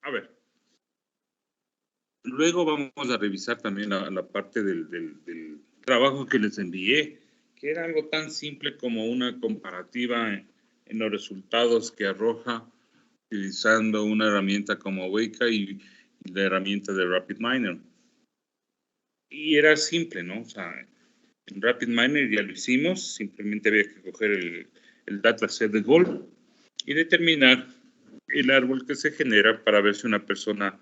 A ver. Luego vamos a revisar también la parte del trabajo que les envié, que era algo tan simple como una comparativa en los resultados que arroja utilizando una herramienta como Weka y la herramienta de RapidMiner. Y era simple, ¿no? O sea, en RapidMiner ya lo hicimos, simplemente había que coger el dataset de Gold y determinar el árbol que se genera para ver si una persona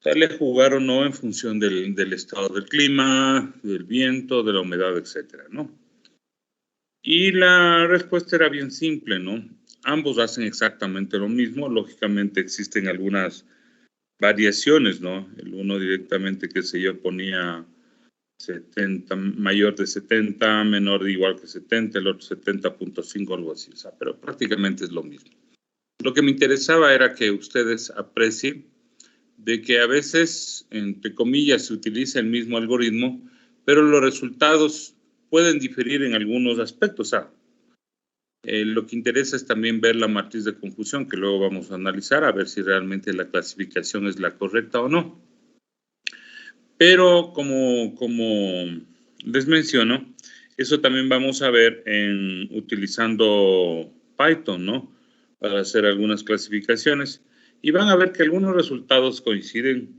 sale a jugar o no en función del estado del clima, del viento, de la humedad, etcétera, ¿no? Y la respuesta era bien simple, ¿no? Ambos hacen exactamente lo mismo. Lógicamente existen algunas variaciones, ¿no? El uno directamente, qué sé yo, ponía 70, mayor de 70, menor de igual que 70, el otro 70.5, algo así. O sea, pero prácticamente es lo mismo. Lo que me interesaba era que ustedes aprecien de que a veces, entre comillas, se utiliza el mismo algoritmo, pero los resultados pueden diferir en algunos aspectos. O sea, lo que interesa es también ver la matriz de confusión, que luego vamos a analizar, a ver si realmente la clasificación es la correcta o no. Pero como les menciono, eso también vamos a ver utilizando Python, ¿no? Para hacer algunas clasificaciones. Y van a ver que algunos resultados coinciden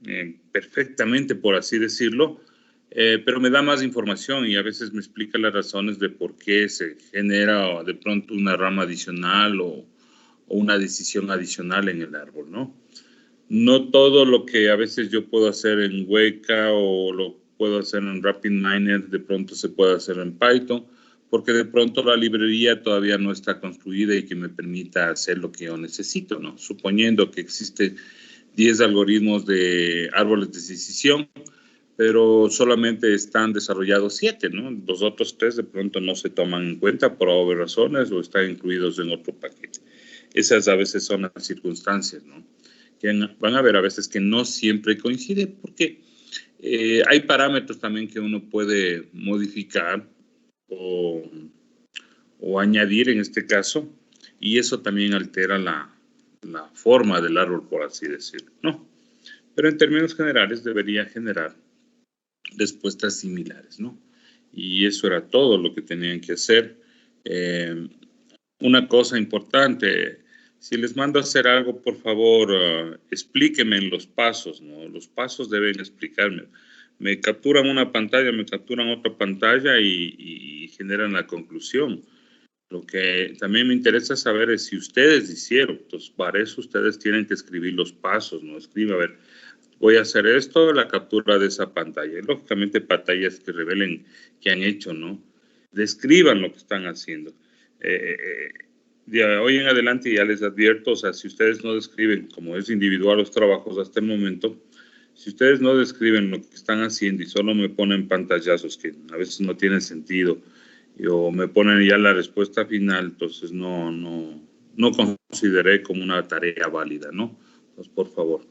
perfectamente, por así decirlo, pero me da más información y a veces me explica las razones de por qué se genera de pronto una rama adicional o una decisión adicional en el árbol, ¿no? No todo lo que a veces yo puedo hacer en Weka o lo puedo hacer en RapidMiner de pronto se puede hacer en Python, porque de pronto la librería todavía no está construida y que me permita hacer lo que yo necesito, ¿no? Suponiendo que existen 10 algoritmos de árboles de decisión, pero solamente están desarrollados 7, ¿no? Los otros 3 de pronto no se toman en cuenta por obvias razones o están incluidos en otro paquete. Esas a veces son las circunstancias, ¿no? Que van a ver a veces que no siempre coincide, porque hay parámetros también que uno puede modificar o añadir en este caso, y eso también altera la forma del árbol, por así decirlo, ¿no? Pero en términos generales debería generar respuestas similares, ¿no? Y eso era todo lo que tenían que hacer. Una cosa importante, si les mando a hacer algo, por favor, explíquenme los pasos, ¿no? Los pasos deben explicarme. Me capturan una pantalla, me capturan otra pantalla y generan la conclusión. Lo que también me interesa saber es si ustedes hicieron. Entonces, para eso ustedes tienen que escribir los pasos, ¿no? Escribe, a ver, voy a hacer esto, la captura de esa pantalla. Y lógicamente, pantallas que revelen qué han hecho, ¿no? Describan lo que están haciendo. De hoy en adelante ya les advierto, o sea, si ustedes no describen, como es individual los trabajos hasta el momento, si ustedes no describen lo que están haciendo y solo me ponen pantallazos que a veces no tienen sentido, o me ponen ya la respuesta final, entonces no consideré como una tarea válida, ¿no? Entonces, por favor,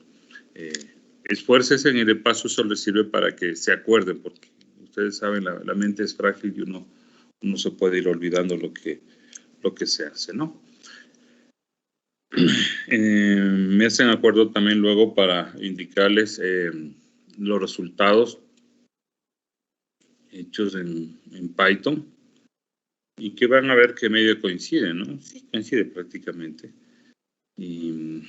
esfuércense y de paso eso les sirve para que se acuerden, porque ustedes saben, la mente es frágil y uno se puede ir olvidando lo que se hace, ¿no? Me hacen acuerdo también luego para indicarles los resultados hechos en Python y que van a ver que medio coincide, ¿no? Sí, coincide prácticamente. Y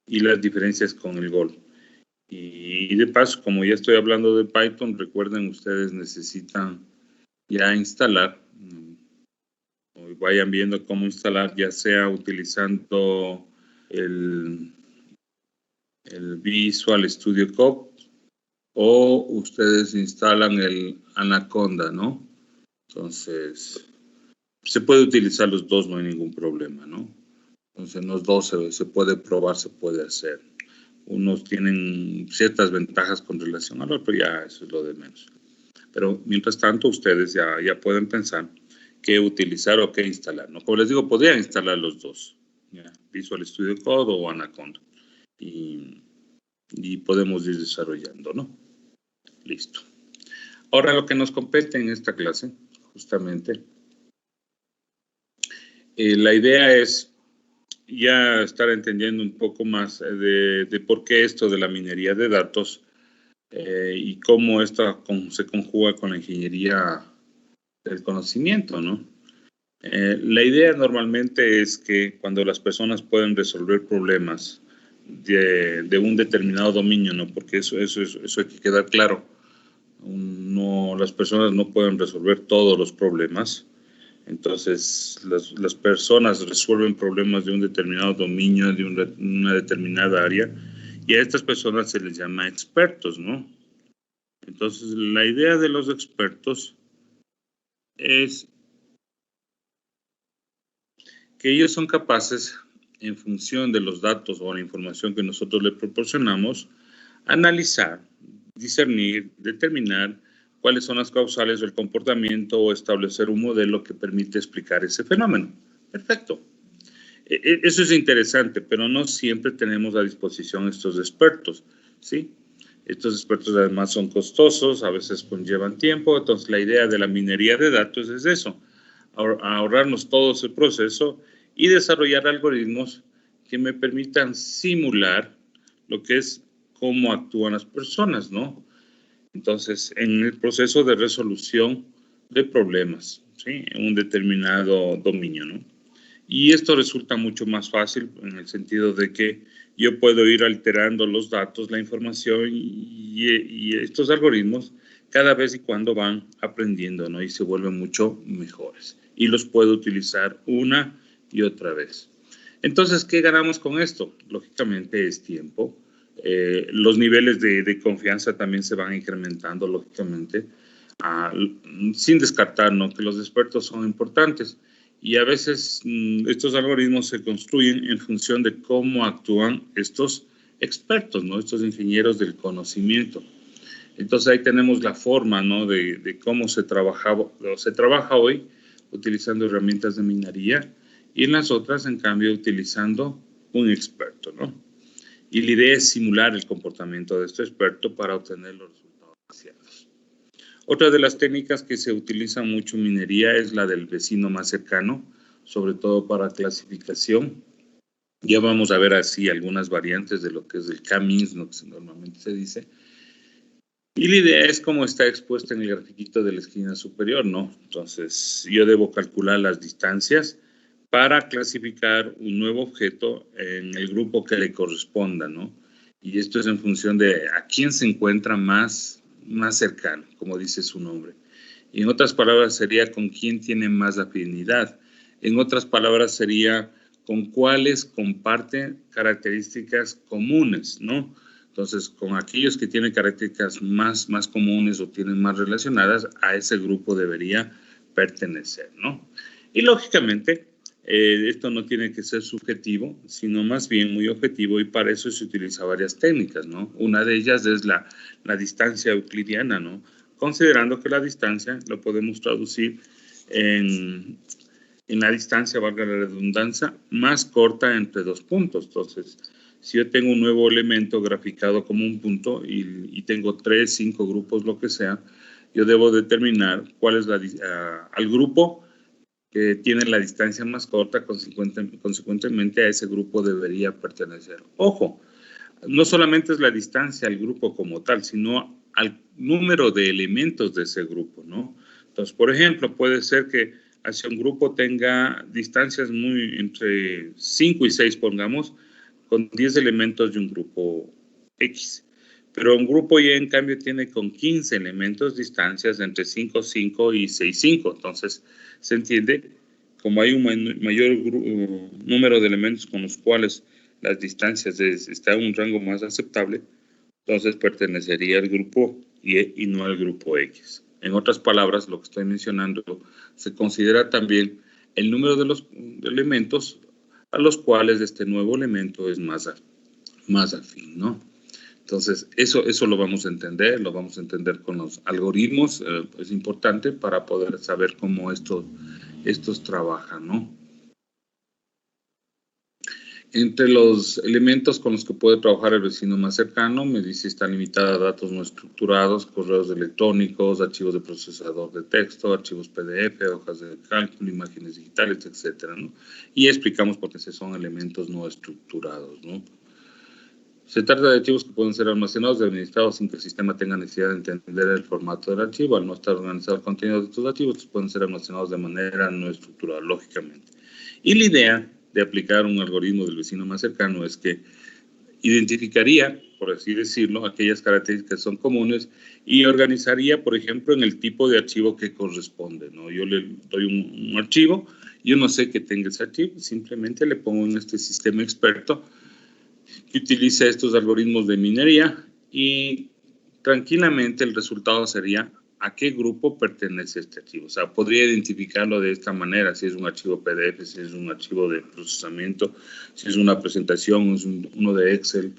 las diferencias con el Gold. Y de paso, como ya estoy hablando de Python, recuerden, ustedes necesitan ya instalar, vayan viendo cómo instalar, ya sea utilizando el Visual Studio Code o ustedes instalan el Anaconda, ¿no? Entonces, se puede utilizar los dos, no hay ningún problema, ¿no? Entonces, los dos se puede probar, se puede hacer. Unos tienen ciertas ventajas con relación al otro, ya eso es lo de menos. Pero mientras tanto, ustedes ya pueden pensar qué utilizar o qué instalar, ¿no? Como les digo, podrían instalar los dos, ¿ya? Visual Studio Code o Anaconda. Y podemos ir desarrollando, ¿no? Listo. Ahora lo que nos compete en esta clase, justamente, la idea es ya estar entendiendo un poco más de por qué esto de la minería de datos y cómo esta se conjuga con la ingeniería del conocimiento, ¿no? La idea normalmente es que cuando las personas pueden resolver problemas de un determinado dominio, ¿no? Porque eso hay que quedar claro. No, las personas no pueden resolver todos los problemas. Entonces, las personas resuelven problemas de un determinado dominio, de una determinada área, y a estas personas se les llama expertos, ¿no? Entonces, la idea de los expertos es que ellos son capaces, en función de los datos o la información que nosotros le proporcionamos, analizar, discernir, determinar cuáles son las causales del comportamiento o establecer un modelo que permite explicar ese fenómeno. Perfecto. Eso es interesante, pero no siempre tenemos a disposición estos expertos, ¿sí? Estos expertos además son costosos, a veces conllevan tiempo, entonces la idea de la minería de datos es eso, ahorrarnos todo ese proceso y desarrollar algoritmos que me permitan simular lo que es cómo actúan las personas, ¿no? Entonces, en el proceso de resolución de problemas, ¿sí? En un determinado dominio, ¿no? Y esto resulta mucho más fácil en el sentido de que yo puedo ir alterando los datos, la información y estos algoritmos cada vez y cuando van aprendiendo, ¿no? Y se vuelven mucho mejores. Y los puedo utilizar una y otra vez. Entonces, ¿qué ganamos con esto? Lógicamente es tiempo. Los niveles de confianza también se van incrementando, lógicamente, sin descartar, ¿no? Que los expertos son importantes. Y a veces estos algoritmos se construyen en función de cómo actúan estos expertos, ¿no? Estos ingenieros del conocimiento. Entonces ahí tenemos la forma, ¿no? de cómo se trabaja hoy utilizando herramientas de minería y en las otras, en cambio, utilizando un experto, ¿no? Y la idea es simular el comportamiento de este experto para obtener los resultados deseados. Otra de las técnicas que se utiliza mucho en minería es la del vecino más cercano, sobre todo para clasificación. Ya vamos a ver así algunas variantes de lo que es el K-means, ¿no? Que normalmente se dice. Y la idea es como está expuesta en el grafiquito de la esquina superior, ¿no? Entonces, yo debo calcular las distancias para clasificar un nuevo objeto en el grupo que le corresponda, ¿no? Y esto es en función de a quién se encuentra más cercano, como dice su nombre. Y en otras palabras sería con quién tiene más afinidad. En otras palabras sería con cuáles comparte características comunes, ¿no? Entonces, con aquellos que tienen características más comunes o tienen más relacionadas, a ese grupo debería pertenecer, ¿no? Y lógicamente, esto no tiene que ser subjetivo, sino más bien muy objetivo y para eso se utiliza varias técnicas, ¿no? Una de ellas es la distancia euclidiana, ¿no? Considerando que la distancia lo podemos traducir en la distancia, valga la redundancia, más corta entre dos puntos. Entonces, si yo tengo un nuevo elemento graficado como un punto y tengo 3, 5 grupos, lo que sea, yo debo determinar cuál es al grupo que tiene la distancia más corta, consecuentemente a ese grupo debería pertenecer. Ojo, no solamente es la distancia al grupo como tal, sino al número de elementos de ese grupo, ¿no? Entonces, por ejemplo, puede ser que hacia un grupo tenga distancias entre 5 y 6, pongamos, con 10 elementos de un grupo X. Pero un grupo Y, en cambio, tiene con 15 elementos distancias entre 5, 5 y 6, 5. Entonces, se entiende, como hay un mayor número de elementos con los cuales las distancias está en un rango más aceptable, entonces pertenecería al grupo Y y no al grupo X. En otras palabras, lo que estoy mencionando se considera también el número de los elementos a los cuales este nuevo elemento es más afín, ¿no? Entonces, eso lo vamos a entender con los algoritmos, es importante para poder saber cómo estos trabajan, ¿no? Entre los elementos con los que puede trabajar el vecino más cercano, me dice está limitada a datos no estructurados, correos electrónicos, archivos de procesador de texto, archivos PDF, hojas de cálculo, imágenes digitales, etcétera, ¿no? Y explicamos por qué son elementos no estructurados, ¿no? Se trata de archivos que pueden ser almacenados y administrados sin que el sistema tenga necesidad de entender el formato del archivo. Al no estar organizado el contenido de estos archivos, pueden ser almacenados de manera no estructurada, lógicamente. Y la idea de aplicar un algoritmo del vecino más cercano es que identificaría, por así decirlo, aquellas características que son comunes y organizaría, por ejemplo, en el tipo de archivo que corresponde, ¿no? Yo le doy un archivo, yo no sé que tenga ese archivo, simplemente le pongo en este sistema experto que utiliza estos algoritmos de minería y tranquilamente el resultado sería a qué grupo pertenece este archivo. O sea, podría identificarlo de esta manera, si es un archivo PDF, si es un archivo de procesamiento, si es una presentación, es uno de Excel,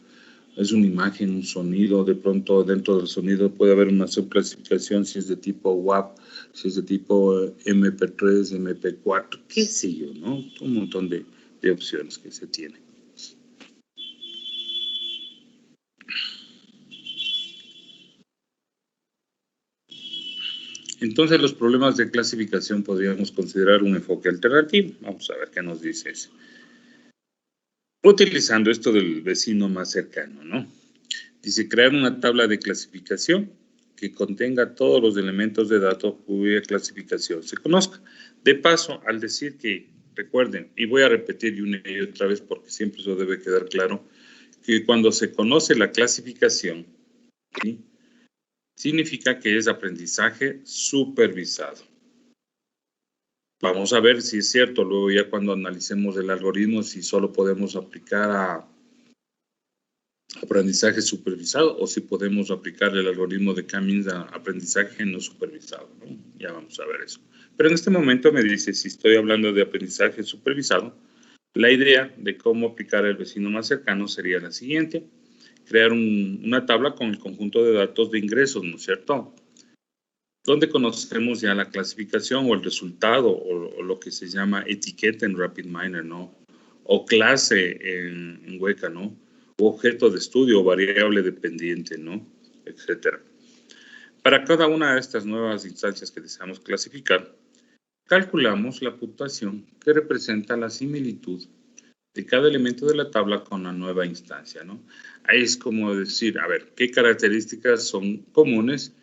es una imagen, un sonido, de pronto dentro del sonido puede haber una subclasificación si es de tipo WAV, si es de tipo MP3, MP4, qué sé yo, ¿no? Un montón de opciones que se tienen. Entonces, los problemas de clasificación podríamos considerar un enfoque alternativo. Vamos a ver qué nos dice eso. Utilizando esto del vecino más cercano, ¿no? Dice, crear una tabla de clasificación que contenga todos los elementos de datos cuya clasificación se conozca. De paso, al decir que, recuerden, y voy a repetir una y otra vez porque siempre eso debe quedar claro, que cuando se conoce la clasificación, ¿sí?, significa que es aprendizaje supervisado. Vamos a ver si es cierto, luego ya cuando analicemos el algoritmo, si solo podemos aplicar a aprendizaje supervisado o si podemos aplicar el algoritmo de Cummings a aprendizaje no supervisado, ¿no? Ya vamos a ver eso. Pero en este momento me dice, si estoy hablando de aprendizaje supervisado, la idea de cómo aplicar el vecino más cercano sería la siguiente: crear una tabla con el conjunto de datos de ingresos, ¿no es cierto?, donde conocemos ya la clasificación o el resultado o lo que se llama etiqueta en RapidMiner, ¿no? O clase en Weka, ¿no? O objeto de estudio o variable dependiente, ¿no? Etcétera. Para cada una de estas nuevas instancias que deseamos clasificar, calculamos la puntuación que representa la similitud de cada elemento de la tabla con la nueva instancia, ¿no? Ahí es como decir, a ver, ¿qué características son comunes?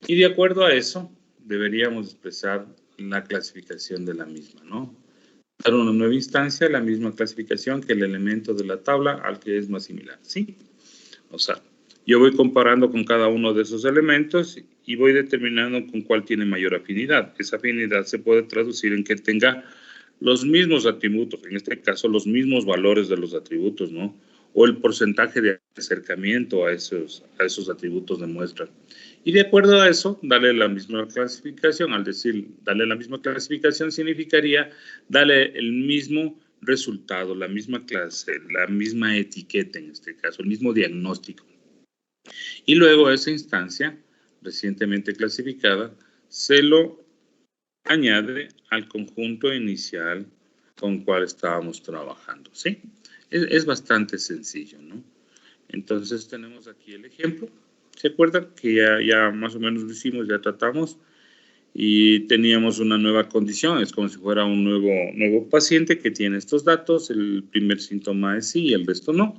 Y de acuerdo a eso, deberíamos expresar la clasificación de la misma, ¿no? Dar una nueva instancia, la misma clasificación que el elemento de la tabla al que es más similar, ¿sí? O sea, yo voy comparando con cada uno de esos elementos y voy determinando con cuál tiene mayor afinidad. Esa afinidad se puede traducir en que tenga los mismos atributos, en este caso los mismos valores de los atributos, ¿no? O el porcentaje de acercamiento a esos atributos de muestra. Y de acuerdo a eso, darle la misma clasificación. Al decir darle la misma clasificación significaría darle el mismo resultado, la misma clase, la misma etiqueta en este caso, el mismo diagnóstico. Y luego esa instancia recientemente clasificada se lo añade al conjunto inicial con el cual estábamos trabajando, ¿sí? Es bastante sencillo, ¿no? Entonces tenemos aquí el ejemplo. ¿Se acuerdan? Que ya más o menos lo hicimos, ya tratamos y teníamos una nueva condición. Es como si fuera un nuevo paciente que tiene estos datos. El primer síntoma es sí y el resto no.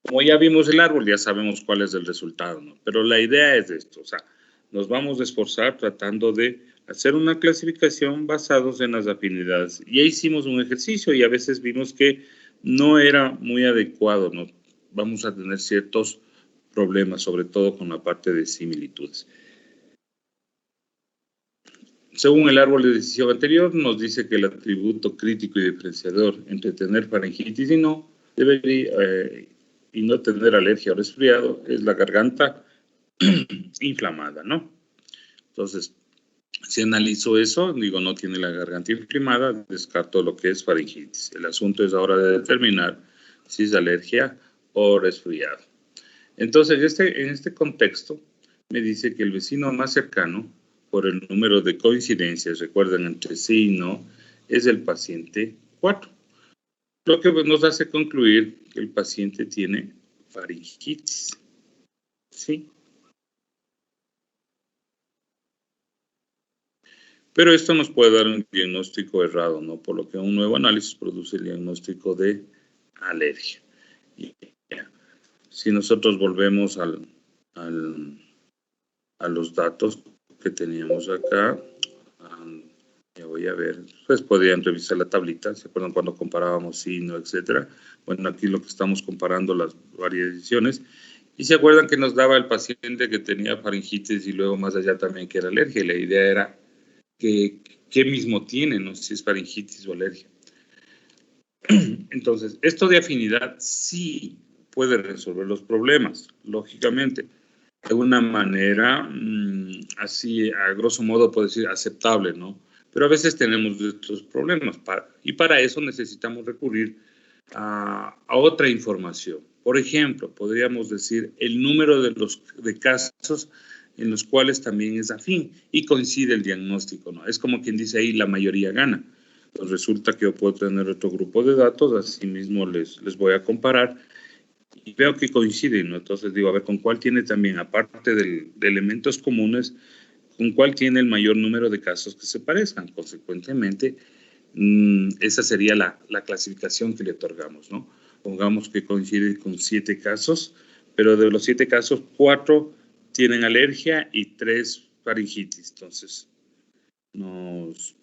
Como ya vimos el árbol, ya sabemos cuál es el resultado, ¿no? Pero la idea es esto, o sea, nos vamos a esforzar tratando de hacer una clasificación basados en las afinidades. Ya hicimos un ejercicio y a veces vimos que no era muy adecuado, ¿no? Vamos a tener ciertos problemas, sobre todo con la parte de similitudes. Según el árbol de decisión anterior, nos dice que el atributo crítico y diferenciador entre tener faringitis y no y no tener alergia o resfriado es la garganta inflamada, ¿no? Entonces, si analizo eso, digo, no tiene la garganta inflamada, descarto lo que es faringitis. El asunto es ahora de determinar si es alergia o resfriado. Entonces, en este contexto, me dice que el vecino más cercano, por el número de coincidencias, recuerden, entre sí y no, es el paciente 4. Lo que nos hace concluir que el paciente tiene faringitis. ¿Sí? Pero esto nos puede dar un diagnóstico errado, ¿no? Por lo que un nuevo análisis produce el diagnóstico de alergia. Y si nosotros volvemos a los datos que teníamos acá, ya voy a ver, pues podrían revisar la tablita, ¿se acuerdan cuando comparábamos signo, etcétera? Bueno, aquí lo que estamos comparando las variaciones. Y se acuerdan que nos daba el paciente que tenía faringitis y luego más allá también que era alergia. Y la idea era que qué mismo tiene, no sé si es faringitis o alergia. Entonces, esto de afinidad sí puede resolver los problemas, lógicamente. De una manera, así a grosso modo puedo decir aceptable, ¿no? Pero a veces tenemos estos problemas y para eso necesitamos recurrir a otra información. Por ejemplo, podríamos decir el número de casos en los cuales también es afín y coincide el diagnóstico, ¿no? Es como quien dice ahí, la mayoría gana. Pues resulta que yo puedo tener otro grupo de datos, así mismo les voy a comparar y veo que coinciden, ¿no? Entonces digo, a ver, ¿con cuál tiene también, aparte de elementos comunes, con cuál tiene el mayor número de casos que se parezcan? Consecuentemente, esa sería la clasificación que le otorgamos, ¿no? Pongamos que coincide con 7 casos, pero de los 7 casos, 4 tienen alergia y 3 faringitis. Entonces, nos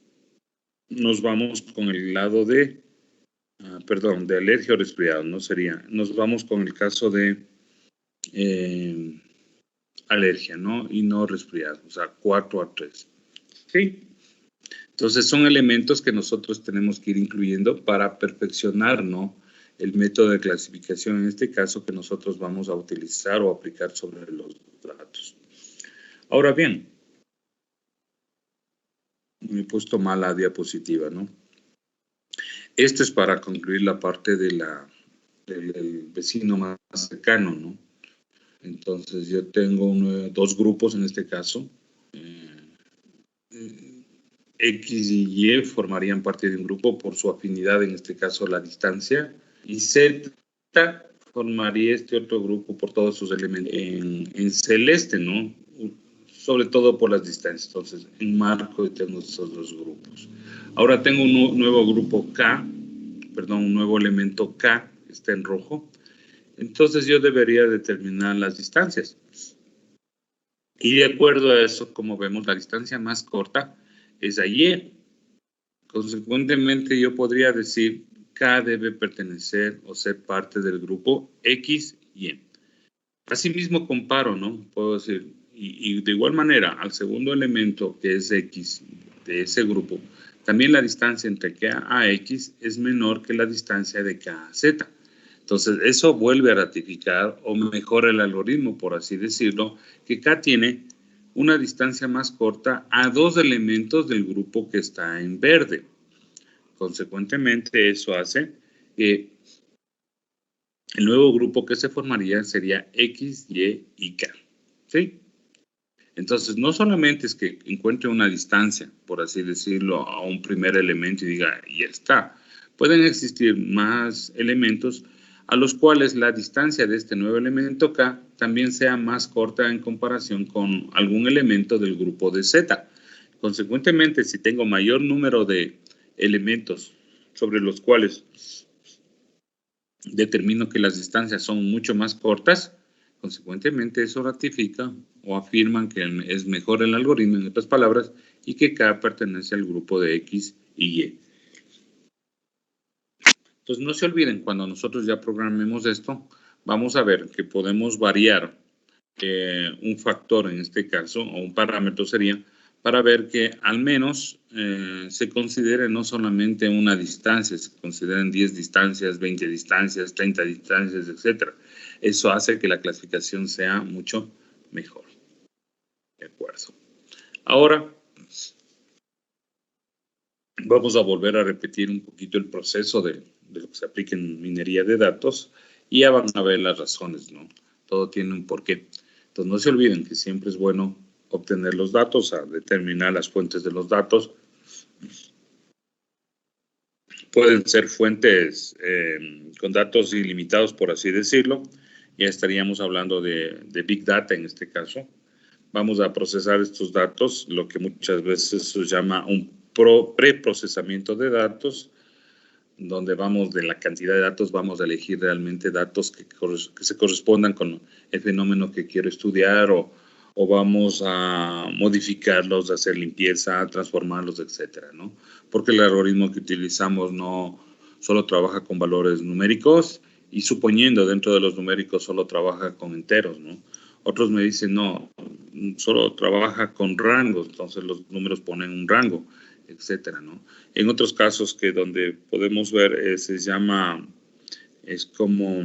vamos con el lado de, perdón, de alergia o resfriado, ¿no? Sería, nos vamos con el caso de alergia, ¿no? Y no resfriado, o sea, 4 a 3. ¿Sí? Entonces son elementos que nosotros tenemos que ir incluyendo para perfeccionar, ¿no? El método de clasificación, en este caso, que nosotros vamos a utilizar o aplicar sobre los datos. Ahora bien, me he puesto mal la diapositiva, ¿no? Esto es para concluir la parte del vecino más cercano, ¿no? Entonces yo tengo 2 grupos en este caso. X y Y formarían parte de un grupo por su afinidad, en este caso la distancia, y Z formaría este otro grupo por todos sus elementos en celeste, ¿no? Sobre todo por las distancias. Entonces, en marco tengo estos 2 grupos. Ahora tengo un nuevo grupo K, perdón, un nuevo elemento K, que está en rojo. Entonces yo debería determinar las distancias. Y de acuerdo a eso, como vemos, la distancia más corta es a Y. Consecuentemente, yo podría decir K debe pertenecer o ser parte del grupo X, Y. Asimismo comparo, ¿no? Puedo decir, y de igual manera, al segundo elemento que es X de ese grupo, también la distancia entre K a X es menor que la distancia de K a Z. Entonces, eso vuelve a ratificar o mejora el algoritmo, por así decirlo, que K tiene una distancia más corta a 2 elementos del grupo que está en verde. Consecuentemente, eso hace que el nuevo grupo que se formaría sería X, Y y K. ¿Sí? Entonces, no solamente es que encuentre una distancia, por así decirlo, a un primer elemento y diga, ya está. Pueden existir más elementos a los cuales la distancia de este nuevo elemento K también sea más corta en comparación con algún elemento del grupo de Z. Consecuentemente, si tengo mayor número de elementos sobre los cuales determino que las distancias son mucho más cortas, consecuentemente eso ratifica o afirman que es mejor el algoritmo, en otras palabras, y que K pertenece al grupo de X y Y. Entonces no se olviden, cuando nosotros ya programemos esto, vamos a ver que podemos variar un factor en este caso, o un parámetro sería, para ver que al menos se considere no solamente una distancia, se consideren 10 distancias, 20 distancias, 30 distancias, etc. Eso hace que la clasificación sea mucho mejor. De acuerdo. Ahora vamos a volver a repetir un poquito el proceso de lo que se aplica en minería de datos y ya van a ver las razones, ¿no? Todo tiene un porqué. Entonces no se olviden que siempre es bueno obtener los datos, a determinar las fuentes de los datos, pueden ser fuentes con datos ilimitados, por así decirlo. Ya estaríamos hablando de Big Data en este caso. Vamos a procesar estos datos, lo que muchas veces se llama un preprocesamiento de datos, donde vamos de la cantidad de datos, vamos a elegir realmente datos que se correspondan con el fenómeno que quiero estudiar o vamos a modificarlos, hacer limpieza, transformarlos, etcétera, ¿no? Porque el algoritmo que utilizamos no solo trabaja con valores numéricos y suponiendo dentro de los numéricos solo trabaja con enteros, ¿no? Otros me dicen, no, solo trabaja con rangos, entonces los números ponen un rango, etcétera, ¿no? En otros casos que donde podemos ver se llama, es como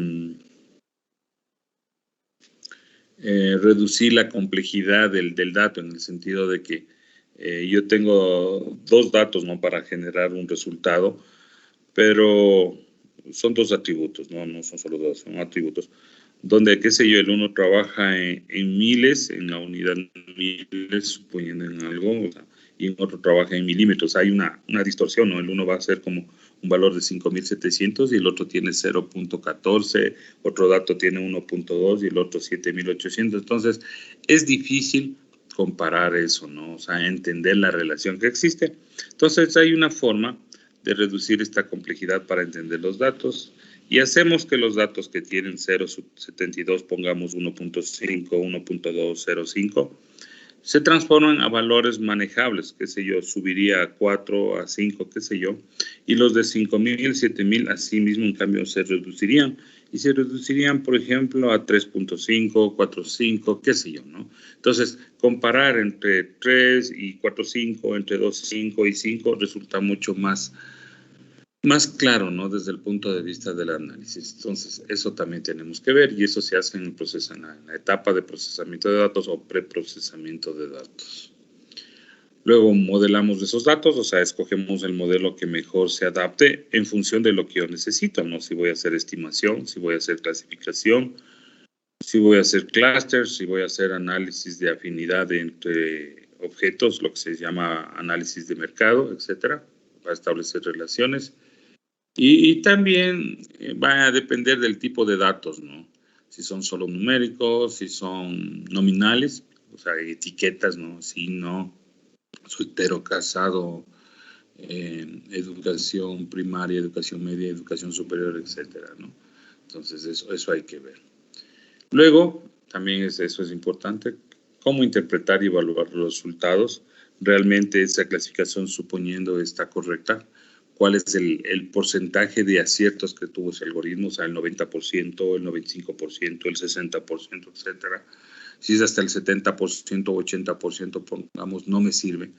reducir la complejidad del dato en el sentido de que yo tengo dos datos, ¿no? Para generar un resultado, pero son dos atributos, no son solo dos, son atributos. Donde, qué sé yo, el uno trabaja en miles, en la unidad miles, suponiendo en algo, o sea, y en otro trabaja en milímetros. Hay una distorsión, ¿no? El uno va a ser como un valor de 5.700 y el otro tiene 0.14, otro dato tiene 1.2 y el otro 7.800. Entonces, es difícil comparar eso, ¿no? O sea, entender la relación que existe. Entonces, hay una forma de reducir esta complejidad para entender los datos y hacemos que los datos que tienen 0.72, pongamos 1.5, 1.205, se transforman a valores manejables, qué sé yo, subiría a 4, a 5, qué sé yo, y los de 5.000, 7.000, así mismo, en cambio, se reducirían, y se reducirían, por ejemplo, a 3.5, 4.5, qué sé yo, ¿no? Entonces, comparar entre 3 y 4.5, entre 2.5 y 5, resulta mucho más claro, ¿no? Desde el punto de vista del análisis. Entonces, eso también tenemos que ver y eso se hace en la etapa de procesamiento de datos o preprocesamiento de datos. Luego modelamos esos datos, o sea, escogemos el modelo que mejor se adapte en función de lo que yo necesito, ¿no? Si voy a hacer estimación, si voy a hacer clasificación, si voy a hacer clusters, si voy a hacer análisis de afinidad entre objetos, lo que se llama análisis de mercado, etcétera, para establecer relaciones. Y también va a depender del tipo de datos, ¿no? Si son solo numéricos, si son nominales, o sea, etiquetas, ¿no? Si no, soltero, casado, educación primaria, educación media, educación superior, etcétera, ¿no? Entonces, eso hay que ver. Luego, también eso es importante, cómo interpretar y evaluar los resultados. Realmente esa clasificación, suponiendo está correcta, cuál es el porcentaje de aciertos que tuvo ese algoritmo, o sea, el 90%, el 95%, el 60%, etcétera. Si es hasta el 70% o 80%, pongamos, no me sirve.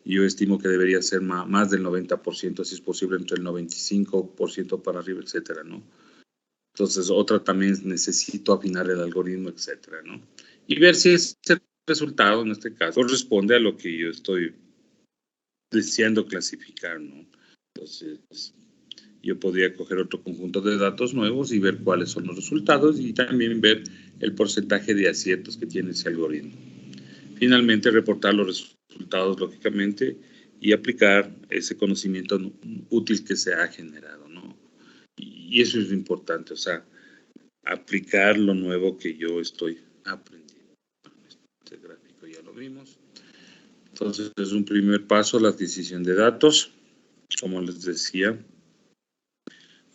Yo estimo que debería ser más del 90%, si es posible, entre el 95% para arriba, etcétera, ¿no? Entonces, otra también necesito afinar el algoritmo, etcétera, ¿no? Y ver si ese resultado, en este caso, corresponde a lo que yo estoy deseando clasificar, ¿no? Entonces, yo podría coger otro conjunto de datos nuevos y ver cuáles son los resultados y también ver el porcentaje de aciertos que tiene ese algoritmo. Finalmente, reportar los resultados, lógicamente, y aplicar ese conocimiento útil que se ha generado, ¿no? Y eso es importante, o sea, aplicar lo nuevo que yo estoy aprendiendo. Este gráfico ya lo vimos. Entonces, es un primer paso, la adquisición de datos. Como les decía,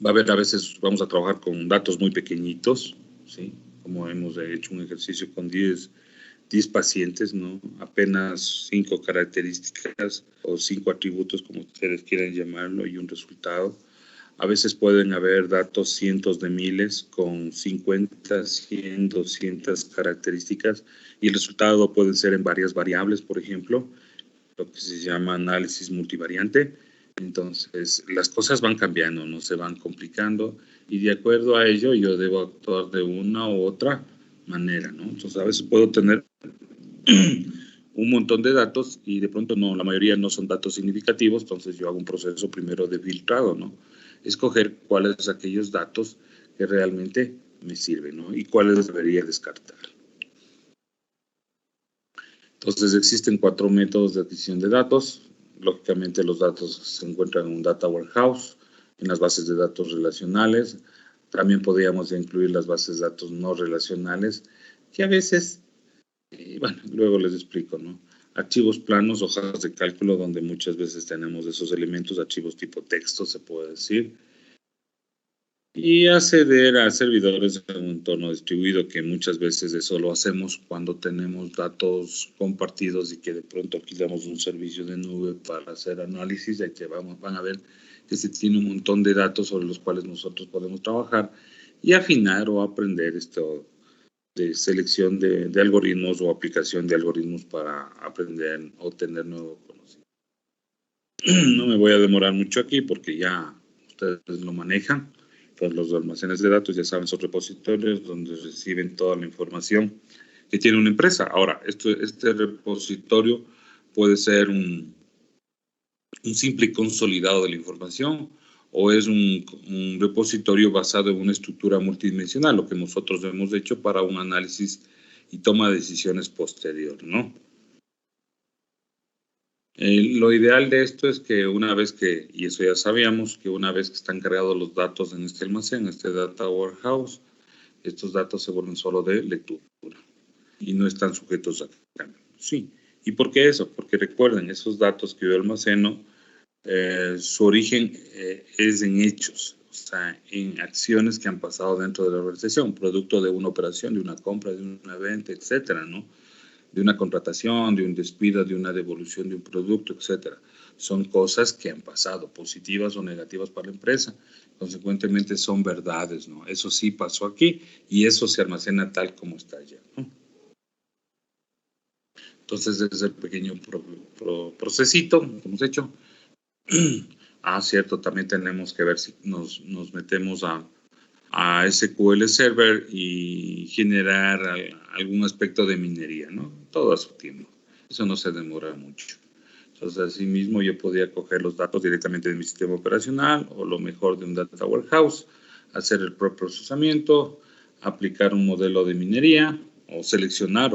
va a haber, a veces vamos a trabajar con datos muy pequeñitos, ¿sí? Como hemos hecho un ejercicio con 10 pacientes, ¿no? Apenas 5 características o 5 atributos, como ustedes quieran llamarlo, y un resultado. A veces pueden haber datos cientos de miles con 50, 100, 200 características y el resultado puede ser en varias variables, por ejemplo, lo que se llama análisis multivariante. Entonces, las cosas van cambiando, no se van complicando y de acuerdo a ello yo debo actuar de una u otra manera, ¿no? Entonces, a veces puedo tener un montón de datos y de pronto no, la mayoría no son datos significativos, entonces yo hago un proceso primero de filtrado, ¿no? Escoger cuáles aquellos datos que realmente me sirven, ¿no? Y cuáles debería descartar. Entonces existen 4 métodos de adquisición de datos. Lógicamente los datos se encuentran en un data warehouse, en las bases de datos relacionales. También podríamos incluir las bases de datos no relacionales, que a veces, bueno, luego les explico, ¿no? Archivos planos, hojas de cálculo, donde muchas veces tenemos esos elementos, archivos tipo texto, se puede decir. Y acceder a servidores en un entorno distribuido, que muchas veces eso lo hacemos cuando tenemos datos compartidos y que de pronto alquilamos un servicio de nube para hacer análisis. Ahí que van a ver que se tiene un montón de datos sobre los cuales nosotros podemos trabajar y afinar o aprender esto de selección de algoritmos o aplicación de algoritmos para aprender o tener nuevo conocimiento. No me voy a demorar mucho aquí porque ya ustedes lo manejan. Pues los almacenes de datos, ya saben, son repositorios donde reciben toda la información que tiene una empresa. Ahora, este repositorio puede ser un simple consolidado de la información o es un repositorio basado en una estructura multidimensional, lo que nosotros hemos hecho para un análisis y toma de decisiones posterior, ¿no? Lo ideal de esto es que una vez que, y eso ya sabíamos, que una vez que están cargados los datos en este almacén, este data warehouse, estos datos se vuelven solo de lectura y no están sujetos a cambio. Sí. ¿Y por qué eso? Porque recuerden, esos datos que yo almaceno, su origen es en hechos, o sea, en acciones que han pasado dentro de la organización, producto de una operación, de una compra, de una venta, etcétera, ¿no? De una contratación, de un despido, de una devolución de un producto, etcétera. Son cosas que han pasado, positivas o negativas para la empresa. Consecuentemente son verdades, ¿no? Eso sí pasó aquí y eso se almacena tal como está allá, ¿no? Entonces, ese es el pequeño procesito que hemos hecho. Cierto, también tenemos que ver si nos metemos a SQL Server y generar algún aspecto de minería, ¿no? Todo a su tiempo. Eso no se demora mucho. Entonces, así mismo yo podía coger los datos directamente de mi sistema operacional o lo mejor de un data warehouse, hacer el propio procesamiento, aplicar un modelo de minería o seleccionar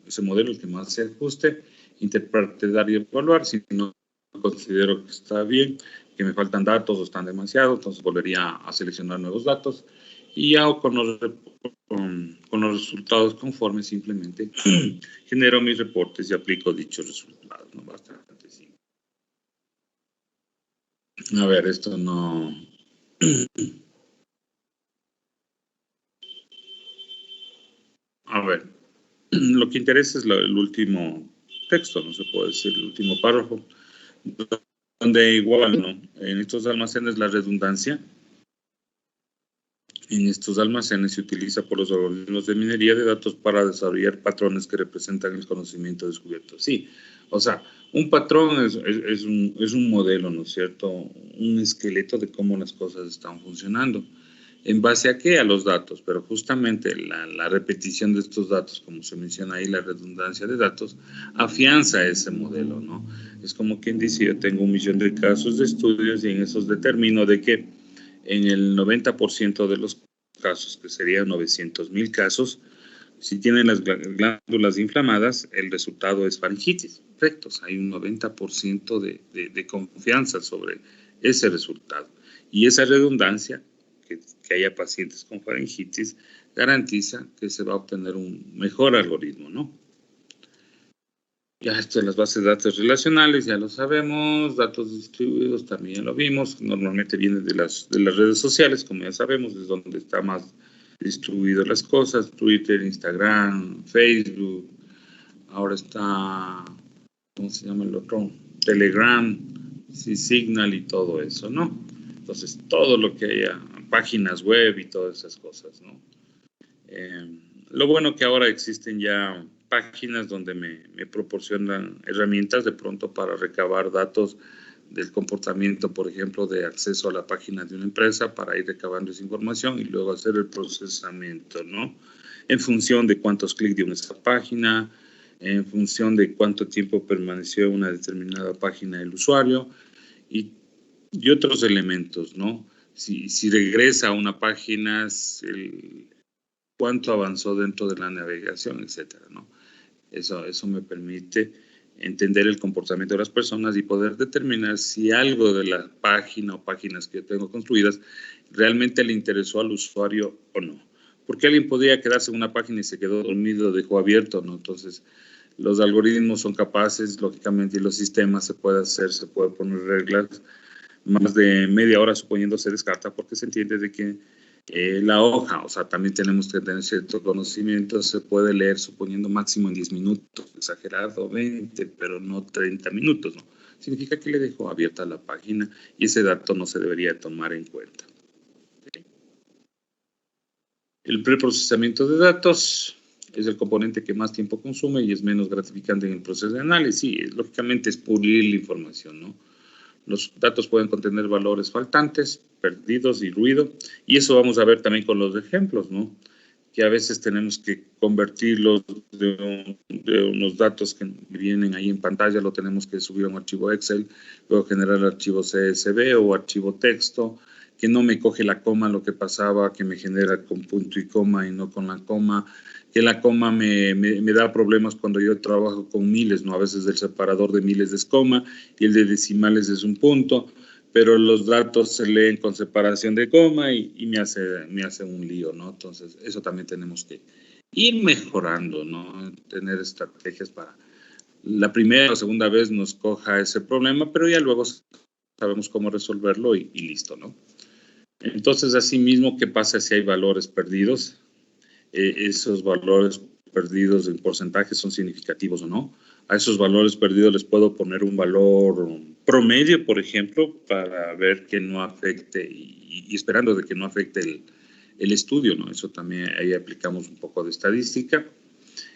ese modelo el que más se ajuste, interpretar y evaluar. Si no considero que está bien, que me faltan datos o están demasiados, entonces volvería a seleccionar nuevos datos y ya con los resultados conformes simplemente genero mis reportes y aplico dichos resultados, ¿no? Bastante simple. A ver, esto no... A ver, lo que interesa es el último texto, no se puede decir, el último párrafo, donde igual, ¿no? En estos almacenes la redundancia, en estos almacenes se utiliza por los organismos de minería de datos para desarrollar patrones que representan el conocimiento descubierto. Sí, o sea, un patrón es un modelo, ¿no es cierto? Un esqueleto de cómo las cosas están funcionando. ¿En base a qué? A los datos, pero justamente la repetición de estos datos, como se menciona ahí, la redundancia de datos, afianza ese modelo, ¿no? Es como quien dice, yo tengo 1.000.000 de casos de estudios y en esos determino de que en el 90% de los casos, que serían 900.000 casos, si tienen las glándulas inflamadas, el resultado es faringitis. Perfecto, hay un 90% de confianza sobre ese resultado. Y esa redundancia, que haya pacientes con faringitis, garantiza que se va a obtener un mejor algoritmo, ¿no? Ya esto de las bases de datos relacionales, ya lo sabemos, datos distribuidos también lo vimos, normalmente vienen de las redes sociales, como ya sabemos, es donde está más distribuido las cosas, Twitter, Instagram, Facebook, ahora está, ¿cómo se llama el otro? Telegram, sí, Signal y todo eso, ¿no? Entonces, todo lo que haya, páginas web y todas esas cosas, ¿no? Lo bueno que ahora existen ya páginas donde me proporcionan herramientas de pronto para recabar datos del comportamiento, por ejemplo, de acceso a la página de una empresa para ir recabando esa información y luego hacer el procesamiento, ¿no? En función de cuántos clics dio en esa página, en función de cuánto tiempo permaneció en una determinada página el usuario y otros elementos, ¿no? Si regresa a una página, cuánto avanzó dentro de la navegación, etcétera, ¿no? Eso me permite entender el comportamiento de las personas y poder determinar si algo de la página o páginas que yo tengo construidas realmente le interesó al usuario o no. Porque alguien podría quedarse en una página y se quedó dormido, dejó abierto, ¿no? Entonces, los algoritmos son capaces, lógicamente, y los sistemas se puede poner reglas. Más de media hora, suponiendo, se descarta porque se entiende de que la hoja, o sea, también tenemos que tener cierto conocimiento, se puede leer suponiendo máximo en 10 minutos, exagerado 20, pero no 30 minutos, ¿no? Significa que le dejó abierta la página y ese dato no se debería tomar en cuenta. El preprocesamiento de datos es el componente que más tiempo consume y es menos gratificante en el proceso de análisis. Sí, lógicamente es pulir la información, ¿no? Los datos pueden contener valores faltantes, perdidos y ruido, y eso vamos a ver también con los ejemplos, ¿no? Que a veces tenemos que convertirlos de unos datos que vienen ahí en pantalla, lo tenemos que subir a un archivo Excel, luego generar el archivo CSV o archivo texto, que no me coge la coma, lo que pasaba, que me genera con punto y coma y no con la coma, que la coma me da problemas cuando yo trabajo con miles, ¿no? A veces el separador de miles es coma y el de decimales es un punto, pero los datos se leen con separación de coma y me hace un lío, ¿no? Entonces, eso también tenemos que ir mejorando, ¿no? Tener estrategias para la primera o segunda vez nos coja ese problema, pero ya luego sabemos cómo resolverlo y listo, ¿no? Entonces, asimismo, ¿qué pasa si hay valores perdidos? Esos valores perdidos en porcentaje son significativos o no. A esos valores perdidos les puedo poner un valor promedio, por ejemplo, para ver que no afecte y esperando de que no afecte el estudio, ¿no? Eso también ahí aplicamos un poco de estadística.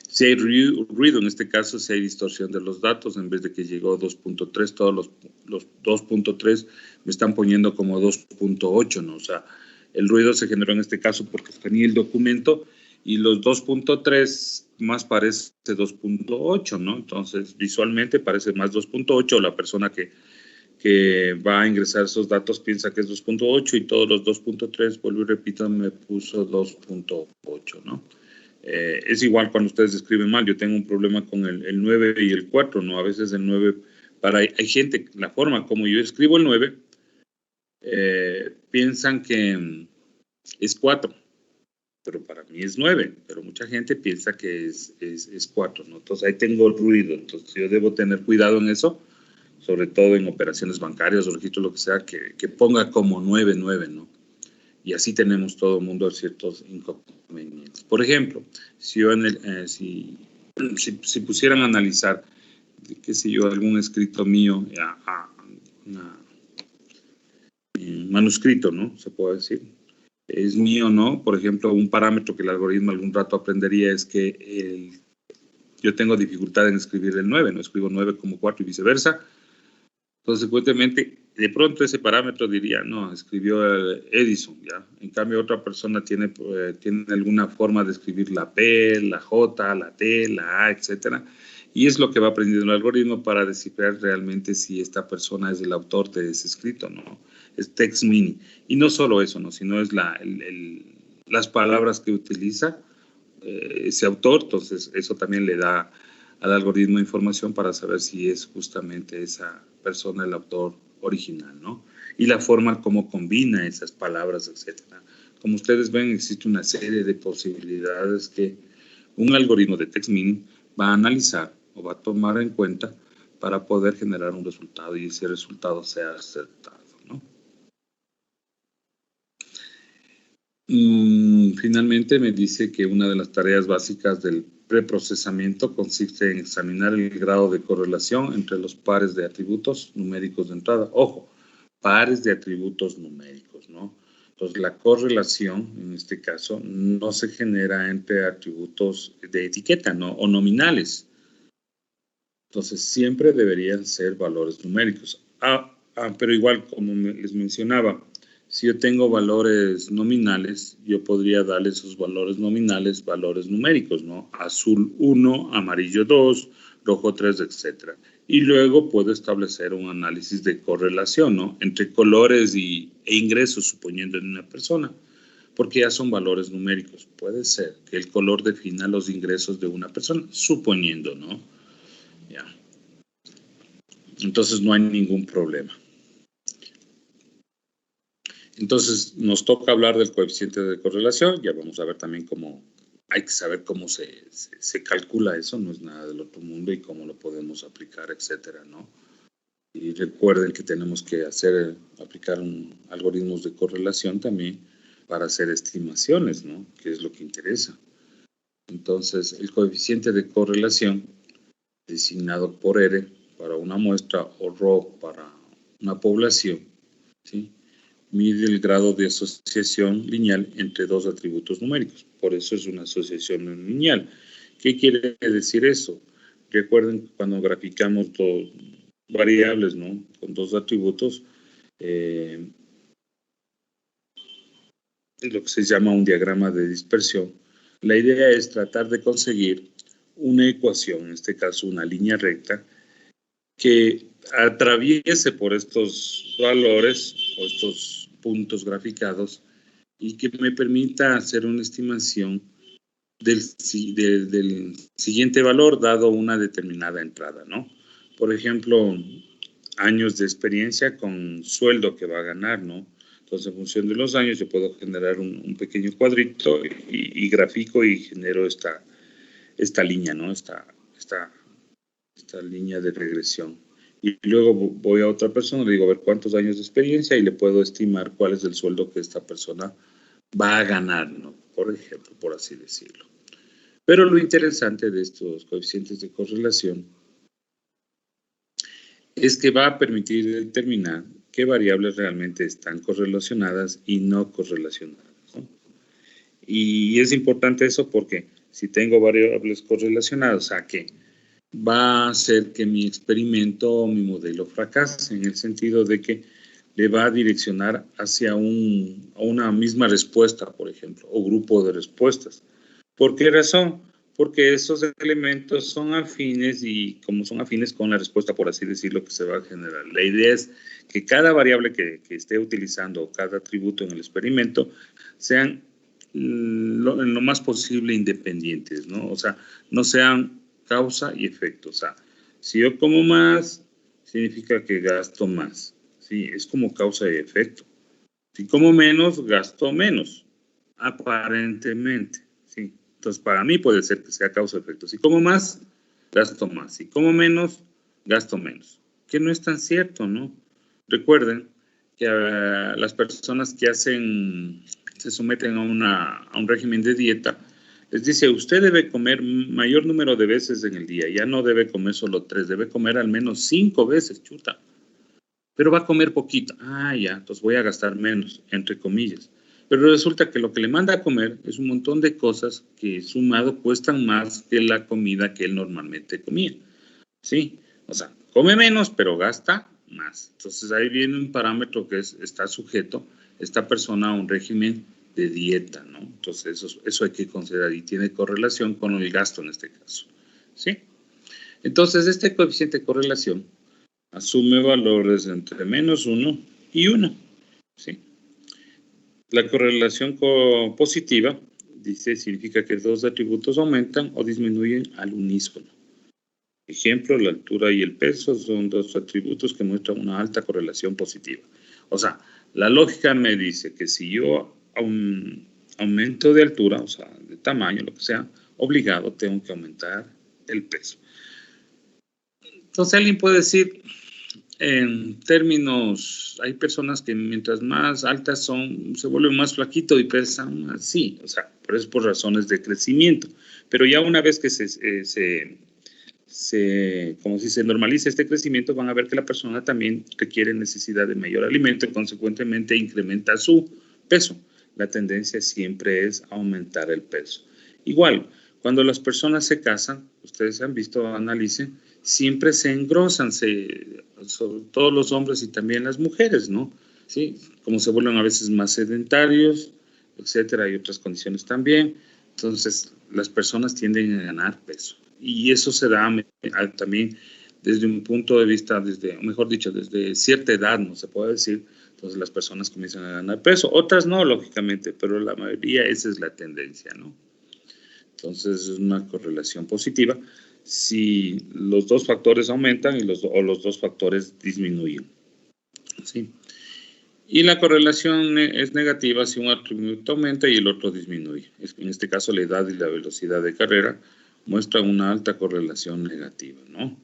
Si hay ruido, en este caso, si hay distorsión de los datos, en vez de que llegó 2.3, todos los 2.3 me están poniendo como 2.8, ¿no? O sea, el ruido se generó en este caso porque tenía el documento y los 2.3 más parece 2.8, ¿no? Entonces, visualmente parece más 2.8. La persona que va a ingresar esos datos piensa que es 2.8 y todos los 2.3, vuelvo y repito, me puso 2.8, ¿no? Es igual cuando ustedes escriben mal. Yo tengo un problema con el 9 y el 4, ¿no? A veces el 9, hay gente, la forma como yo escribo el 9, piensan que es 4, pero para mí es 9, pero mucha gente piensa que es 4, ¿no? Entonces ahí tengo el ruido, entonces yo debo tener cuidado en eso, sobre todo en operaciones bancarias o registros, lo que sea, que ponga como 9, ¿no? Y así tenemos todo el mundo ciertos inconvenientes. Por ejemplo, si yo si pusieran a analizar, qué sé yo, algún escrito mío, manuscrito, ¿no? Se puede decir. Es mío, ¿no? Por ejemplo, un parámetro que el algoritmo algún rato aprendería es que yo tengo dificultad en escribir el 9, ¿no? Escribo 9 como 4 y viceversa. Consecuentemente, de pronto ese parámetro diría, no, escribió Edison, ¿ya? En cambio, otra persona tiene alguna forma de escribir la P, la J, la T, la A, etcétera. Y es lo que va aprendiendo el algoritmo para descifrar realmente si esta persona es el autor de ese escrito, ¿no? Es TextMini. Y no solo eso, ¿no? Sino es las palabras que utiliza ese autor. Entonces, eso también le da al algoritmo información para saber si es justamente esa persona el autor original, ¿no? Y la forma como combina esas palabras, etcétera. Como ustedes ven, existe una serie de posibilidades que un algoritmo de TextMini va a analizar o va a tomar en cuenta para poder generar un resultado y ese resultado sea acertado, ¿no? Finalmente me dice que una de las tareas básicas del preprocesamiento consiste en examinar el grado de correlación entre los pares de atributos numéricos de entrada. Ojo, pares de atributos numéricos, ¿no? Entonces, la correlación, en este caso, no se genera entre atributos de etiqueta, ¿no? O nominales. Entonces, siempre deberían ser valores numéricos. Pero igual, como les mencionaba, si yo tengo valores nominales, yo podría darle esos valores nominales valores numéricos, ¿no? Azul 1, amarillo 2, rojo 3, etc. Y luego puedo establecer un análisis de correlación, ¿no? Entre colores e ingresos, suponiendo en una persona, porque ya son valores numéricos. Puede ser que el color defina los ingresos de una persona, suponiendo, ¿no? Ya. Entonces no hay ningún problema. Entonces nos toca hablar del coeficiente de correlación. Ya vamos a ver también cómo hay que saber cómo se calcula eso, no es nada del otro mundo, y cómo lo podemos aplicar, etcétera, ¿no? Y recuerden que tenemos que aplicar algoritmos de correlación también para hacer estimaciones, ¿no? Que es lo que interesa. Entonces, el coeficiente de correlación, designado por R para una muestra o ρ para una población, ¿sí?, mide el grado de asociación lineal entre dos atributos numéricos. Por eso es una asociación no lineal. ¿Qué quiere decir eso? Recuerden cuando graficamos dos variables, ¿no?, con dos atributos, es lo que se llama un diagrama de dispersión. La idea es tratar de conseguir una ecuación, en este caso una línea recta, que atraviese por estos valores o estos puntos graficados y que me permita hacer una estimación del siguiente valor dado una determinada entrada, ¿no? Por ejemplo, años de experiencia con sueldo que va a ganar, ¿no? Entonces, en función de los años, yo puedo generar un pequeño cuadrito y grafico y genero esta línea, ¿no? Esta línea de regresión. Y luego voy a otra persona, le digo, a ver cuántos años de experiencia, y le puedo estimar cuál es el sueldo que esta persona va a ganar, ¿no? Por ejemplo, por así decirlo. Pero lo interesante de estos coeficientes de correlación es que va a permitir determinar qué variables realmente están correlacionadas y no correlacionadas, ¿no? Y es importante eso porque si tengo variables correlacionadas, o sea que va a hacer que mi experimento o mi modelo fracase, en el sentido de que le va a direccionar hacia una misma respuesta, por ejemplo, o grupo de respuestas. ¿Por qué razón? Porque esos elementos son afines, y como son afines con la respuesta, por así decirlo, que se va a generar. La idea es que cada variable que esté utilizando o cada atributo en el experimento sean lo más posible independientes, ¿no? O sea, no sean causa y efecto. O sea, si yo como más, significa que gasto más. Sí, es como causa y efecto. Si como menos, gasto menos, aparentemente. Sí. Entonces, para mí puede ser que sea causa y efecto. Si como más, gasto más. Si como menos, gasto menos. Que no es tan cierto, ¿no? Recuerden que las personas que se someten a un régimen de dieta, les dice, usted debe comer mayor número de veces en el día, ya no debe comer solo 3, debe comer al menos 5 veces, chuta. Pero va a comer poquito. Ya, entonces voy a gastar menos, entre comillas. Pero resulta que lo que le manda a comer es un montón de cosas que sumado cuestan más que la comida que él normalmente comía. ¿Sí? O sea, come menos, pero gasta más. Entonces ahí viene un parámetro que está sujeto esta persona a un régimen de dieta, ¿no? Entonces eso hay que considerar y tiene correlación con el gasto en este caso, ¿sí? Entonces este coeficiente de correlación asume valores entre -1 y 1, ¿sí? La correlación positiva significa que dos atributos aumentan o disminuyen al unísono. Ejemplo, la altura y el peso son dos atributos que muestran una alta correlación positiva. O sea, la lógica me dice que si yo aumento de altura, o sea, de tamaño, lo que sea, obligado tengo que aumentar el peso. Entonces alguien puede decir, en términos, hay personas que mientras más altas son, se vuelven más flaquitos y pesan más, sí, o sea, pero es por razones de crecimiento. Pero ya una vez que como si se normaliza este crecimiento, van a ver que la persona también requiere necesidad de mayor alimento y consecuentemente incrementa su peso. La tendencia siempre es aumentar el peso. Igual, cuando las personas se casan, ustedes han visto, analicen, siempre se engrosan, sobre todo los hombres y también las mujeres, ¿no? ¿Sí? Como se vuelven a veces más sedentarios, etcétera, hay otras condiciones también. Entonces, las personas tienden a ganar peso. Y eso se da también desde un punto de vista, mejor dicho, desde cierta edad, no se puede decir. Entonces las personas comienzan a ganar peso, otras no, lógicamente, pero la mayoría esa es la tendencia, ¿no? Entonces es una correlación positiva. si los dos factores aumentan o los dos factores disminuyen. ¿Sí? Y la correlación es negativa si un atributo aumenta y el otro disminuye. En este caso, la edad y la velocidad de carrera muestran una alta correlación negativa, ¿no?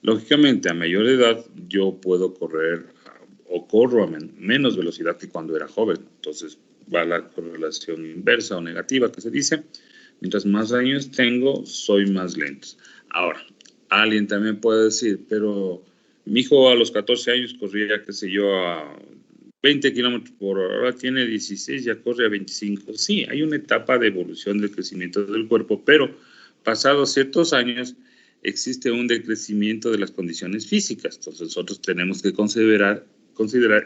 Lógicamente, a mayor edad, yo puedo correr o corro a menos velocidad que cuando era joven. Entonces, va la correlación inversa o negativa que se dice. Mientras más años tengo, soy más lento. Ahora, alguien también puede decir, pero mi hijo a los 14 años corría, qué sé yo, a 20 kilómetros por hora, ahora tiene 16, ya corre a 25. Sí, hay una etapa de evolución del crecimiento del cuerpo, pero pasados ciertos años existe un decrecimiento de las condiciones físicas. Entonces nosotros tenemos que considerar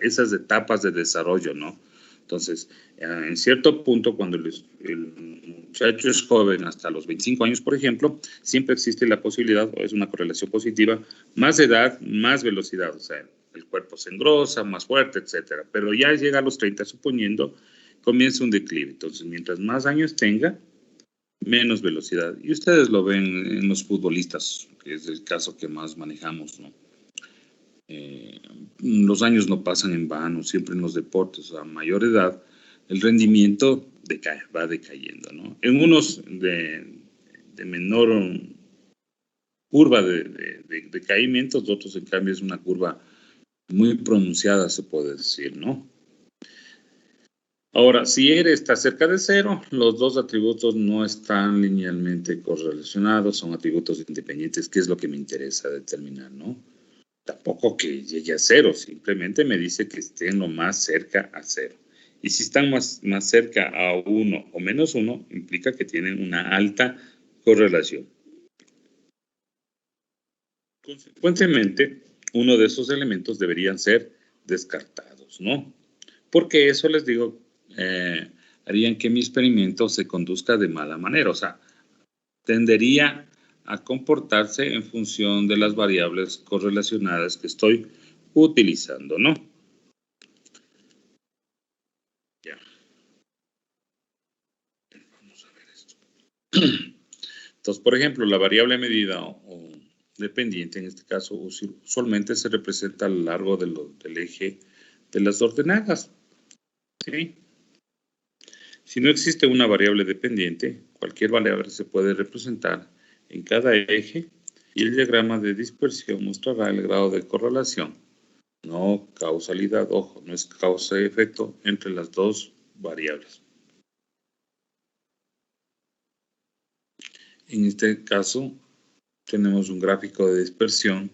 esas etapas de desarrollo, ¿no? Entonces, en cierto punto, cuando el muchacho es joven, hasta los 25 años, por ejemplo, siempre existe la posibilidad, o es una correlación positiva, más edad, más velocidad, o sea, el cuerpo se engrosa, más fuerte, etcétera. Pero ya llega a los 30, suponiendo, comienza un declive. Entonces, mientras más años tenga, menos velocidad. Y ustedes lo ven en los futbolistas, que es el caso que más manejamos, ¿no? Los años no pasan en vano, siempre en los deportes, a mayor edad, el rendimiento va decayendo, ¿no? En unos de menor curva de decaimiento, otros en cambio es una curva muy pronunciada, se puede decir, ¿no? Ahora, si R está cerca de 0, los dos atributos no están linealmente correlacionados, son atributos independientes, que es lo que me interesa determinar, ¿no? Tampoco que llegue a 0, simplemente me dice que estén lo más cerca a 0. Y si están más cerca a 1 o menos 1, implica que tienen una alta correlación. Consecuentemente, uno de esos elementos deberían ser descartados, ¿no? Porque eso, les digo, harían que mi experimento se conduzca de mala manera, o sea, tendería a comportarse en función de las variables correlacionadas que estoy utilizando, ¿no? Ya. Vamos a ver esto. Entonces, por ejemplo, la variable medida o dependiente, en este caso, usualmente se representa a lo largo del eje de las ordenadas, ¿sí? Si no existe una variable dependiente, cualquier variable se puede representar en cada eje y el diagrama de dispersión mostrará el grado de correlación, no causalidad, ojo, no es causa y efecto entre las dos variables. En este caso, tenemos un gráfico de dispersión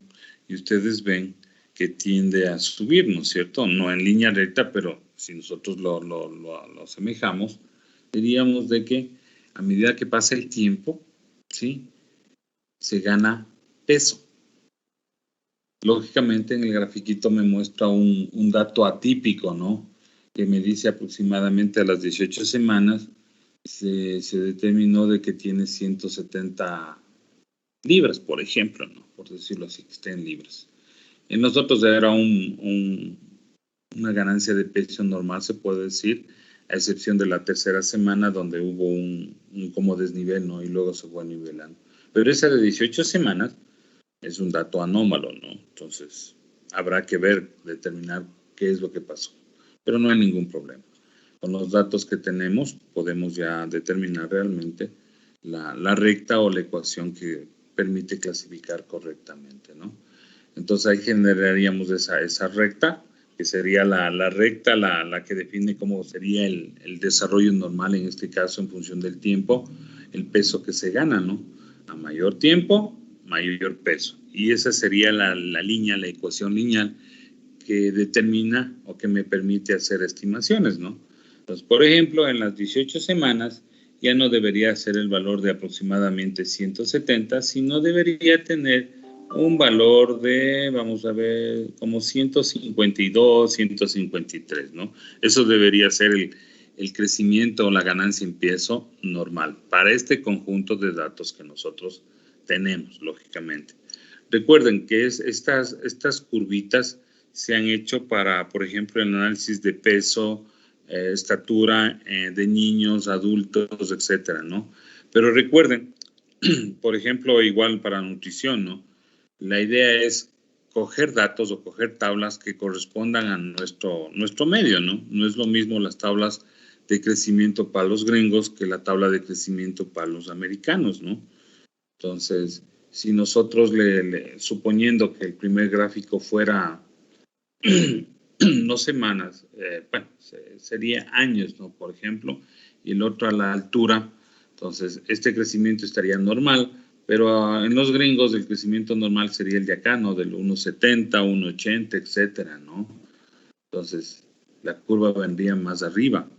y ustedes ven que tiende a subir, ¿no es cierto? No en línea recta, pero si nosotros lo asemejamos, diríamos de que a medida que pasa el tiempo, ¿sí?, se gana peso. Lógicamente, en el grafiquito me muestra un dato atípico, ¿no? Que me dice aproximadamente a las 18 semanas se determinó de que tiene 170 libras, por ejemplo, ¿no? Por decirlo así, que esté en libras. En nosotros era una ganancia de peso normal, se puede decir, a excepción de la tercera semana donde hubo un como desnivel, ¿no? Y luego se fue nivelando. Pero esa de 18 semanas es un dato anómalo, ¿no? Entonces, habrá que determinar qué es lo que pasó. Pero no hay ningún problema. Con los datos que tenemos, podemos ya determinar realmente la recta o la ecuación que permite clasificar correctamente, ¿no? Entonces, ahí generaríamos esa recta, que sería la recta, la que define cómo sería el desarrollo normal, en este caso, en función del tiempo, el peso que se gana, ¿no? A mayor tiempo, mayor peso. Y esa sería la línea, la ecuación lineal que determina o que me permite hacer estimaciones, ¿no? Entonces, por ejemplo, en las 18 semanas ya no debería ser el valor de aproximadamente 170, sino debería tener un valor de, vamos a ver, como 152, 153, ¿no? Eso debería ser el crecimiento o la ganancia en peso normal para este conjunto de datos que nosotros tenemos, lógicamente. Recuerden que estas curvitas se han hecho para, por ejemplo, el análisis de peso, estatura de niños, adultos, etcétera, ¿no? Pero recuerden, por ejemplo, igual para nutrición, ¿no? La idea es coger datos o coger tablas que correspondan a nuestro medio, ¿no? No es lo mismo las tablas de crecimiento para los gringos que la tabla de crecimiento para los americanos, ¿no? Entonces, si nosotros suponiendo que el primer gráfico fuera no semanas, bueno, sería años, ¿no? Por ejemplo, y el otro a la altura, entonces este crecimiento estaría normal, pero en los gringos el crecimiento normal sería el de acá, ¿no? Del 1,70, 1,80, etcétera, ¿no? Entonces, la curva vendría más arriba.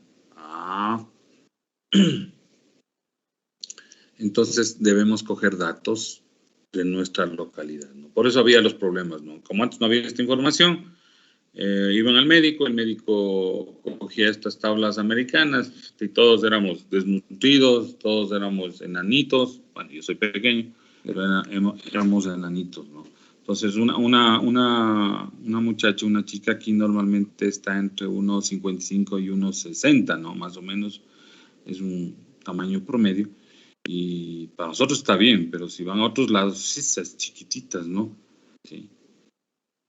Entonces, debemos coger datos de nuestra localidad, ¿no? Por eso había los problemas, ¿no? Como antes no había esta información, iban al médico, el médico cogía estas tablas americanas y todos éramos desnutridos, todos éramos enanitos. Bueno, yo soy pequeño, pero éramos enanitos, ¿no? Entonces, una muchacha, una chica aquí normalmente está entre 1,55 y 1,60, ¿no? Más o menos es un tamaño promedio. Y para nosotros está bien, pero si van a otros lados, sí, esas chiquititas, ¿no? Sí.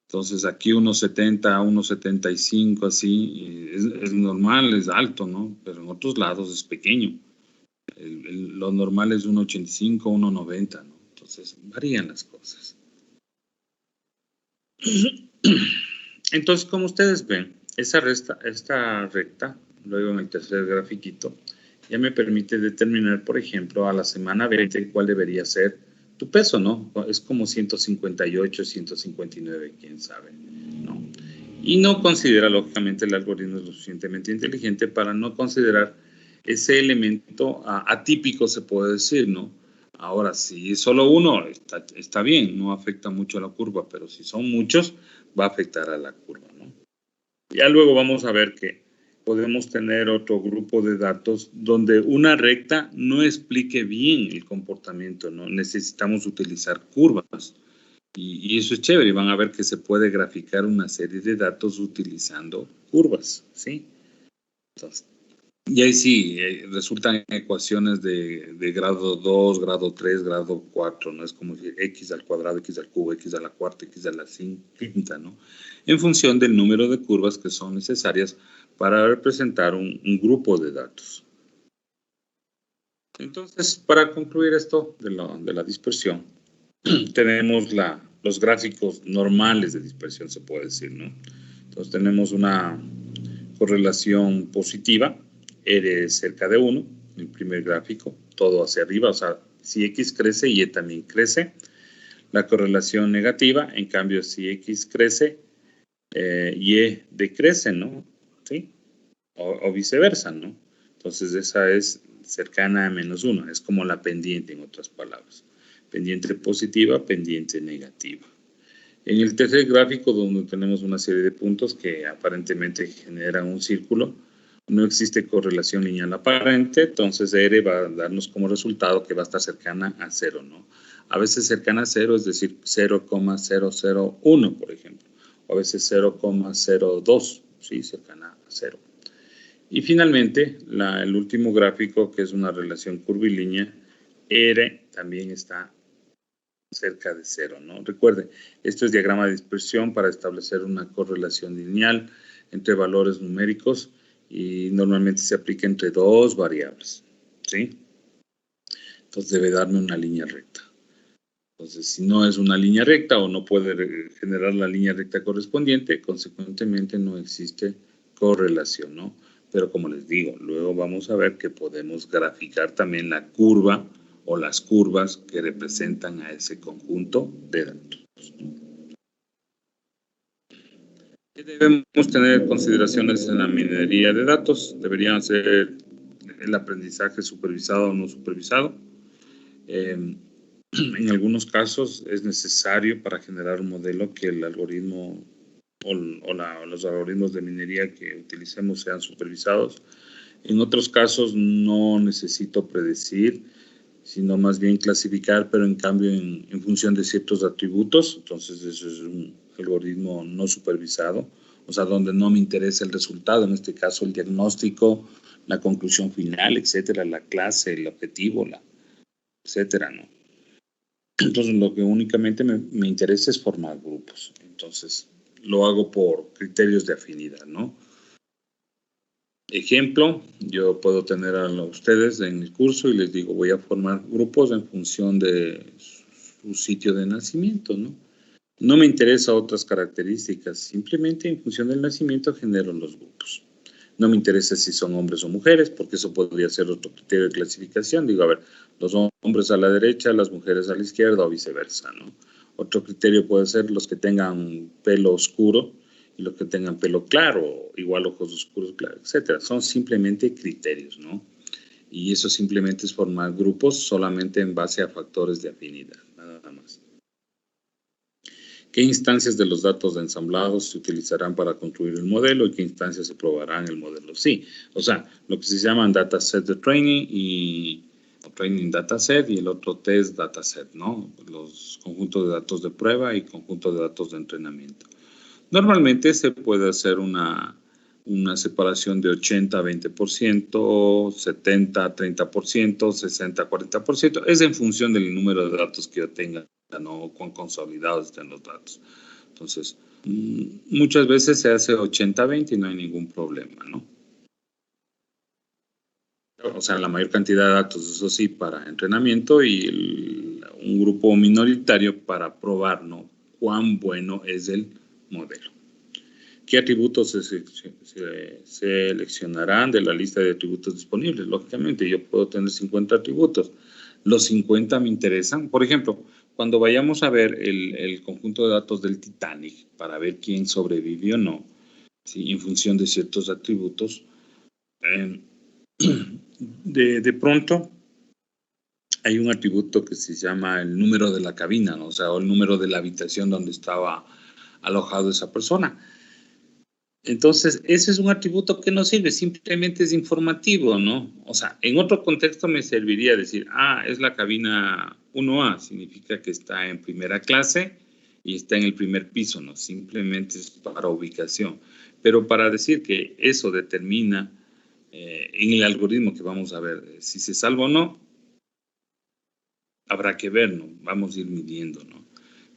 Entonces aquí 1,70, 1,75, así, es normal, es alto, ¿no? Pero en otros lados es pequeño. Lo normal es 1,85, 1,90, ¿no? Entonces varían las cosas. Entonces, como ustedes ven, esta recta, luego en el tercer grafiquito, ya me permite determinar, por ejemplo, a la semana 20 cuál debería ser tu peso, ¿no? Es como 158, 159, quién sabe, ¿no? Y no considera, lógicamente, el algoritmo es lo suficientemente inteligente para no considerar ese elemento atípico, se puede decir, ¿no? Ahora, si es solo uno, está bien, no afecta mucho a la curva, pero si son muchos, va a afectar a la curva, ¿no? Ya luego vamos a ver que podemos tener otro grupo de datos donde una recta no explique bien el comportamiento, ¿no? Necesitamos utilizar curvas. Y eso es chévere, y van a ver que se puede graficar una serie de datos utilizando curvas, ¿sí? Entonces, y ahí sí, resultan ecuaciones de grado 2, grado 3, grado 4, ¿no? Es como decir x al cuadrado, x al cubo, x a la cuarta, x a la quinta, ¿no? En función del número de curvas que son necesarias para representar un grupo de datos. Entonces, para concluir esto de la dispersión, tenemos los gráficos normales de dispersión, se puede decir, ¿no? Entonces, tenemos una correlación positiva, R cerca de 1, el primer gráfico, todo hacia arriba, o sea, si X crece, Y también crece. La correlación negativa, en cambio, si X crece, Y decrece, ¿no? ¿Sí? O viceversa, ¿no? Entonces, esa es cercana a -1, es como la pendiente, en otras palabras. Pendiente positiva, pendiente negativa. En el tercer gráfico, donde tenemos una serie de puntos que aparentemente generan un círculo, no existe correlación lineal aparente, entonces R va a darnos como resultado que va a estar cercana a 0, ¿no? A veces cercana a 0, es decir, 0,001, por ejemplo, o a veces 0,02, sí, cercana a 0. Y finalmente, el último gráfico, que es una relación curvilínea, R también está cerca de 0, ¿no? Recuerden, esto es diagrama de dispersión para establecer una correlación lineal entre valores numéricos y normalmente se aplica entre dos variables, ¿sí? Entonces debe darme una línea recta. Entonces, si no es una línea recta o no puede generar la línea recta correspondiente, consecuentemente no existe correlación, ¿no? Pero como les digo, luego vamos a ver que podemos graficar también la curva o las curvas que representan a ese conjunto de datos. ¿Qué debemos tener consideraciones en la minería de datos? Deberían ser el aprendizaje supervisado o no supervisado. En algunos casos es necesario para generar un modelo que el algoritmo o los algoritmos de minería que utilicemos sean supervisados. En otros casos no necesito predecir, sino más bien clasificar, pero en cambio en función de ciertos atributos. Entonces eso es un algoritmo no supervisado, o sea, donde no me interesa el resultado, en este caso el diagnóstico, la conclusión final, etcétera, la clase, el objetivo, etcétera, ¿no? Entonces, lo que únicamente me interesa es formar grupos. Entonces, lo hago por criterios de afinidad, ¿no? Ejemplo, yo puedo tener a ustedes en el curso y les digo, voy a formar grupos en función de su sitio de nacimiento, ¿no? No me interesa otras características, simplemente en función del nacimiento genero los grupos. No me interesa si son hombres o mujeres, porque eso podría ser otro criterio de clasificación. Digo, a ver, los hombres a la derecha, las mujeres a la izquierda o viceversa, ¿no? Otro criterio puede ser los que tengan pelo oscuro y los que tengan pelo claro, igual ojos oscuros, claro, etcétera. Son simplemente criterios, ¿no? Y eso simplemente es formar grupos solamente en base a factores de afinidad, nada más. ¿Qué instancias de los datos de ensamblados se utilizarán para construir el modelo y qué instancias se probarán el modelo? Sí, o sea, lo que se llaman dataset de training y training dataset y el otro test dataset, ¿no? Los conjuntos de datos de prueba y conjuntos de datos de entrenamiento. Normalmente se puede hacer una separación de 80-20%, 70-30%, 60-40%. Es en función del número de datos que yo tenga, ¿no? Cuán consolidados estén los datos. Entonces, muchas veces se hace 80-20 y no hay ningún problema, ¿no? O sea, la mayor cantidad de datos, eso sí, para entrenamiento y un grupo minoritario para probar, ¿no? Cuán bueno es el modelo. ¿Qué atributos se seleccionarán de la lista de atributos disponibles? Lógicamente, yo puedo tener 50 atributos. Los 50 me interesan. Por ejemplo, cuando vayamos a ver el conjunto de datos del Titanic para ver quién sobrevivió o no, ¿sí? En función de ciertos atributos, de pronto hay un atributo que se llama el número de la cabina, ¿no? O sea, o el número de la habitación donde estaba alojado esa persona. Entonces, ese es un atributo que no sirve, simplemente es informativo, ¿no? O sea, en otro contexto me serviría decir, es la cabina 1A, significa que está en primera clase y está en el primer piso, ¿no? Simplemente es para ubicación. Pero para decir que eso determina en el algoritmo que vamos a ver si se salva o no, habrá que ver, ¿no? Vamos a ir midiendo, ¿no?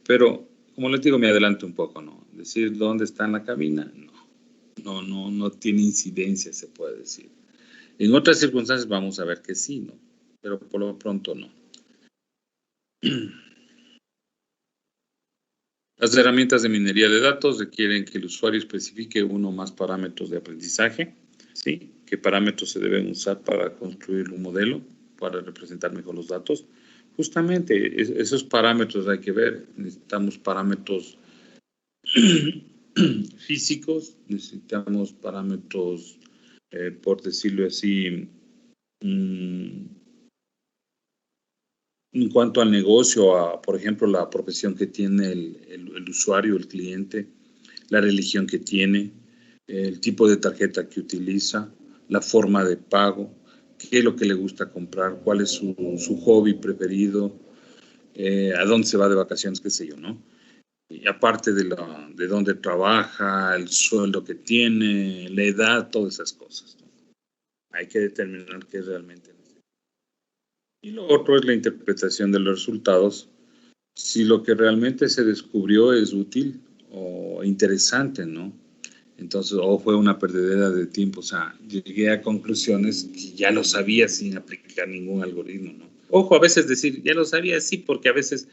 Pero, como les digo, me adelanto un poco, ¿no? Decir dónde está en la cabina, no tiene incidencia, se puede decir. En otras circunstancias vamos a ver que sí, ¿no? Pero por lo pronto no. Las herramientas de minería de datos requieren que el usuario especifique uno o más parámetros de aprendizaje, ¿sí? ¿Qué parámetros se deben usar para construir un modelo, para representar mejor los datos? Justamente esos parámetros hay que ver. Necesitamos parámetros físicos, necesitamos parámetros, por decirlo así, en cuanto al negocio, por ejemplo, la profesión que tiene el usuario, el cliente, la religión que tiene, el tipo de tarjeta que utiliza, la forma de pago, qué es lo que le gusta comprar, cuál es su hobby preferido, a dónde se va de vacaciones, qué sé yo, ¿no? Y aparte de dónde trabaja, el sueldo que tiene, la edad, todas esas cosas, ¿no? Hay que determinar qué es realmente. Y lo otro es la interpretación de los resultados. Si lo que realmente se descubrió es útil o interesante, ¿no? Entonces, o fue una perdedera de tiempo. O sea, llegué a conclusiones que ya lo sabía sin aplicar ningún algoritmo, ¿no? Ojo, a veces decir, ya lo sabía, sí, porque a veces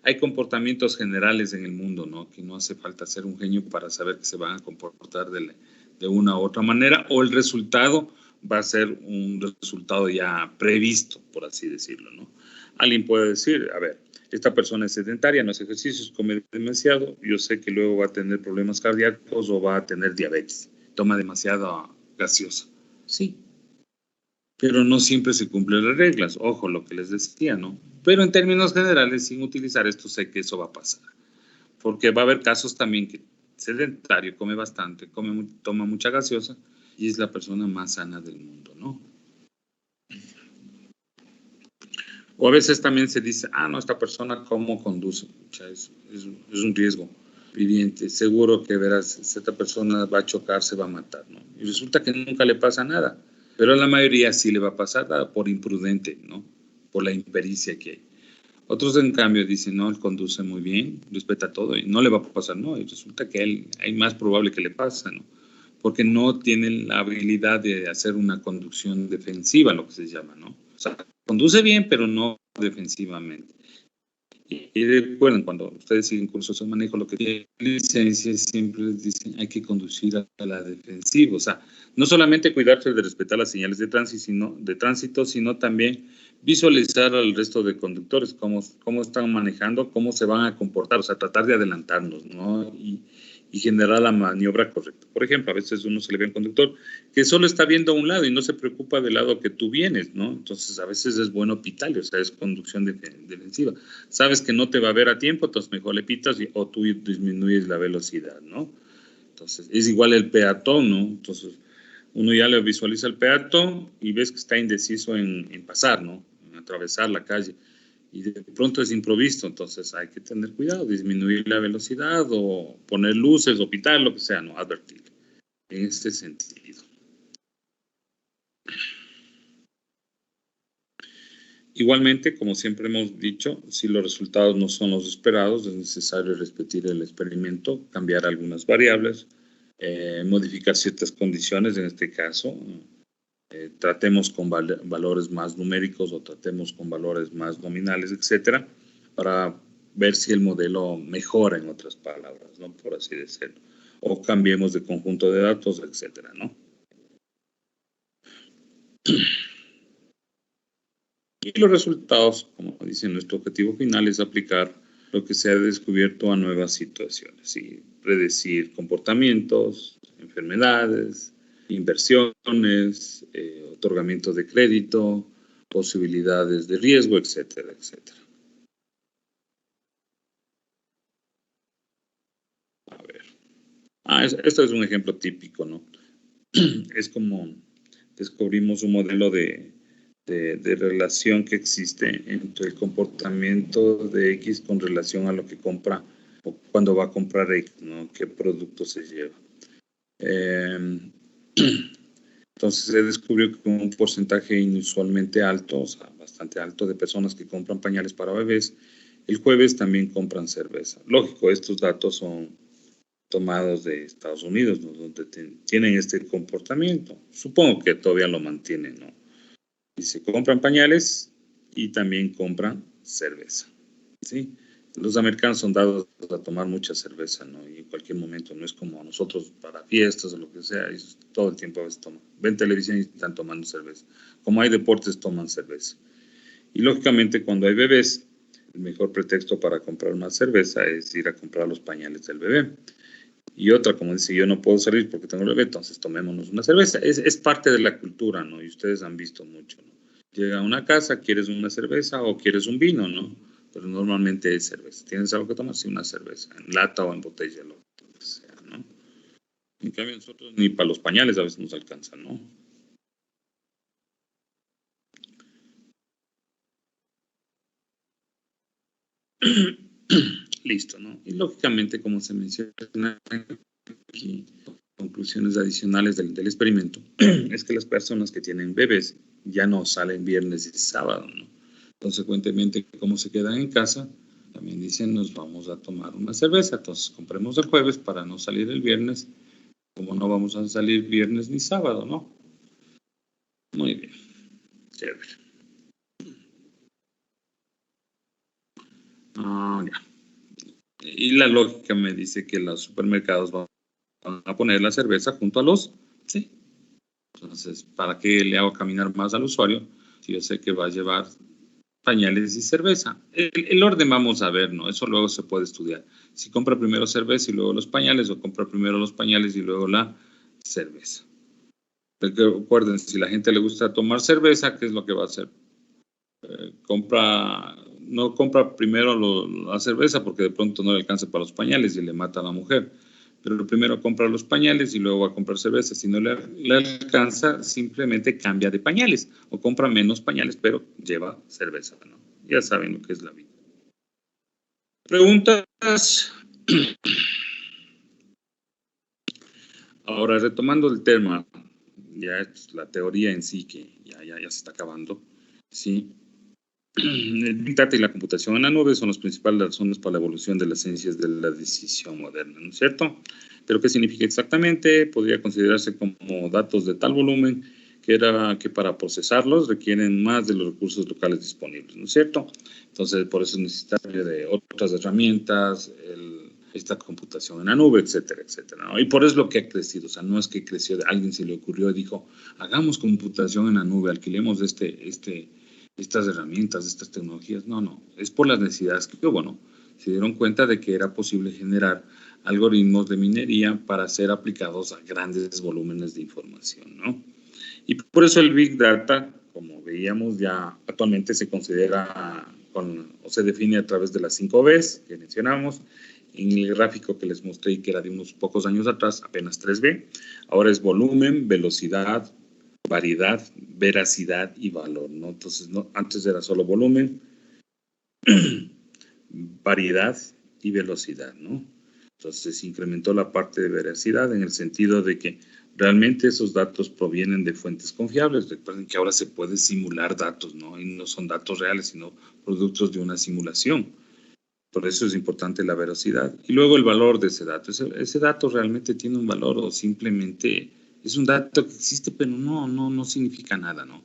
hay comportamientos generales en el mundo, ¿no? Que no hace falta ser un genio para saber que se van a comportar de una u otra manera, o el resultado va a ser un resultado ya previsto, por así decirlo, ¿no? Alguien puede decir, a ver, esta persona es sedentaria, no hace ejercicios, come demasiado, yo sé que luego va a tener problemas cardíacos o va a tener diabetes, toma demasiada gaseosa. Sí, pero no siempre se cumplen las reglas. Ojo, lo que les decía, ¿no? Pero en términos generales, sin utilizar esto, sé que eso va a pasar. Porque va a haber casos también que sedentario, come bastante, toma mucha gaseosa y es la persona más sana del mundo, ¿no? O a veces también se dice, no, esta persona cómo conduce. O sea, es un riesgo viviente. Seguro que verás, esta persona va a chocar, se va a matar, ¿no? Y resulta que nunca le pasa nada. Pero a la mayoría sí le va a pasar por imprudente, ¿no? por la impericia que hay. Otros, en cambio, dicen, no, él conduce muy bien, respeta todo y no le va a pasar, no, y resulta que a él hay más probable que le pase, ¿no? Porque no tienen la habilidad de hacer una conducción defensiva, lo que se llama, ¿no? O sea, conduce bien, pero no defensivamente. Y recuerden, cuando ustedes siguen cursos de manejo, lo que tienen licencias siempre les dicen hay que conducir a la defensiva. O sea, no solamente cuidarse de respetar las señales de tránsito, sino también visualizar al resto de conductores, cómo están manejando, cómo se van a comportar, o sea, tratar de adelantarnos, ¿no? Y generar la maniobra correcta. Por ejemplo, a veces uno se le ve a un conductor que solo está viendo a un lado y no se preocupa del lado que tú vienes, ¿no? Entonces, a veces es bueno pitarle, o sea, es conducción defensiva. Sabes que no te va a ver a tiempo, entonces mejor le pitas o tú disminuyes la velocidad, ¿no? Entonces, es igual el peatón, ¿no? Entonces, uno ya le visualiza el peatón y ves que está indeciso en pasar, ¿no? En atravesar la calle. Y de pronto es improvisto, entonces hay que tener cuidado, disminuir la velocidad o poner luces o pitar, lo que sea, ¿no? Advertir. En este sentido. Igualmente, como siempre hemos dicho, si los resultados no son los esperados, es necesario repetir el experimento, cambiar algunas variables, modificar ciertas condiciones, en este caso, tratemos con valores más numéricos o tratemos con valores más nominales, etcétera, para ver si el modelo mejora, en otras palabras, ¿no? Por así decirlo. O cambiemos de conjunto de datos, etcétera, ¿no? Y los resultados, como dice, nuestro objetivo final es aplicar lo que se ha descubierto a nuevas situaciones y predecir comportamientos, enfermedades, inversiones, otorgamiento de crédito, posibilidades de riesgo, etcétera, etcétera. A ver. Esto es un ejemplo típico, ¿no? Es como descubrimos un modelo de relación que existe entre el comportamiento de X con relación a lo que compra o cuando va a comprar X, ¿no? ¿Qué producto se lleva? Entonces se descubrió que un porcentaje inusualmente alto, o sea, bastante alto, de personas que compran pañales para bebés, el jueves también compran cerveza. Lógico, estos datos son tomados de Estados Unidos, ¿no? Donde tienen este comportamiento. Supongo que todavía lo mantienen, ¿no? Y se compran pañales y también compran cerveza, ¿sí? Los americanos son dados a tomar mucha cerveza, ¿no? Y en cualquier momento, no es como nosotros para fiestas o lo que sea, ellos todo el tiempo a veces toman. Ven televisión y están tomando cerveza. Como hay deportes, toman cerveza. Y lógicamente cuando hay bebés, el mejor pretexto para comprar una cerveza es ir a comprar los pañales del bebé. Y otra, como dice, yo no puedo salir porque tengo el bebé, entonces tomémonos una cerveza. Es parte de la cultura, ¿no? Y ustedes han visto mucho, ¿no? Llega a una casa, quieres una cerveza o quieres un vino, ¿no? Pero normalmente es cerveza. ¿Tienes algo que tomar? Sí, una cerveza, en lata o en botella, lo que sea, ¿no? En cambio, nosotros ni para los pañales a veces nos alcanza, ¿no? Listo, ¿no? Y lógicamente, como se menciona aquí, conclusiones adicionales del experimento, es que las personas que tienen bebés ya no salen viernes y sábado, ¿no? Consecuentemente, como se quedan en casa, también dicen, nos vamos a tomar una cerveza, entonces compremos el jueves para no salir el viernes, como no vamos a salir viernes ni sábado, ¿no? Muy bien, chévere. Ya. Y la lógica me dice que los supermercados van a poner la cerveza junto a los, sí. Entonces, ¿para qué le hago caminar más al usuario si yo sé que va a llevar pañales y cerveza? El orden vamos a ver, ¿no? Eso luego se puede estudiar. Si compra primero cerveza y luego los pañales, o compra primero los pañales y luego la cerveza. Recuerden, si a la gente le gusta tomar cerveza, ¿qué es lo que va a hacer? No compra primero la cerveza porque de pronto no le alcanza para los pañales y le mata a la mujer. Pero primero compra los pañales y luego va a comprar cerveza. Si no le alcanza, simplemente cambia de pañales o compra menos pañales, pero lleva cerveza, ¿no? Ya saben lo que es la vida. Preguntas. Ahora, retomando el tema, ya es la teoría en sí que ya se está acabando, ¿sí? El Big Data y la computación en la nube son las principales razones para la evolución de las ciencias de la decisión moderna, ¿no es cierto? Pero ¿qué significa exactamente? Podría considerarse como datos de tal volumen que para procesarlos requieren más de los recursos locales disponibles, ¿no es cierto? Entonces, por eso es necesario de otras herramientas, esta computación en la nube, etcétera, etcétera, ¿no? Y por eso es lo que ha crecido. O sea, no es que creció, a alguien se le ocurrió y dijo, hagamos computación en la nube, alquilemos estas herramientas, estas tecnologías. No, no, es por las necesidades que, bueno, se dieron cuenta de que era posible generar algoritmos de minería para ser aplicados a grandes volúmenes de información, ¿no? Y por eso el Big Data, como veíamos, ya actualmente se considera o se define a través de las 5 Bs que mencionamos. En el gráfico que les mostré, que era de unos pocos años atrás, apenas 3B. Ahora es volumen, velocidad, variedad, veracidad y valor, ¿no? Entonces, no, antes era solo volumen, variedad y velocidad, ¿no? Entonces, se incrementó la parte de veracidad en el sentido de que realmente esos datos provienen de fuentes confiables. Recuerden que ahora se puede simular datos, ¿no? Y no son datos reales, sino productos de una simulación. Por eso es importante la veracidad. Y luego el valor de ese dato. ¿Ese dato realmente tiene un valor o simplemente es un dato que existe, pero no significa nada, ¿no?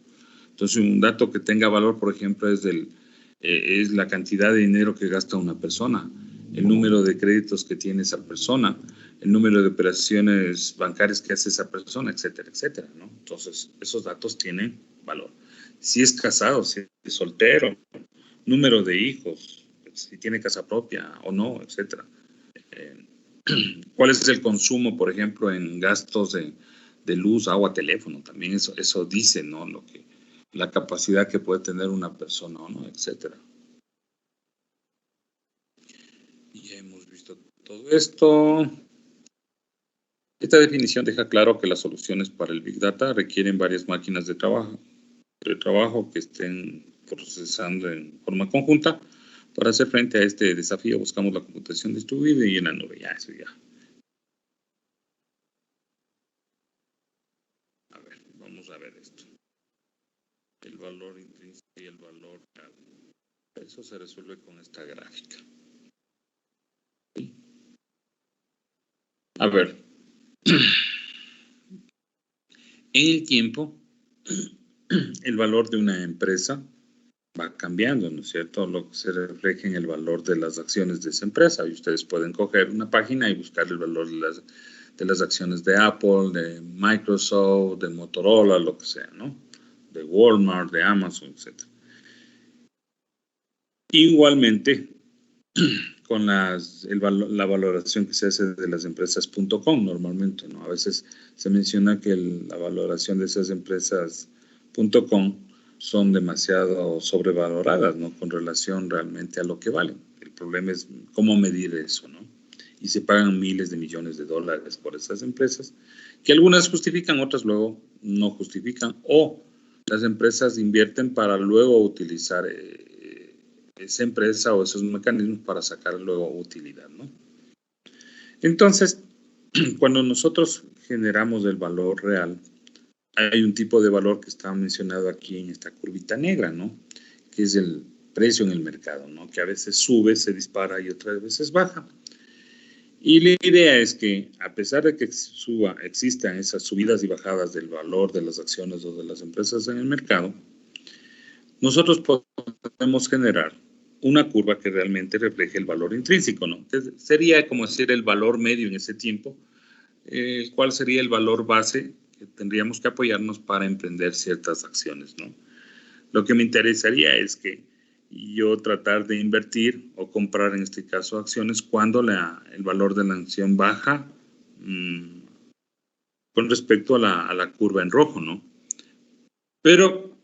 Entonces, un dato que tenga valor, por ejemplo, es la cantidad de dinero que gasta una persona, el número de créditos que tiene esa persona, el número de operaciones bancarias que hace esa persona, etcétera, etcétera, ¿no? Entonces, esos datos tienen valor. Si es casado, si es soltero, número de hijos, si tiene casa propia o no, etcétera. ¿Cuál es el consumo, por ejemplo, en gastos de luz, agua, teléfono? También eso dice, ¿no? La capacidad que puede tener una persona, ¿no? Etcétera. Y ya hemos visto todo esto. Esta definición deja claro que las soluciones para el Big Data requieren varias máquinas de trabajo que estén procesando en forma conjunta. Para hacer frente a este desafío buscamos la computación distribuida y en la nube. Ya, eso ya. A ver, vamos a ver esto. El valor intrínseco y el valor real. Eso se resuelve con esta gráfica. A ver. En el tiempo, el valor de una empresa va cambiando, ¿no es cierto? Lo que se refleja en el valor de las acciones de esa empresa. Y ustedes pueden coger una página y buscar el valor de las acciones de Apple, de Microsoft, de Motorola, lo que sea, ¿no? De Walmart, de Amazon, etc. Igualmente, con la valoración que se hace de las empresas.com normalmente, ¿no? A veces se menciona que la valoración de esas empresas.com son demasiado sobrevaloradas, ¿no? Con relación realmente a lo que valen. El problema es cómo medir eso, ¿no? Y se pagan miles de millones de dólares por esas empresas, que algunas justifican, otras luego no justifican, o las empresas invierten para luego utilizar esa empresa o esos mecanismos para sacar luego utilidad, ¿no? Entonces, cuando nosotros generamos el valor real, hay un tipo de valor que está mencionado aquí en esta curvita negra, ¿no? Que es el precio en el mercado, ¿no? Que a veces sube, se dispara y otras veces baja. Y la idea es que, a pesar de que existan esas subidas y bajadas del valor de las acciones o de las empresas en el mercado, nosotros podemos generar una curva que realmente refleje el valor intrínseco, ¿no? Que sería como decir el valor medio en ese tiempo, el cual sería el valor base que tendríamos que apoyarnos para emprender ciertas acciones, ¿no? Lo que me interesaría es que yo tratar de invertir o comprar, en este caso, acciones cuando el valor de la acción baja con respecto a la curva en rojo, ¿no? Pero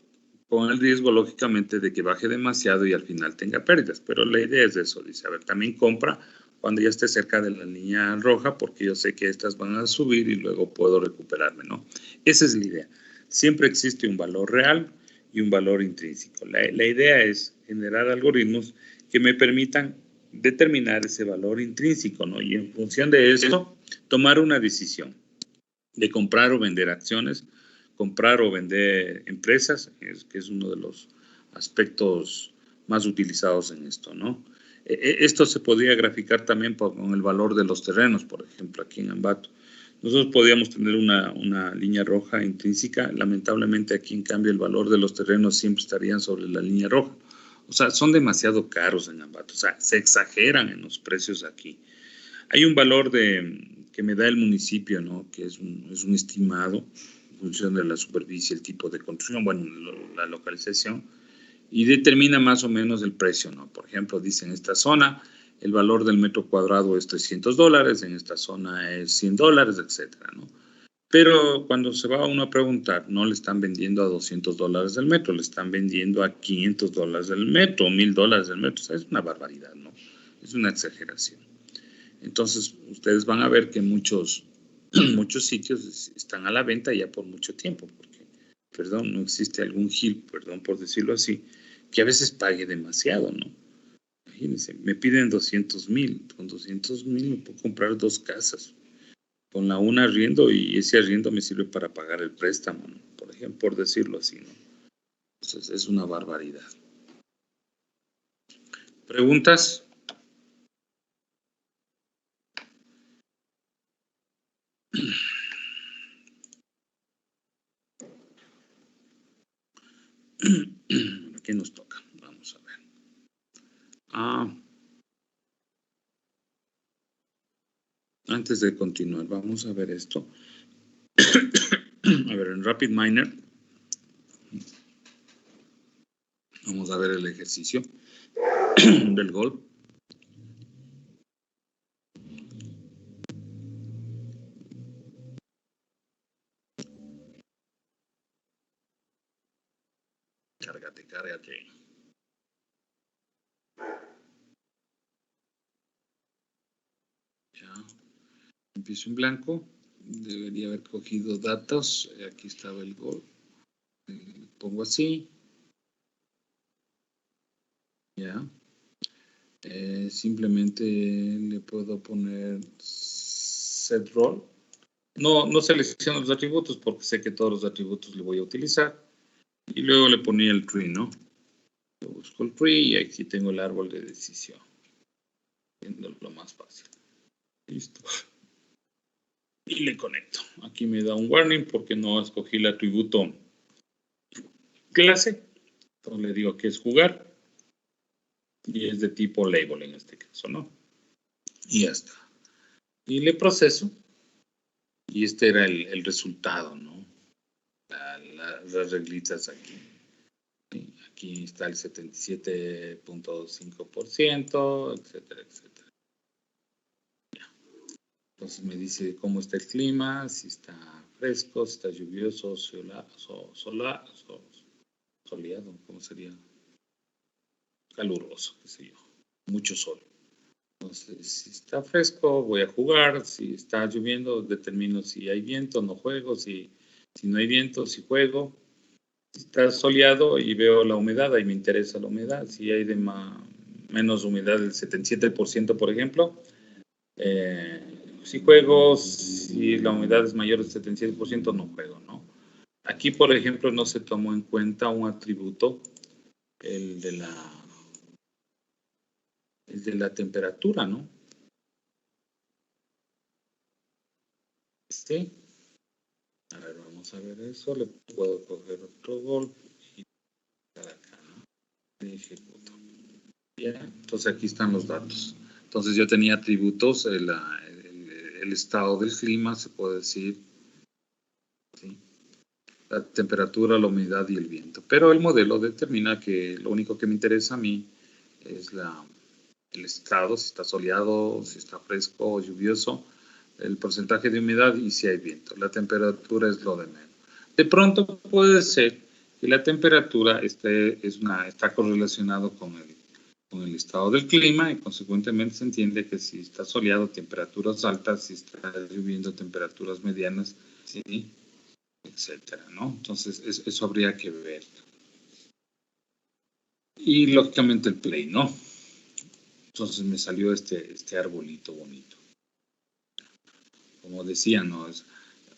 con el riesgo, lógicamente, de que baje demasiado y al final tenga pérdidas. Pero la idea es eso, dice, a ver, también compra cuando ya esté cerca de la línea roja, porque yo sé que estas van a subir y luego puedo recuperarme, ¿no? Esa es la idea. Siempre existe un valor real y un valor intrínseco. La idea es generar algoritmos que me permitan determinar ese valor intrínseco, ¿no? Y en función de eso, tomar una decisión de comprar o vender acciones, comprar o vender empresas, que es uno de los aspectos más utilizados en esto, ¿no? Esto se podría graficar también con el valor de los terrenos, por ejemplo, aquí en Ambato. Nosotros podríamos tener una línea roja intrínseca, lamentablemente aquí en cambio el valor de los terrenos siempre estarían sobre la línea roja. O sea, son demasiado caros en Ambato, o sea, se exageran en los precios aquí. Hay un valor que me da el municipio, ¿no? Que es un estimado en función de la superficie, el tipo de construcción, bueno, la localización, y determina más o menos el precio, ¿no? Por ejemplo, dice en esta zona el valor del metro cuadrado es $300, en esta zona es $100, etcétera, ¿no? Pero cuando se va uno a preguntar, no le están vendiendo a $200 el metro, le están vendiendo a $500 el metro, $1000 el metro. O sea, es una barbaridad, ¿no? Es una exageración. Entonces, ustedes van a ver que muchos sitios están a la venta ya por mucho tiempo, porque, perdón, no existe algún gil, perdón por decirlo así, que a veces pague demasiado, ¿no? Imagínense, me piden 200,000, con 200,000 me puedo comprar 2 casas, con la una arriendo y ese arriendo me sirve para pagar el préstamo, ¿no? Por ejemplo, por decirlo así, ¿no? Entonces, es una barbaridad. ¿Preguntas? ¿Qué nos toca? Vamos a ver. Antes de continuar, vamos a ver esto. A ver, en RapidMiner, vamos a ver el ejercicio del gol. Cárgate. Ya, empiezo en blanco. Debería haber cogido datos. Aquí estaba el gol. Pongo así. Ya. Simplemente le puedo poner set role. No selecciono los atributos porque sé que todos los atributos le voy a utilizar. Y luego le ponía el tree, ¿no? Yo busco el tree y aquí tengo el árbol de decisión. Siendo lo más fácil. Listo. Y le conecto. Aquí me da un warning porque no escogí el atributo clase. Entonces le digo que es jugar. Y es de tipo label en este caso, ¿no? Y ya está. Y le proceso. Y este era el resultado, ¿no? Las reglitas aquí. Aquí está el 77.5%, etcétera, etcétera. Ya. Entonces me dice cómo está el clima, si está fresco, si está lluvioso, soleado, ¿cómo sería? Caluroso, qué sé yo. Mucho sol. Entonces, si está fresco, voy a jugar. Si está lloviendo, determino si hay viento, no juego. Si no hay viento, si juego. Si está soleado y veo la humedad, ahí me interesa la humedad. Si hay menos humedad del 77%, por ejemplo, si juego. Si la humedad es mayor del 77%, no juego, ¿no? Aquí, por ejemplo, no se tomó en cuenta un atributo, el de la temperatura, ¿no? Sí. A ver, vamos a ver eso. Le puedo coger otro golpe y dar acá, ¿no? Y ejecuto. Bien, entonces aquí están los datos. Entonces yo tenía atributos, el estado del clima, se puede decir, ¿sí? La temperatura, la humedad y el viento. Pero el modelo determina que lo único que me interesa a mí es el estado, si está soleado, si está fresco o lluvioso, el porcentaje de humedad y si hay viento. La temperatura es lo de menos. De pronto puede ser que la temperatura está correlacionado con el estado del clima y consecuentemente se entiende que si está soleado, temperaturas altas, si está lloviendo, temperaturas medianas, ¿sí? Etcétera, ¿no? Entonces, eso habría que ver. Y lógicamente el play, ¿no? Entonces me salió este arbolito bonito. Como decía, ¿no?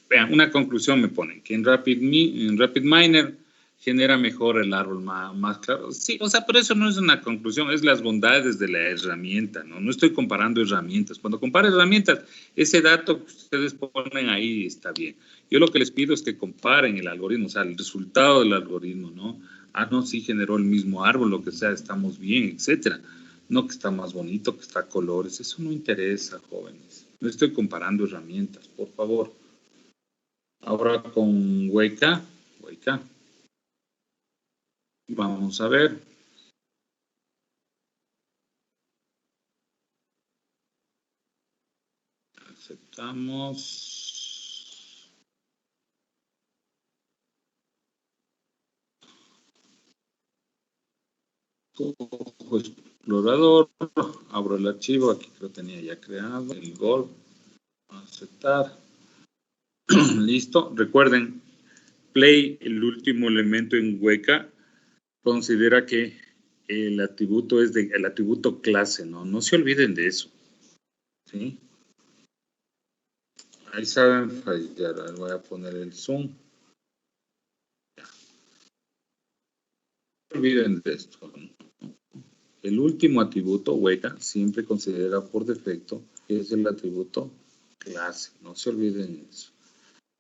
Vean, una conclusión me ponen, que en RapidMiner genera mejor el árbol más claro. Sí, o sea, pero eso no es una conclusión, es las bondades de la herramienta, ¿no? No estoy comparando herramientas. Cuando comparo herramientas, ese dato que ustedes ponen ahí está bien. Yo lo que les pido es que comparen el algoritmo, o sea, el resultado del algoritmo, ¿no? Ah, no, sí generó el mismo árbol, lo que sea, estamos bien, etcétera. No que está más bonito, que está a colores. Eso no interesa, jóvenes. No estoy comparando herramientas, por favor. Ahora con Weka. Vamos a ver. Aceptamos. Cojo explorador. Abro el archivo. Aquí lo tenía ya creado. El gol. Aceptar. Listo. Recuerden, play, el último elemento en Weka, considera que el atributo es el atributo clase, ¿no? No se olviden de eso. ¿Sí? Ahí saben fallar. Voy a poner el zoom. Ya. No se olviden de esto. El último atributo, Weka, siempre considera por defecto que es el atributo clase. No se olviden eso.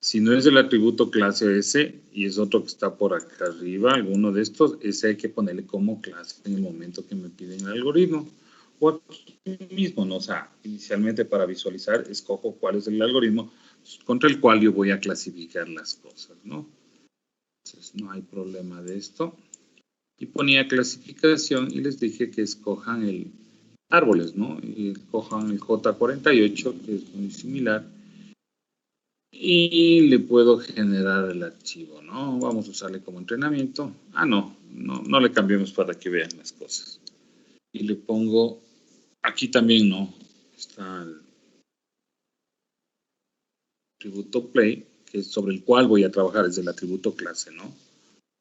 Si no es el atributo clase S y es otro que está por acá arriba, alguno de estos, ese hay que ponerle como clase en el momento que me piden el algoritmo. O aquí mismo, ¿no? O sea, inicialmente para visualizar, escojo cuál es el algoritmo contra el cual yo voy a clasificar las cosas, ¿no? Entonces, no hay problema de esto. Y ponía clasificación y les dije que escojan el árboles, ¿no? Y cojan el J48, que es muy similar. Y le puedo generar el archivo, ¿no? Vamos a usarle como entrenamiento. Ah, no le cambiemos para que vean las cosas. Y le pongo, aquí también, ¿no? Está el atributo play, que es sobre el cual voy a trabajar, es el atributo clase, ¿no?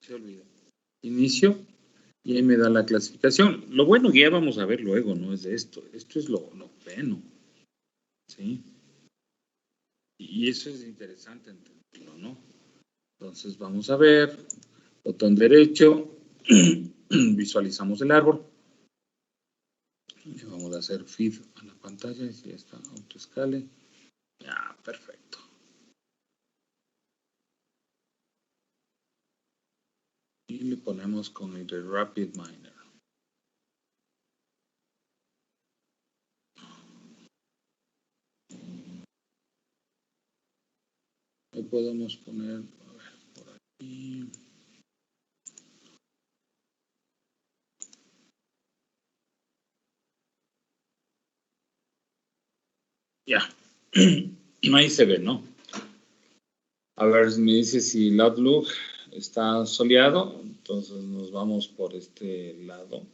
Se olvida. Inicio, y ahí me da la clasificación. Lo bueno que ya vamos a ver luego, ¿no? Es de esto. Esto es lo bueno, ¿sí? Y eso es interesante entenderlo, ¿no? Entonces vamos a ver, botón derecho, visualizamos el árbol. Y vamos a hacer feed a la pantalla y si ya está autoescale. Ya, perfecto. Y le ponemos con el de Rapid Miner. Le podemos poner, a ver, por aquí. Ya, ahí se ve, ¿no? A ver, me dice si el Outlook está soleado, entonces nos vamos por este lado.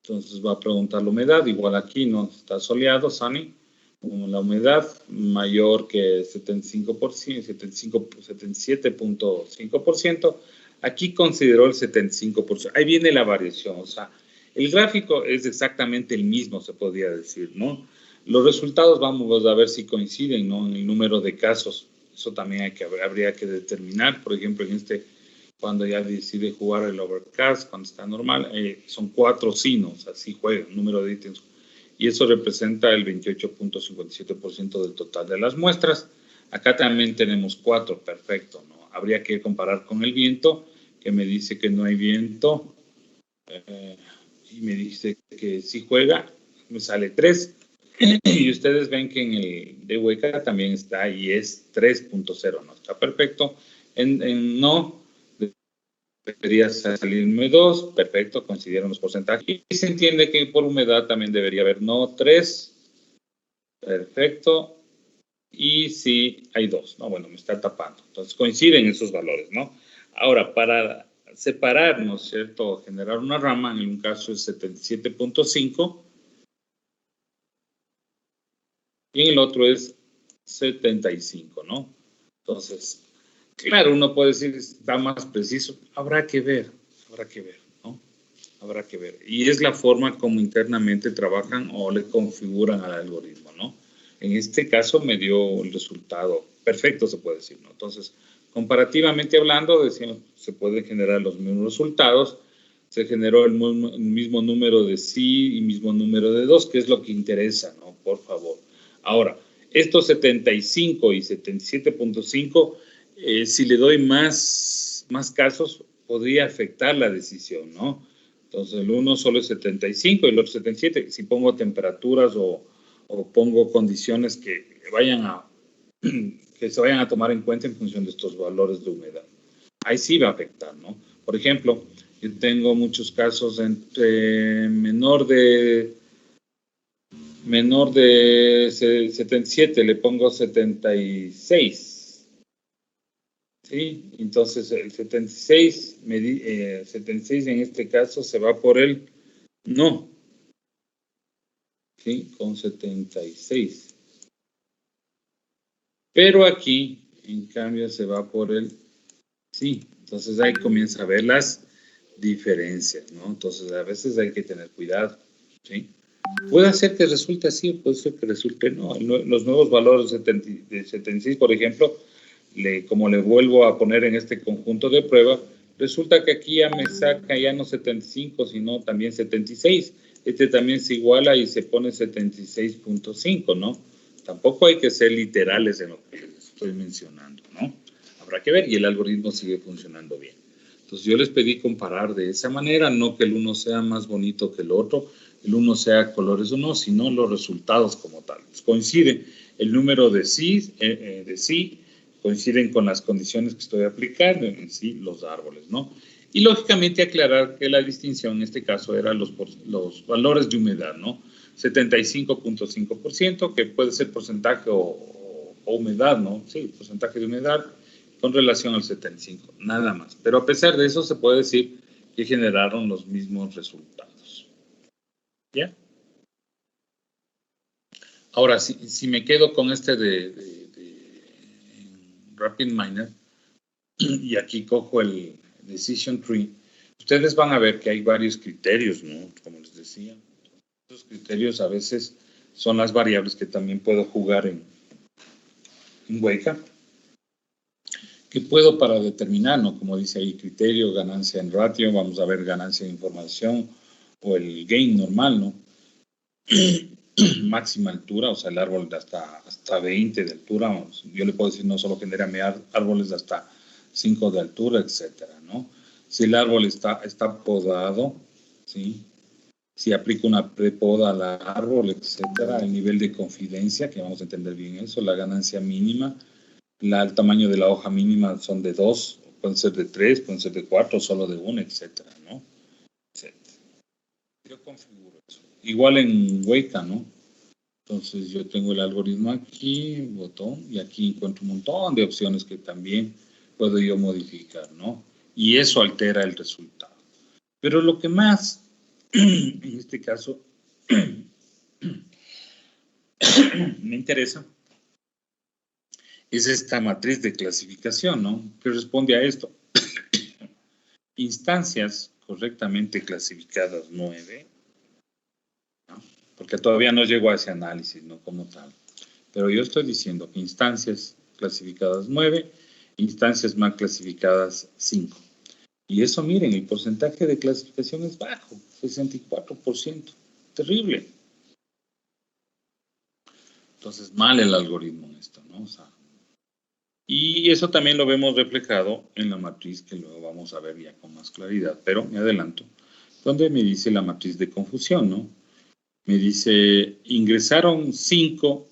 Entonces va a preguntar la humedad, igual aquí no está soleado, sunny. La humedad mayor que 75%, 77.5%. Aquí consideró el 75%. Ahí viene la variación, o sea, el gráfico es exactamente el mismo, se podría decir, ¿no? Los resultados vamos a ver si coinciden, ¿no? En el número de casos, eso también habría que determinar. Por ejemplo, en cuando ya decide jugar el overcast, cuando está normal, son 4 sinos, así juega, el número de ítems. Y eso representa el 28.57% del total de las muestras. Acá también tenemos 4, perfecto, ¿no? Habría que comparar con el viento, que me dice que no hay viento, y me dice que sí juega, me sale 3. Y ustedes ven que en el de Weka también está y es 3.0, ¿no? Está perfecto. En no, debería salirme 2, perfecto, coincidieron los porcentajes. Y se entiende que por humedad también debería haber no 3, perfecto. Y sí, hay 2, ¿no? Bueno, me está tapando. Entonces coinciden esos valores, ¿no? Ahora, para separar, ¿no es cierto? Generar una rama, en un caso es 77.5 y en el otro es 75, ¿no? Entonces, claro, uno puede decir, está más preciso. Habrá que ver, ¿no? Habrá que ver. Y es la forma como internamente trabajan o le configuran al algoritmo, ¿no? En este caso me dio el resultado perfecto, se puede decir, ¿no? Entonces, Comparativamente hablando, decimos, se pueden generar los mismos resultados. Se generó el mismo número de sí y mismo número de 2, que es lo que interesa, ¿no? Por favor. Ahora, estos 75 y 77.5, si le doy más casos, podría afectar la decisión, ¿no? Entonces, el uno solo es 75 y el otro 77. Si pongo temperaturas o pongo condiciones que se vayan a tomar en cuenta en función de estos valores de humedad. Ahí sí va a afectar, ¿no? Por ejemplo, yo tengo muchos casos entre menor de 77, le pongo 76. ¿Sí? Entonces el 76, 76 en este caso se va por el no. ¿Sí? Con 76. Pero aquí, en cambio, se va por el sí. Entonces ahí comienza a ver las diferencias, ¿no? Entonces a veces hay que tener cuidado, ¿sí? Puede ser que resulte así, puede ser que resulte no. Los nuevos valores de 76, por ejemplo, como le vuelvo a poner en este conjunto de prueba, resulta que aquí ya me saca ya no 75, sino también 76. Este también se iguala y se pone 76.5, ¿no? Tampoco hay que ser literales en lo que les estoy mencionando, ¿no? Habrá que ver y el algoritmo sigue funcionando bien. Entonces yo les pedí comparar de esa manera, no que el uno sea más bonito que el otro, el uno sea colores o no, sino los resultados como tal. Pues coincide el número de sí, coinciden con las condiciones que estoy aplicando en sí los árboles, ¿no? Y lógicamente aclarar que la distinción en este caso eran los valores de humedad, ¿no? 75.5%, que puede ser porcentaje o humedad, ¿no? Sí, porcentaje de humedad con relación al 75, nada más. Pero a pesar de eso se puede decir que generaron los mismos resultados. ¿Ya? Ahora, si me quedo con este de RapidMiner y aquí cojo el Decision Tree, ustedes van a ver que hay varios criterios, ¿no? Como les decía, esos criterios a veces son las variables que también puedo jugar en Weka, que puedo para determinar, ¿no? Como dice ahí, criterio, ganancia en ratio, vamos a ver ganancia en información o el gain normal, ¿no? Máxima altura, o sea, el árbol de hasta 20 de altura, yo le puedo decir no solo genera árboles de hasta 5 de altura, etcétera, ¿no? Si el árbol está podado, ¿sí? Si aplico una prepoda al árbol, etcétera, el nivel de confidencia, que vamos a entender bien eso, la ganancia mínima, el tamaño de la hoja mínima son de 2, pueden ser de 3, pueden ser de 4, solo de 1, etcétera, ¿no? Etcétera. Yo configuro eso. Igual en Weka, ¿no? Entonces yo tengo el algoritmo aquí, botón, y aquí encuentro un montón de opciones que también puedo yo modificar, ¿no? Y eso altera el resultado. Pero lo que más, en este caso, me interesa es esta matriz de clasificación, ¿no? Que responde a esto. Instancias correctamente clasificadas 9, ¿no? Porque todavía no llegó a ese análisis, ¿no? Como tal. Pero yo estoy diciendo que instancias clasificadas 9, instancias mal clasificadas 5. Y eso, miren, el porcentaje de clasificación es bajo, 64%. Terrible. Entonces, mal el algoritmo en esto, ¿no? O sea, y eso también lo vemos reflejado en la matriz que luego vamos a ver ya con más claridad, pero me adelanto, donde me dice la matriz de confusión, ¿no? Me dice, ingresaron 5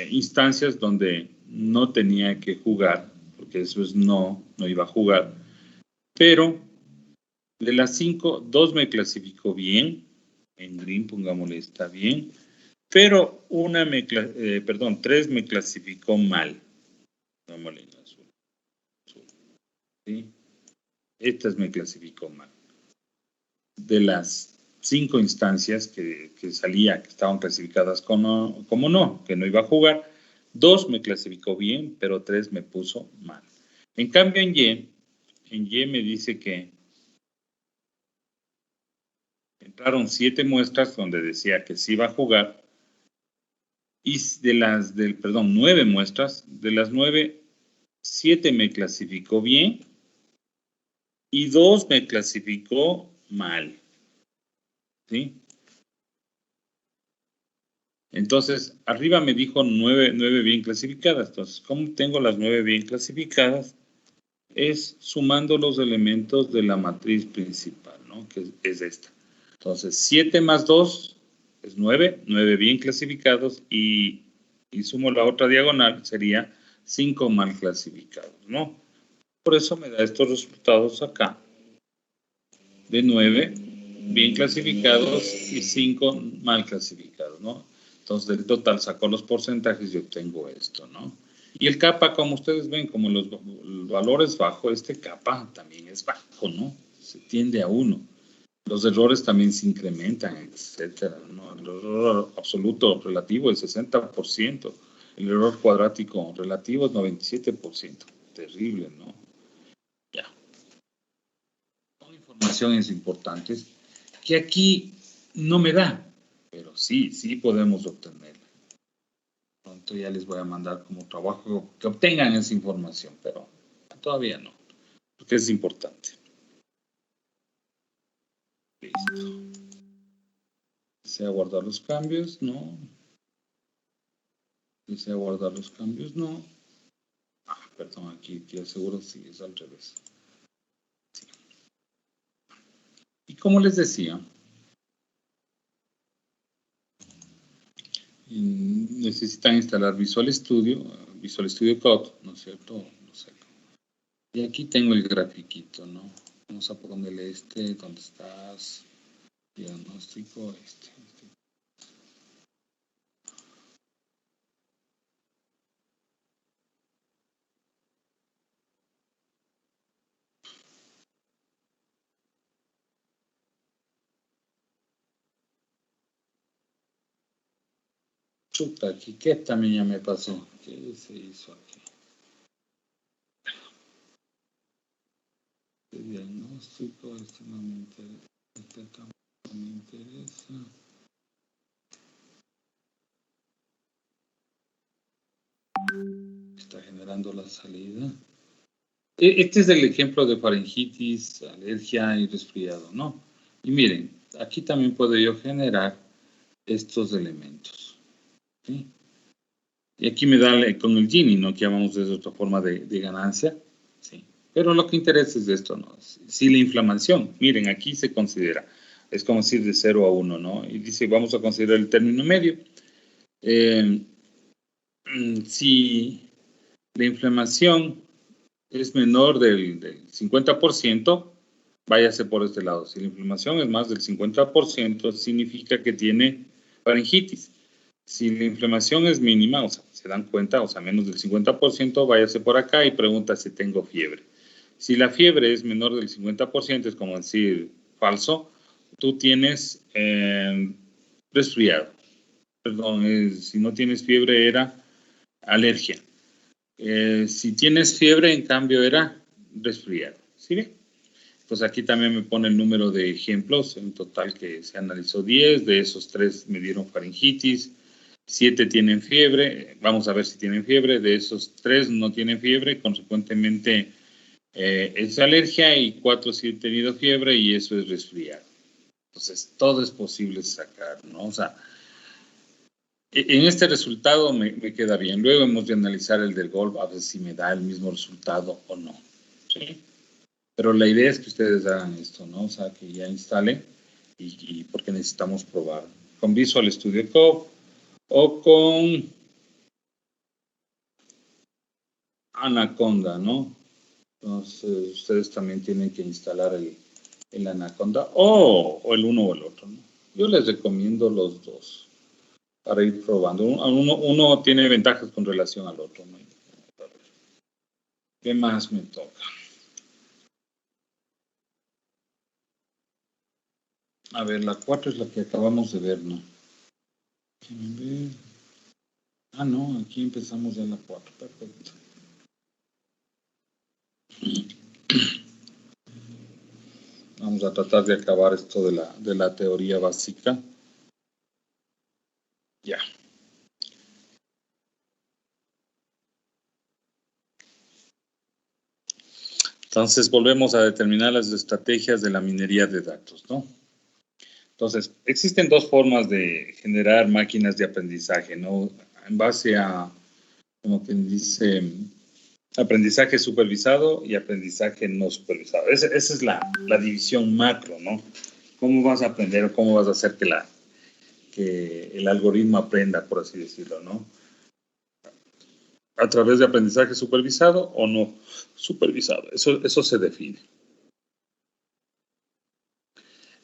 instancias donde no tenía que jugar, porque eso es no iba a jugar, pero de las 5, 2 me clasificó bien, en green pongámosle está bien, pero 3 me clasificó mal, pongámosle en azul, ¿sí? Estas me clasificó mal. De las 5 instancias que salía, que estaban clasificadas como no, que no iba a jugar, 2 me clasificó bien, pero 3 me puso mal. En cambio, en Y me dice que entraron 7 muestras donde decía que sí iba a jugar, y 9 muestras, de las 9, 7 me clasificó bien y 2 me clasificó mal. ¿Sí? Entonces, arriba me dijo 9 bien clasificadas. Entonces, ¿cómo tengo las 9 bien clasificadas? Es sumando los elementos de la matriz principal, ¿no? Que es esta. Entonces, 7 más 2 es 9, 9 bien clasificados y sumo la otra diagonal, sería 5 mal clasificados, ¿no? Por eso me da estos resultados acá, de 9 bien clasificados y 5 mal clasificados, ¿no? Entonces, del total saco los porcentajes y obtengo esto, ¿no? Y el kappa, como ustedes ven, como el valor es bajo, este kappa también es bajo, ¿no? Se tiende a 1. Los errores también se incrementan, etcétera, ¿no? El error absoluto relativo es 60%. El error cuadrático relativo es 97%. Terrible, ¿no? Ya. Son informaciones importantes que aquí no me da, pero sí podemos obtenerla. Pronto ya les voy a mandar como trabajo que obtengan esa información, pero todavía no, porque es importante. Listo. ¿Desea guardar los cambios? No. ¿Desea guardar los cambios? No. Perdón, aquí te aseguro si es al revés. Sí. Y como les decía, necesitan instalar Visual Studio Code, ¿no es cierto? No sé. Y aquí tengo el grafiquito, ¿no? Vamos a ponerle ¿dónde estás? Diagnóstico, Chuta, aquí, ¿qué también ya me pasó? ¿Qué se hizo aquí? Este diagnóstico, no me interesa, tampoco me interesa. Está generando la salida. Este es el ejemplo de faringitis, alergia y resfriado, ¿no? Y miren, aquí también puedo yo generar estos elementos, ¿sí? Y aquí me da con el Gini, ¿no? Que llamamos de otra forma de ganancia, ¿sí? Pero lo que interesa es esto, ¿no? Si la inflamación, miren, aquí se considera, es como decir de 0 a 1, ¿no? Y dice, vamos a considerar el término medio. Si la inflamación es menor del 50%, váyase por este lado. Si la inflamación es más del 50%, significa que tiene faringitis. Si la inflamación es mínima, o sea, se dan cuenta, o sea, menos del 50%, váyase por acá y pregunta si tengo fiebre. Si la fiebre es menor del 50%, es como decir falso, tú tienes resfriado. Perdón, si no tienes fiebre era alergia. Si tienes fiebre, en cambio, era resfriado. ¿Sí ve? Pues aquí también me pone el número de ejemplos. En total que se analizó 10. De esos 3 me dieron faringitis. 7 tienen fiebre. Vamos a ver si tienen fiebre. De esos 3 no tienen fiebre. Consecuentemente, es alergia. Y 4 sí han tenido fiebre. Y eso es resfriado. Entonces, todo es posible sacar, ¿no? O sea, en este resultado me queda bien. Luego hemos de analizar el del golf, a ver si me da el mismo resultado o no. ¿Sí? Pero la idea es que ustedes hagan esto, ¿no? O sea, que ya instalen y porque necesitamos probar con Visual Studio Code o con Anaconda, ¿no? Entonces, ustedes también tienen que instalar el Anaconda o el uno o el otro, ¿no? Yo les recomiendo los dos para ir probando. Uno tiene ventajas con relación al otro, ¿no? ¿Qué más me toca? A ver, la 4 es la que acabamos de ver, ¿no? Déjenme ver. Ah, no, aquí empezamos ya la 4. Perfecto. Vamos a tratar de acabar esto de la teoría básica. Ya. Entonces, volvemos a determinar las estrategias de la minería de datos, ¿no? Entonces, existen dos formas de generar máquinas de aprendizaje, ¿no? En base a, como quien dice, aprendizaje supervisado y aprendizaje no supervisado. Esa es la división macro, ¿no? ¿Cómo vas a aprender o cómo vas a hacer que el algoritmo aprenda, por así decirlo, ¿no? A través de aprendizaje supervisado o no supervisado. Eso se define.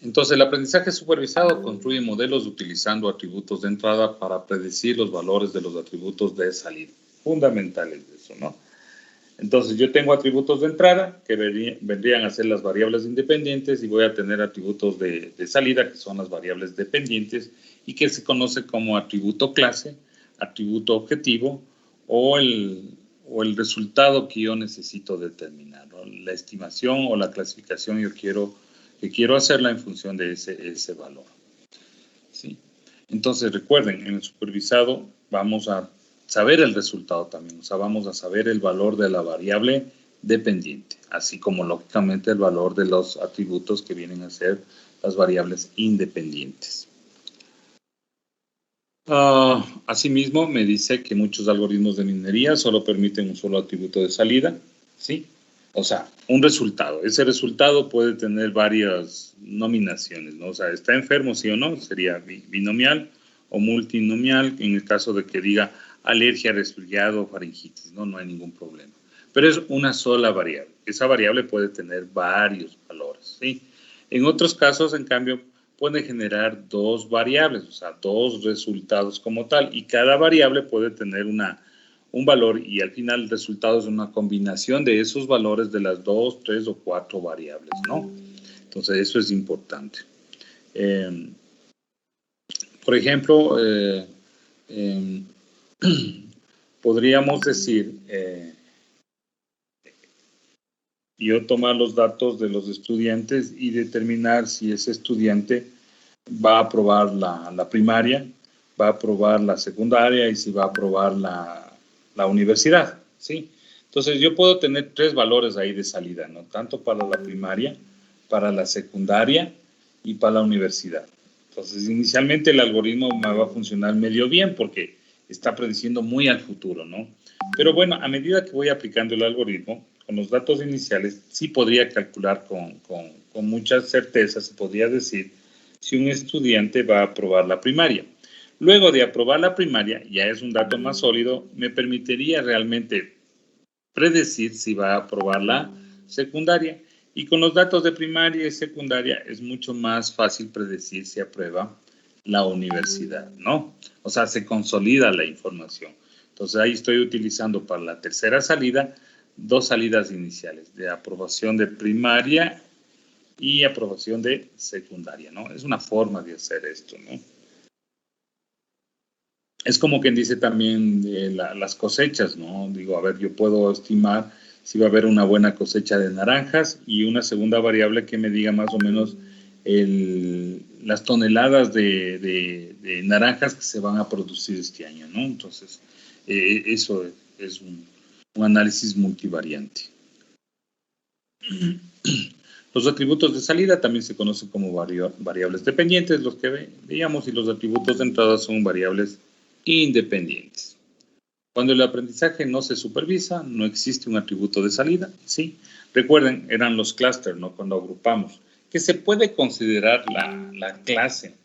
Entonces, el aprendizaje supervisado construye modelos utilizando atributos de entrada para predecir los valores de los atributos de salida. Fundamentales de eso, ¿no? Entonces, yo tengo atributos de entrada que vendrían a ser las variables independientes y voy a tener atributos de salida que son las variables dependientes y que se conoce como atributo clase, atributo objetivo o el resultado que yo necesito determinar, ¿no? La estimación o la clasificación que quiero hacerla en función de ese valor. ¿Sí? Entonces, recuerden, en el supervisado vamos a saber el resultado también, o sea, vamos a saber el valor de la variable dependiente, así como lógicamente el valor de los atributos que vienen a ser las variables independientes. Asimismo, me dice que muchos algoritmos de minería solo permiten un solo atributo de salida, ¿sí? O sea, un resultado. Ese resultado puede tener varias nominaciones, ¿no? O sea, está enfermo, sí o no, sería binomial o multinomial en el caso de que diga alergia, resfriado, faringitis, ¿no? No hay ningún problema. Pero es una sola variable. Esa variable puede tener varios valores, ¿sí? En otros casos, en cambio, puede generar dos variables, o sea, dos resultados como tal, y cada variable puede tener un valor y al final el resultado es una combinación de esos valores de las 2, 3 o 4 variables, ¿no? Entonces, eso es importante. Por ejemplo, podríamos decir, yo tomar los datos de los estudiantes y determinar si ese estudiante va a aprobar la primaria, va a aprobar la secundaria y si va a aprobar la universidad, ¿sí? Entonces, yo puedo tener tres valores ahí de salida, ¿no? Tanto para la primaria, para la secundaria y para la universidad. Entonces, inicialmente el algoritmo me va a funcionar medio bien porque está prediciendo muy al futuro, ¿no? Pero bueno, a medida que voy aplicando el algoritmo, con los datos iniciales, sí podría calcular con mucha certeza, se podría decir, si un estudiante va a aprobar la primaria. Luego de aprobar la primaria, ya es un dato más sólido, me permitiría realmente predecir si va a aprobar la secundaria. Y con los datos de primaria y secundaria es mucho más fácil predecir si aprueba la universidad, ¿no? O sea, se consolida la información. Entonces ahí estoy utilizando para la tercera salida dos salidas iniciales de aprobación de primaria y aprobación de secundaria, ¿no? Es una forma de hacer esto, ¿no? Es como quien dice también las cosechas, ¿no? Digo, a ver, yo puedo estimar si va a haber una buena cosecha de naranjas y una segunda variable que me diga más o menos las toneladas de naranjas que se van a producir este año, ¿no? Entonces, eso es un análisis multivariante. Los atributos de salida también se conocen como variables dependientes, los que veíamos, y los atributos de entrada son variables independientes. Cuando el aprendizaje no se supervisa, no existe un atributo de salida, ¿sí? Recuerden, eran los clústeres, ¿no? Cuando agrupamos, que se puede considerar la clase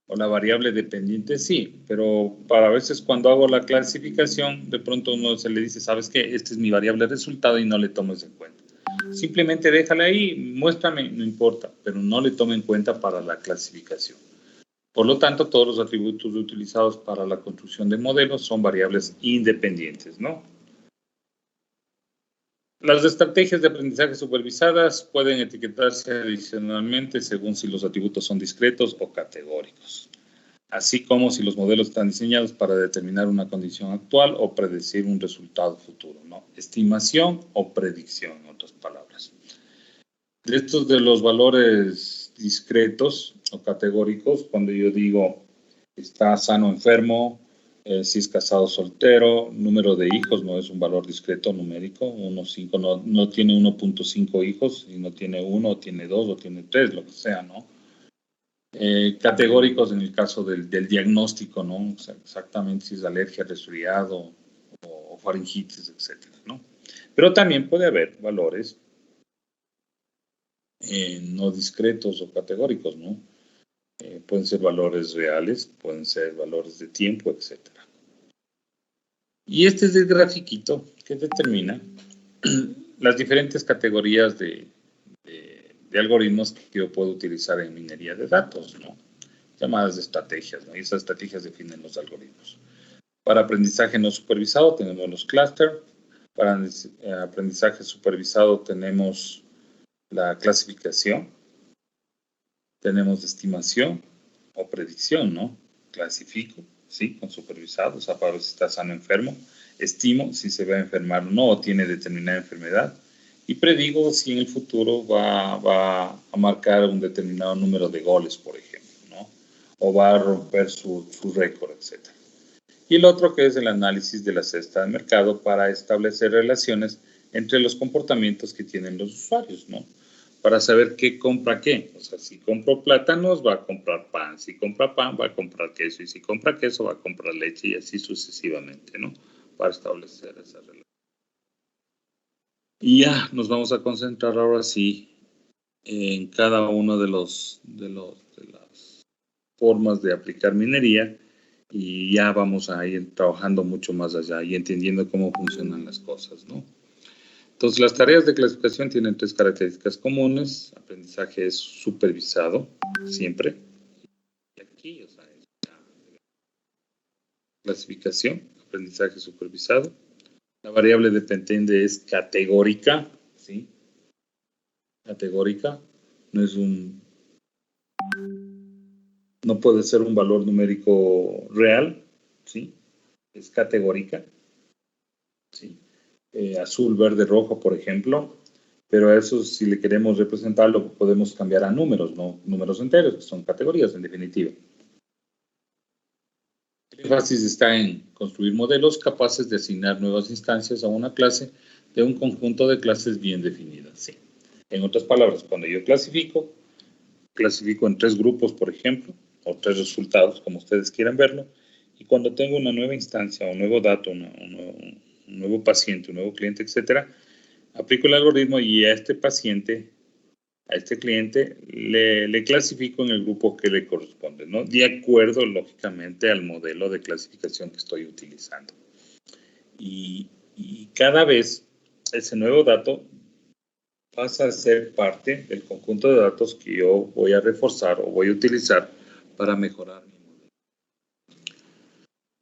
o la variable dependiente, sí, pero para veces cuando hago la clasificación, de pronto uno se le dice, ¿sabes qué? Esta es mi variable resultado y no le tomes en cuenta. Simplemente déjala ahí, muéstrame, no importa, pero no le tome en cuenta para la clasificación. Por lo tanto, todos los atributos utilizados para la construcción de modelos son variables independientes, ¿no? Las estrategias de aprendizaje supervisadas pueden etiquetarse adicionalmente según si los atributos son discretos o categóricos, así como si los modelos están diseñados para determinar una condición actual o predecir un resultado futuro, ¿no? Estimación o predicción, en otras palabras. De estos de los valores discretos o categóricos, cuando yo digo está sano o enfermo, Si es casado o soltero, número de hijos no es un valor discreto numérico, 1,5 no tiene 1,5 hijos, y no tiene 1, o tiene 2, o tiene 3, lo que sea, ¿no? Categóricos en el caso del diagnóstico, ¿no? O sea, exactamente si es alergia, resfriado o faringitis, etcétera, ¿no? Pero también puede haber valores no discretos o categóricos, ¿no? Pueden ser valores reales, pueden ser valores de tiempo, etcétera. Y este es el grafiquito que determina las diferentes categorías de algoritmos que yo puedo utilizar en minería de datos, ¿no? Llamadas estrategias, ¿no? Y esas estrategias definen los algoritmos. Para aprendizaje no supervisado tenemos los clústeres. Para aprendizaje supervisado tenemos la clasificación. Tenemos estimación o predicción, ¿no? Clasifico, ¿sí? Con supervisado, o sea, para ver si está sano o enfermo. Estimo si se va a enfermar o no, o tiene determinada enfermedad. Y predigo si en el futuro va a marcar un determinado número de goles, por ejemplo, ¿no? O va a romper su récord, etc. Y el otro que es el análisis de la cesta de mercado para establecer relaciones entre los comportamientos que tienen los usuarios, ¿no? Para saber qué compra qué. O sea, si compro plátanos, va a comprar pan. Si compra pan, va a comprar queso. Y si compra queso, va a comprar leche y así sucesivamente, ¿no? Para establecer esa relación. Y ya nos vamos a concentrar ahora sí en cada uno de las formas de aplicar minería y ya vamos a ir trabajando mucho más allá y entendiendo cómo funcionan las cosas, ¿no? Entonces, las tareas de clasificación tienen 3 características comunes. Aprendizaje es supervisado, siempre. Y aquí, o sea, es clasificación, aprendizaje supervisado. La variable dependiente es categórica, ¿sí? Categórica. No puede ser un valor numérico real, ¿sí? Es categórica, ¿sí? Azul, verde, rojo, por ejemplo. Pero a eso, si le queremos representarlo, podemos cambiar a números, ¿no? Números enteros, que son categorías, en definitiva. El énfasis está en construir modelos capaces de asignar nuevas instancias a una clase de un conjunto de clases bien definidas, ¿sí? En otras palabras, cuando yo clasifico en 3 grupos, por ejemplo, o 3 resultados, como ustedes quieran verlo, y cuando tengo una nueva instancia, un nuevo dato, un nuevo paciente, un nuevo cliente, etcétera, aplico el algoritmo y a este paciente, a este cliente, le clasifico en el grupo que le corresponde, ¿no? De acuerdo, lógicamente, al modelo de clasificación que estoy utilizando. Y cada vez ese nuevo dato pasa a ser parte del conjunto de datos que yo voy a reforzar o voy a utilizar para mejorar mi modelo.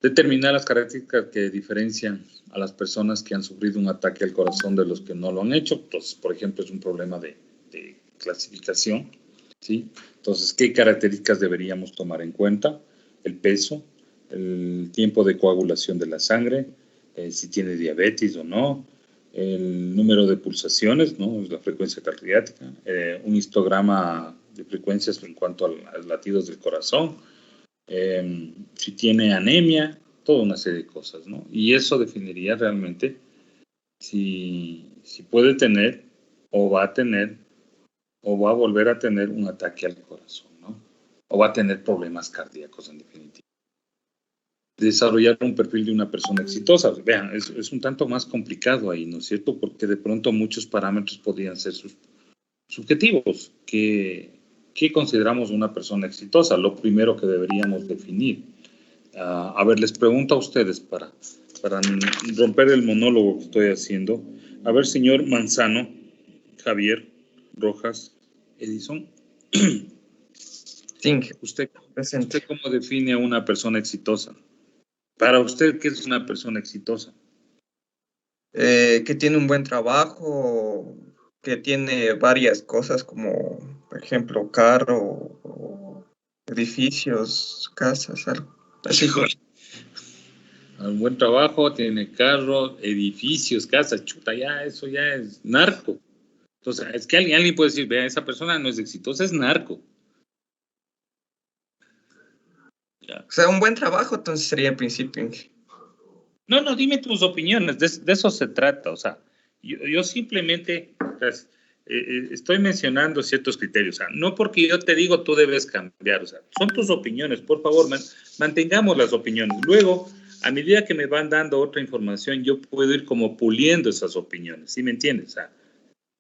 Determinar las características que diferencian a las personas que han sufrido un ataque al corazón de los que no lo han hecho. Entonces, por ejemplo, es un problema de clasificación, ¿sí? Entonces, ¿qué características deberíamos tomar en cuenta? El peso, el tiempo de coagulación de la sangre, si tiene diabetes o no, el número de pulsaciones, ¿no? La frecuencia cardíaca, un histograma de frecuencias en cuanto a los latidos del corazón, si tiene anemia, toda una serie de cosas, ¿no? Y eso definiría realmente si puede tener o va a tener o va a volver a tener un ataque al corazón, ¿no? O va a tener problemas cardíacos en definitiva. Desarrollar un perfil de una persona exitosa. Vean, es un tanto más complicado ahí, ¿no es cierto? Porque de pronto muchos parámetros podrían ser subjetivos. ¿Qué consideramos una persona exitosa? Lo primero que deberíamos definir. A ver, les pregunto a ustedes para romper el monólogo que estoy haciendo. A ver, señor Manzano, Javier, Rojas, Edison. ¿Usted cómo define a una persona exitosa? Para usted, ¿qué es una persona exitosa? Que tiene un buen trabajo, que tiene varias cosas como, por ejemplo, carro, o edificios, casas, algo así. Un buen trabajo, tiene carro, edificios, casas, chuta, ya, eso ya es narco. Entonces, es que alguien puede decir, vea, esa persona no es exitosa, es narco. Ya. O sea, un buen trabajo, entonces sería el principio. No, no, dime tus opiniones, de eso se trata. O sea, yo simplemente pues, estoy mencionando ciertos criterios. O sea, no porque yo te digo tú debes cambiar. O sea, son tus opiniones. Por favor, mantengamos las opiniones. Luego, a medida que me van dando otra información, yo puedo ir como puliendo esas opiniones. ¿Sí me entiendes? O sea,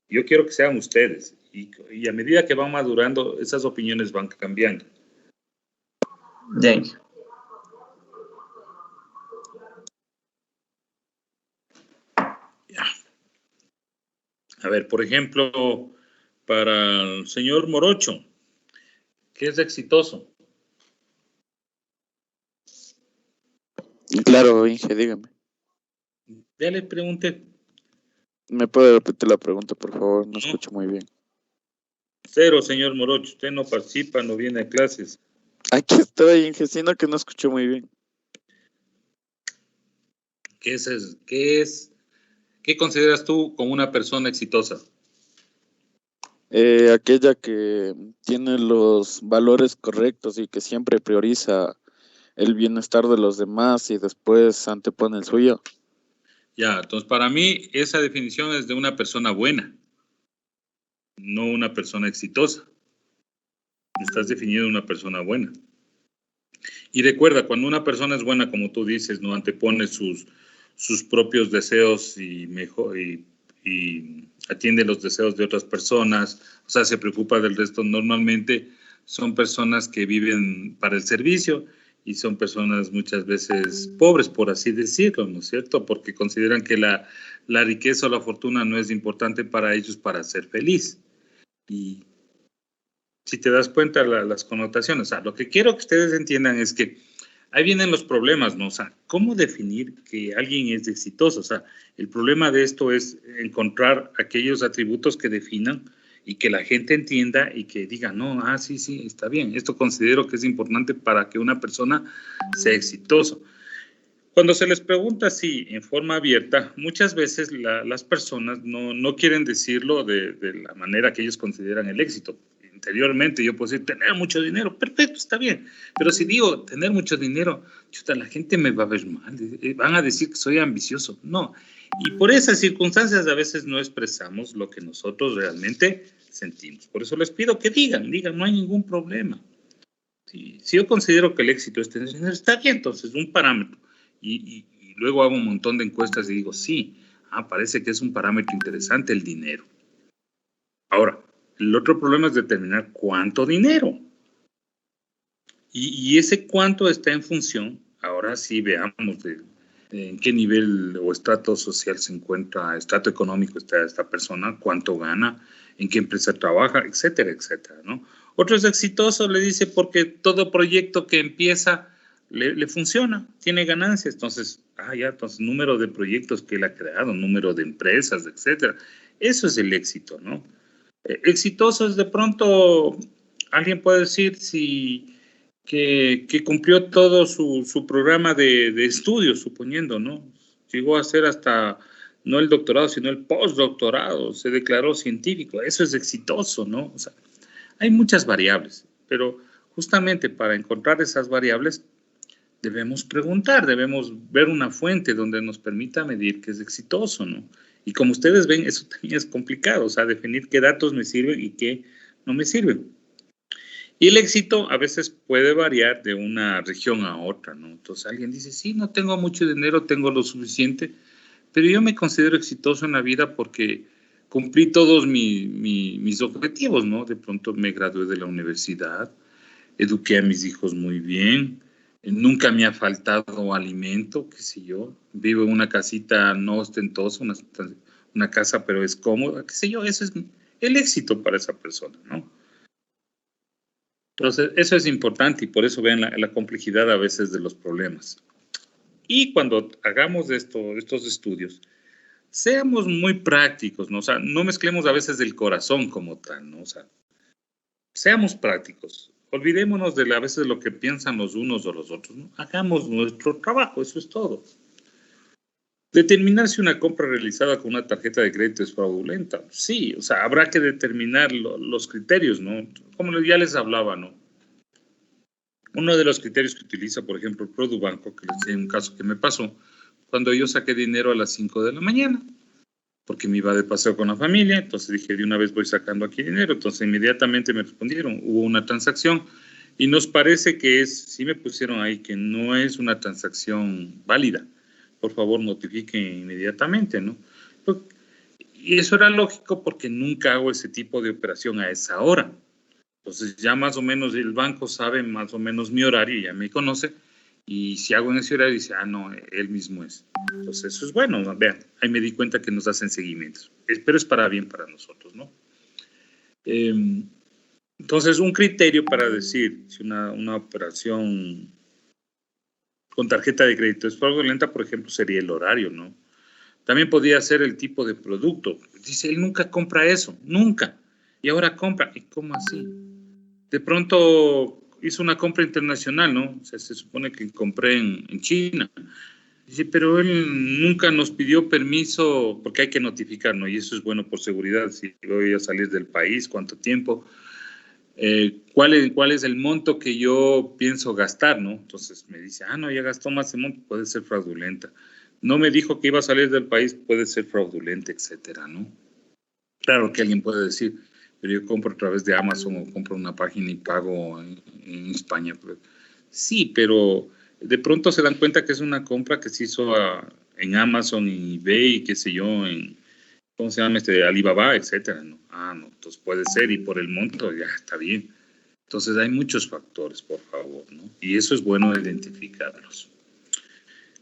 yo quiero que sean ustedes. Y a medida que van madurando, esas opiniones van cambiando. James. Ya. A ver, por ejemplo, para el señor Morocho, ¿qué es exitoso? Claro, Inge, dígame. Ya le pregunté. ¿Me puede repetir la pregunta, por favor? No No. escucho muy bien. Cero, señor Morocho. Usted no participa, no viene a clases. Aquí estoy, Inge, sino que no escucho muy bien. ¿Qué consideras tú como una persona exitosa? Aquella que tiene los valores correctos y que siempre prioriza el bienestar de los demás y después antepone el suyo. Ya, entonces para mí esa definición es de una persona buena, no una persona exitosa. Estás definiendo una persona buena. Y recuerda, cuando una persona es buena, como tú dices, no antepone sus propios deseos y atiende los deseos de otras personas, o sea, se preocupa del resto. Normalmente son personas que viven para el servicio y son personas muchas veces pobres, por así decirlo, ¿no es cierto? Porque consideran que la riqueza o la fortuna no es importante para ellos para ser feliz. Y si te das cuenta las connotaciones, o sea, lo que quiero que ustedes entiendan es que ahí vienen los problemas, ¿no? O sea, ¿cómo definir que alguien es exitoso? O sea, el problema de esto es encontrar aquellos atributos que definan y que la gente entienda y que diga, no, sí, sí, está bien. Esto considero que es importante para que una persona sea exitosa. Cuando se les pregunta así en forma abierta, muchas veces las personas no quieren decirlo de la manera que ellos consideran el éxito. Interiormente yo puedo decir, tener mucho dinero, perfecto, está bien. Pero si digo tener mucho dinero, chuta, la gente me va a ver mal, van a decir que soy ambicioso. No. Y por esas circunstancias a veces no expresamos lo que nosotros realmente sentimos. Por eso les pido que digan, no hay ningún problema. Si yo considero que el éxito es tener dinero, está bien, entonces un parámetro. Y luego hago un montón de encuestas y digo, sí, parece que es un parámetro interesante el dinero. Ahora, el otro problema es determinar cuánto dinero. Y ese cuánto está en función, ahora sí veamos en qué nivel o estrato social se encuentra, estrato económico está esta persona, cuánto gana, en qué empresa trabaja, etcétera, etcétera, ¿no? Otro es exitoso, le dice, porque todo proyecto que empieza le funciona, tiene ganancias. Entonces, entonces número de proyectos que él ha creado, número de empresas, etcétera. Eso es el éxito, ¿no? Exitoso es de pronto, alguien puede decir que cumplió todo su programa de estudios, suponiendo, ¿no? Llegó a hacer hasta, no el doctorado, sino el postdoctorado, se declaró científico, eso es exitoso, ¿no? O sea, hay muchas variables, pero justamente para encontrar esas variables debemos preguntar, debemos ver una fuente donde nos permita medir que es exitoso, ¿no? Y como ustedes ven, eso también es complicado, o sea, definir qué datos me sirven y qué no me sirven. Y el éxito a veces puede variar de una región a otra, ¿no? Entonces alguien dice, sí, no tengo mucho dinero, tengo lo suficiente, pero yo me considero exitoso en la vida porque cumplí todos mis objetivos, ¿no? De pronto me gradué de la universidad, eduqué a mis hijos muy bien, nunca me ha faltado alimento, qué sé yo, vivo en una casita no ostentosa, una casa pero es cómoda, qué sé yo, eso es el éxito para esa persona, ¿no? Entonces, eso es importante y por eso ven la complejidad a veces de los problemas. Y cuando hagamos estos estudios, seamos muy prácticos, ¿no? O sea, no mezclemos a veces el corazón como tal, ¿no? O sea, seamos prácticos. Olvidémonos a veces de lo que piensan los unos o los otros, ¿no? Hagamos nuestro trabajo, eso es todo. Determinar si una compra realizada con una tarjeta de crédito es fraudulenta. Sí, o sea, habrá que determinar los criterios, ¿no? Como ya les hablaba, ¿no? Uno de los criterios que utiliza, por ejemplo, el Produbanco, que es un caso que me pasó, cuando yo saqué dinero a las 5 de la mañana, porque me iba de paseo con la familia, entonces dije, de una vez voy sacando aquí dinero, entonces inmediatamente me respondieron, hubo una transacción, y nos parece que sí me pusieron ahí que no es una transacción válida, por favor notifiquen inmediatamente, ¿no? Y eso era lógico porque nunca hago ese tipo de operación a esa hora. Entonces ya más o menos el banco sabe más o menos mi horario, ya me conoce, y si hago en ese horario dice, no, él mismo es. Entonces eso es bueno, ¿no? Vean, ahí me di cuenta que nos hacen seguimientos, pero es para bien para nosotros, ¿no? Entonces un criterio para decir si una operación con tarjeta de crédito es fraudulenta, por ejemplo, sería el horario, ¿no? También podría ser el tipo de producto. Dice, él nunca compra eso, nunca. Y ahora compra. ¿Y cómo así? De pronto hizo una compra internacional, ¿no? O sea, se supone que compré en China. Dice, pero él nunca nos pidió permiso porque hay que notificar, ¿no? Y eso es bueno por seguridad. Si voy a salir del país, cuánto tiempo, cuál es el monto que yo pienso gastar, ¿no? Entonces me dice, no, ya gastó más de monto, puede ser fraudulenta. No me dijo que iba a salir del país, puede ser fraudulenta, etcétera, ¿no? Claro que alguien puede decir, pero yo compro a través de Amazon o compro una página y pago en España. Sí, pero de pronto se dan cuenta que es una compra que se hizo en Amazon, en eBay, qué sé yo, ¿cómo se llama? Alibaba, etcétera, ¿no? No, entonces puede ser y por el monto ya está bien. Entonces hay muchos factores, por favor, ¿no? Y eso es bueno identificarlos.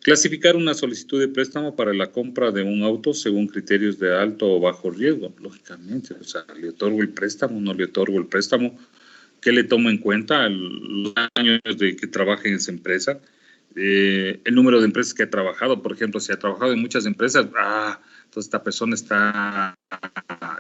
Clasificar una solicitud de préstamo para la compra de un auto según criterios de alto o bajo riesgo, lógicamente. O sea, ¿le otorgo el préstamo? ¿No le otorgo el préstamo? ¿Qué le tomo en cuenta? Los años de que trabaje en esa empresa, el número de empresas que ha trabajado. Por ejemplo, si ha trabajado en muchas empresas, entonces esta persona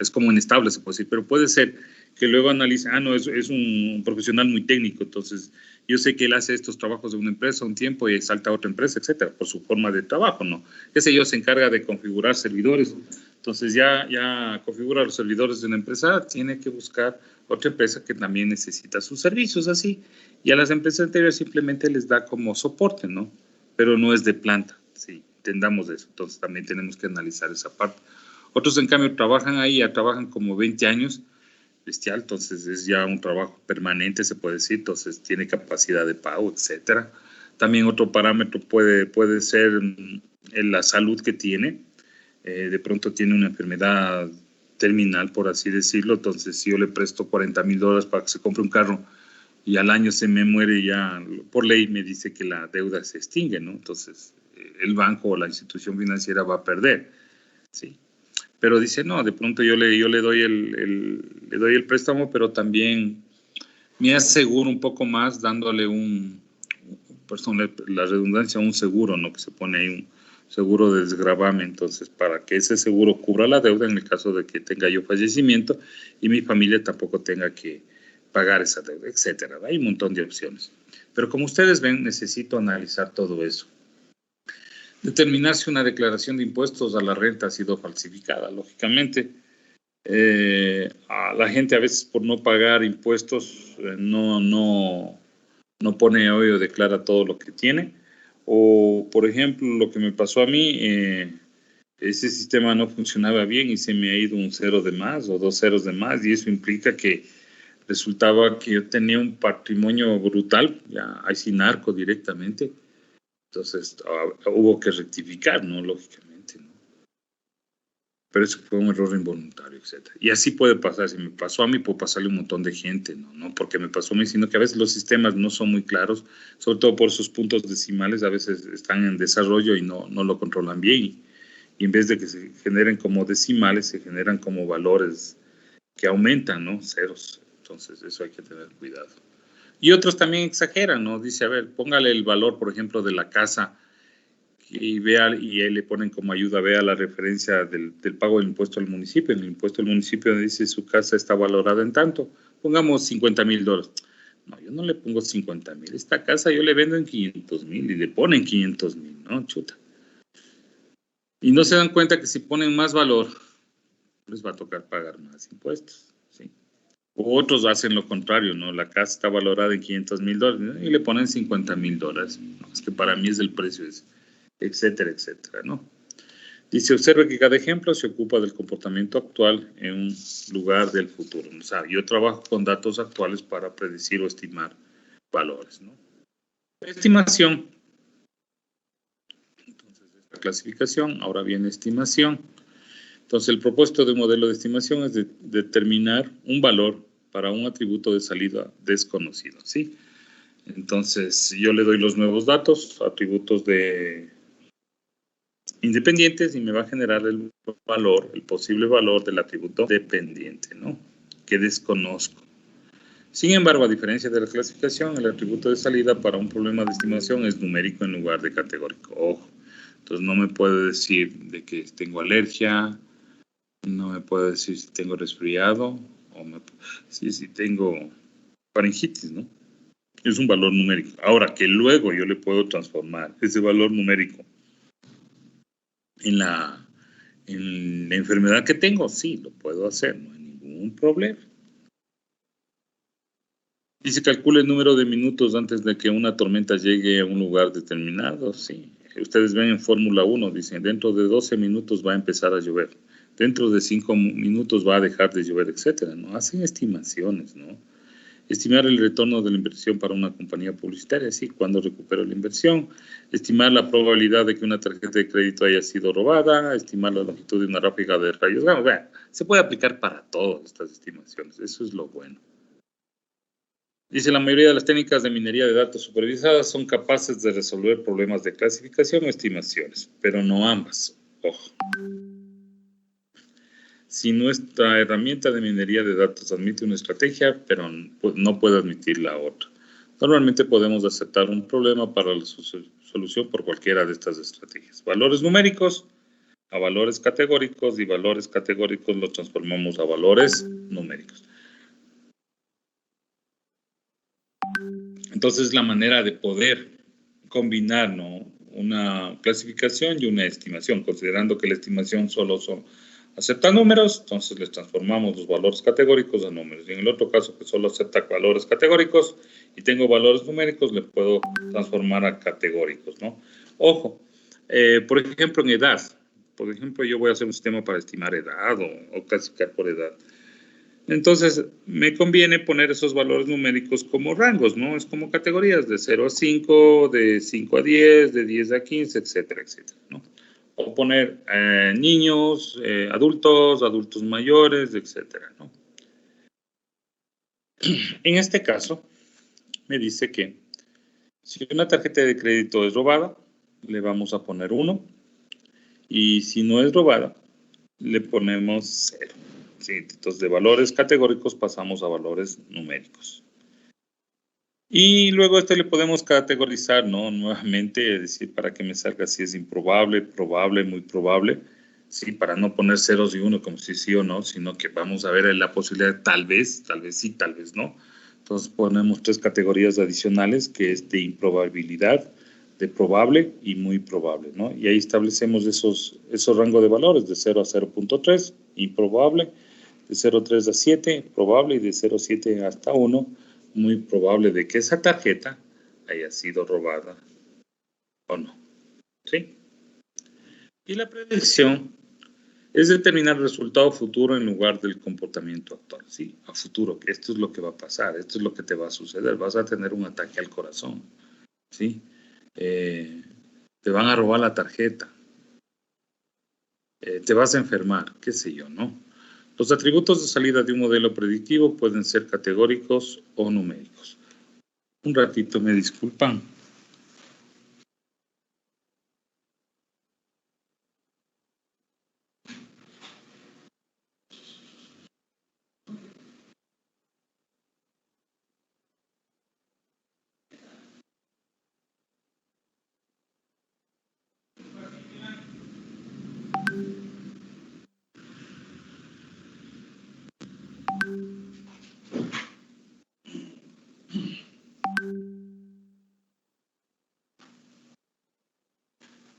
es como inestable, se puede decir, pero puede ser que luego analice, no, es un profesional muy técnico, entonces yo sé que él hace estos trabajos de una empresa un tiempo y salta a otra empresa, etcétera, por su forma de trabajo, ¿no? Ese yo se encarga de configurar servidores, entonces ya configura los servidores de una empresa, tiene que buscar otra empresa que también necesita sus servicios, así, y a las empresas anteriores simplemente les da como soporte, ¿no? Pero no es de planta, sí, entendamos eso, entonces también tenemos que analizar esa parte. Otros, en cambio, ya trabajan como 20 años, bestial, entonces es ya un trabajo permanente, se puede decir, entonces tiene capacidad de pago, etcétera. También otro parámetro puede ser la salud que tiene. De pronto tiene una enfermedad terminal, por así decirlo, entonces si yo le presto $40,000 para que se compre un carro y al año se me muere, ya por ley me dice que la deuda se extingue, ¿no? Entonces el banco o la institución financiera va a perder, ¿sí? Pero dice, no, de pronto yo le doy el préstamo, pero también me aseguro un poco más dándole la redundancia, un seguro, ¿no? Que se pone ahí un seguro de desgravame, entonces, para que ese seguro cubra la deuda en el caso de que tenga yo fallecimiento y mi familia tampoco tenga que pagar esa deuda, etcétera. Hay un montón de opciones. Pero como ustedes ven, necesito analizar todo eso. Determinar si una declaración de impuestos a la renta ha sido falsificada, lógicamente. A la gente a veces por no pagar impuestos no pone hoy o declara todo lo que tiene. O, por ejemplo, lo que me pasó a mí, ese sistema no funcionaba bien y se me ha ido un 0 de más o 2 ceros de más, y eso implica que resultaba que yo tenía un patrimonio brutal, ya ahí sí narco directamente. Entonces hubo que rectificar, ¿no? Lógicamente, ¿no? Pero eso fue un error involuntario, etc. Y así puede pasar. Si me pasó a mí, puede pasarle a un montón de gente, ¿no? No porque me pasó a mí, sino que a veces los sistemas no son muy claros, sobre todo por sus puntos decimales, a veces están en desarrollo y no lo controlan bien. Y en vez de que se generen como decimales, se generan como valores que aumentan, ¿no? Ceros. Entonces, eso hay que tener cuidado. Y otros también exageran, ¿no? Dice, a ver, póngale el valor, por ejemplo, de la casa y él le ponen como ayuda, vea la referencia del pago del impuesto al municipio. En el impuesto al municipio dice su casa está valorada en tanto, pongamos $50,000. No, yo no le pongo 50,000. Esta casa yo le vendo en 500,000 y le ponen 500,000, ¿no? Chuta. Y no se dan cuenta que si ponen más valor, les va a tocar pagar más impuestos, ¿sí? Otros hacen lo contrario, ¿no? La casa está valorada en $500,000, ¿no? Y le ponen $50,000. No, es que para mí es el precio, etcétera, etcétera, ¿no? Dice, observe que cada ejemplo se ocupa del comportamiento actual en un lugar del futuro. O sea, yo trabajo con datos actuales para predecir o estimar valores, ¿no? Estimación. Entonces, esta clasificación, ahora viene estimación. Entonces, el propósito de un modelo de estimación es determinar un valor para un atributo de salida desconocido, ¿sí? Entonces, yo le doy los nuevos datos, atributos independientes, y me va a generar el valor, el posible valor del atributo dependiente, ¿no? Que desconozco. Sin embargo, a diferencia de la clasificación, el atributo de salida para un problema de estimación es numérico en lugar de categórico. Ojo, entonces no me puede decir de que tengo alergia, no me puede decir si tengo resfriado, o si tengo faringitis, ¿no? Es un valor numérico. Ahora, que luego yo le puedo transformar ese valor numérico en la enfermedad que tengo, sí, lo puedo hacer, no hay ningún problema. Dice, calcula el número de minutos antes de que una tormenta llegue a un lugar determinado. Sí, ustedes ven en Fórmula 1, dicen, dentro de 12 minutos va a empezar a llover. Dentro de 5 minutos va a dejar de llover, etcétera, ¿no? Hacen estimaciones, ¿no? Estimar el retorno de la inversión para una compañía publicitaria, sí, cuando recupero la inversión. Estimar la probabilidad de que una tarjeta de crédito haya sido robada. Estimar la longitud de una ráfaga de rayos. Bueno, se puede aplicar para todas estas estimaciones. Eso es lo bueno. Dice, la mayoría de las técnicas de minería de datos supervisadas son capaces de resolver problemas de clasificación o estimaciones, pero no ambas. Ojo. Si nuestra herramienta de minería de datos admite una estrategia, pero no puede admitir la otra. Normalmente podemos aceptar un problema para la solución por cualquiera de estas estrategias. Valores numéricos a valores categóricos, y valores categóricos los transformamos a valores numéricos. Entonces, la manera de poder combinar, ¿no?, una clasificación y una estimación, considerando que la estimación solo acepta números, entonces les transformamos los valores categóricos a números. Y en el otro caso, que solo acepta valores categóricos y tengo valores numéricos, le puedo transformar a categóricos, ¿no? Ojo, por ejemplo, en edad. Por ejemplo, yo voy a hacer un sistema para estimar edad o clasificar por edad. Entonces, me conviene poner esos valores numéricos como rangos, ¿no? Es como categorías de 0 a 5, de 5 a 10, de 10 a 15, etcétera, etcétera, ¿no? O poner niños, adultos mayores, etcétera, ¿no? En este caso, me dice que si una tarjeta de crédito es robada, le vamos a poner 1. Y si no es robada, le ponemos 0. Sí, entonces, de valores categóricos pasamos a valores numéricos. Y luego le podemos categorizar, ¿no? Nuevamente, es decir, para que me salga si es improbable, probable, muy probable. Sí, para no poner ceros y 1 como si sí o no, sino que vamos a ver la posibilidad, tal vez sí, tal vez no. Entonces ponemos 3 categorías adicionales, que es de improbabilidad, de probable y muy probable, ¿no? Y ahí establecemos esos rangos de valores de 0 a 0.3, improbable, de 0.3 a 7, probable, y de 0.7 hasta 1, muy probable de que esa tarjeta haya sido robada o no. ¿Sí? Y la predicción es determinar el resultado futuro en lugar del comportamiento actual. ¿Sí? A futuro, que esto es lo que va a pasar, esto es lo que te va a suceder. Vas a tener un ataque al corazón. ¿Sí? Te van a robar la tarjeta. Te vas a enfermar, qué sé yo, ¿no? Los atributos de salida de un modelo predictivo pueden ser categóricos o numéricos. Un ratito, me disculpan.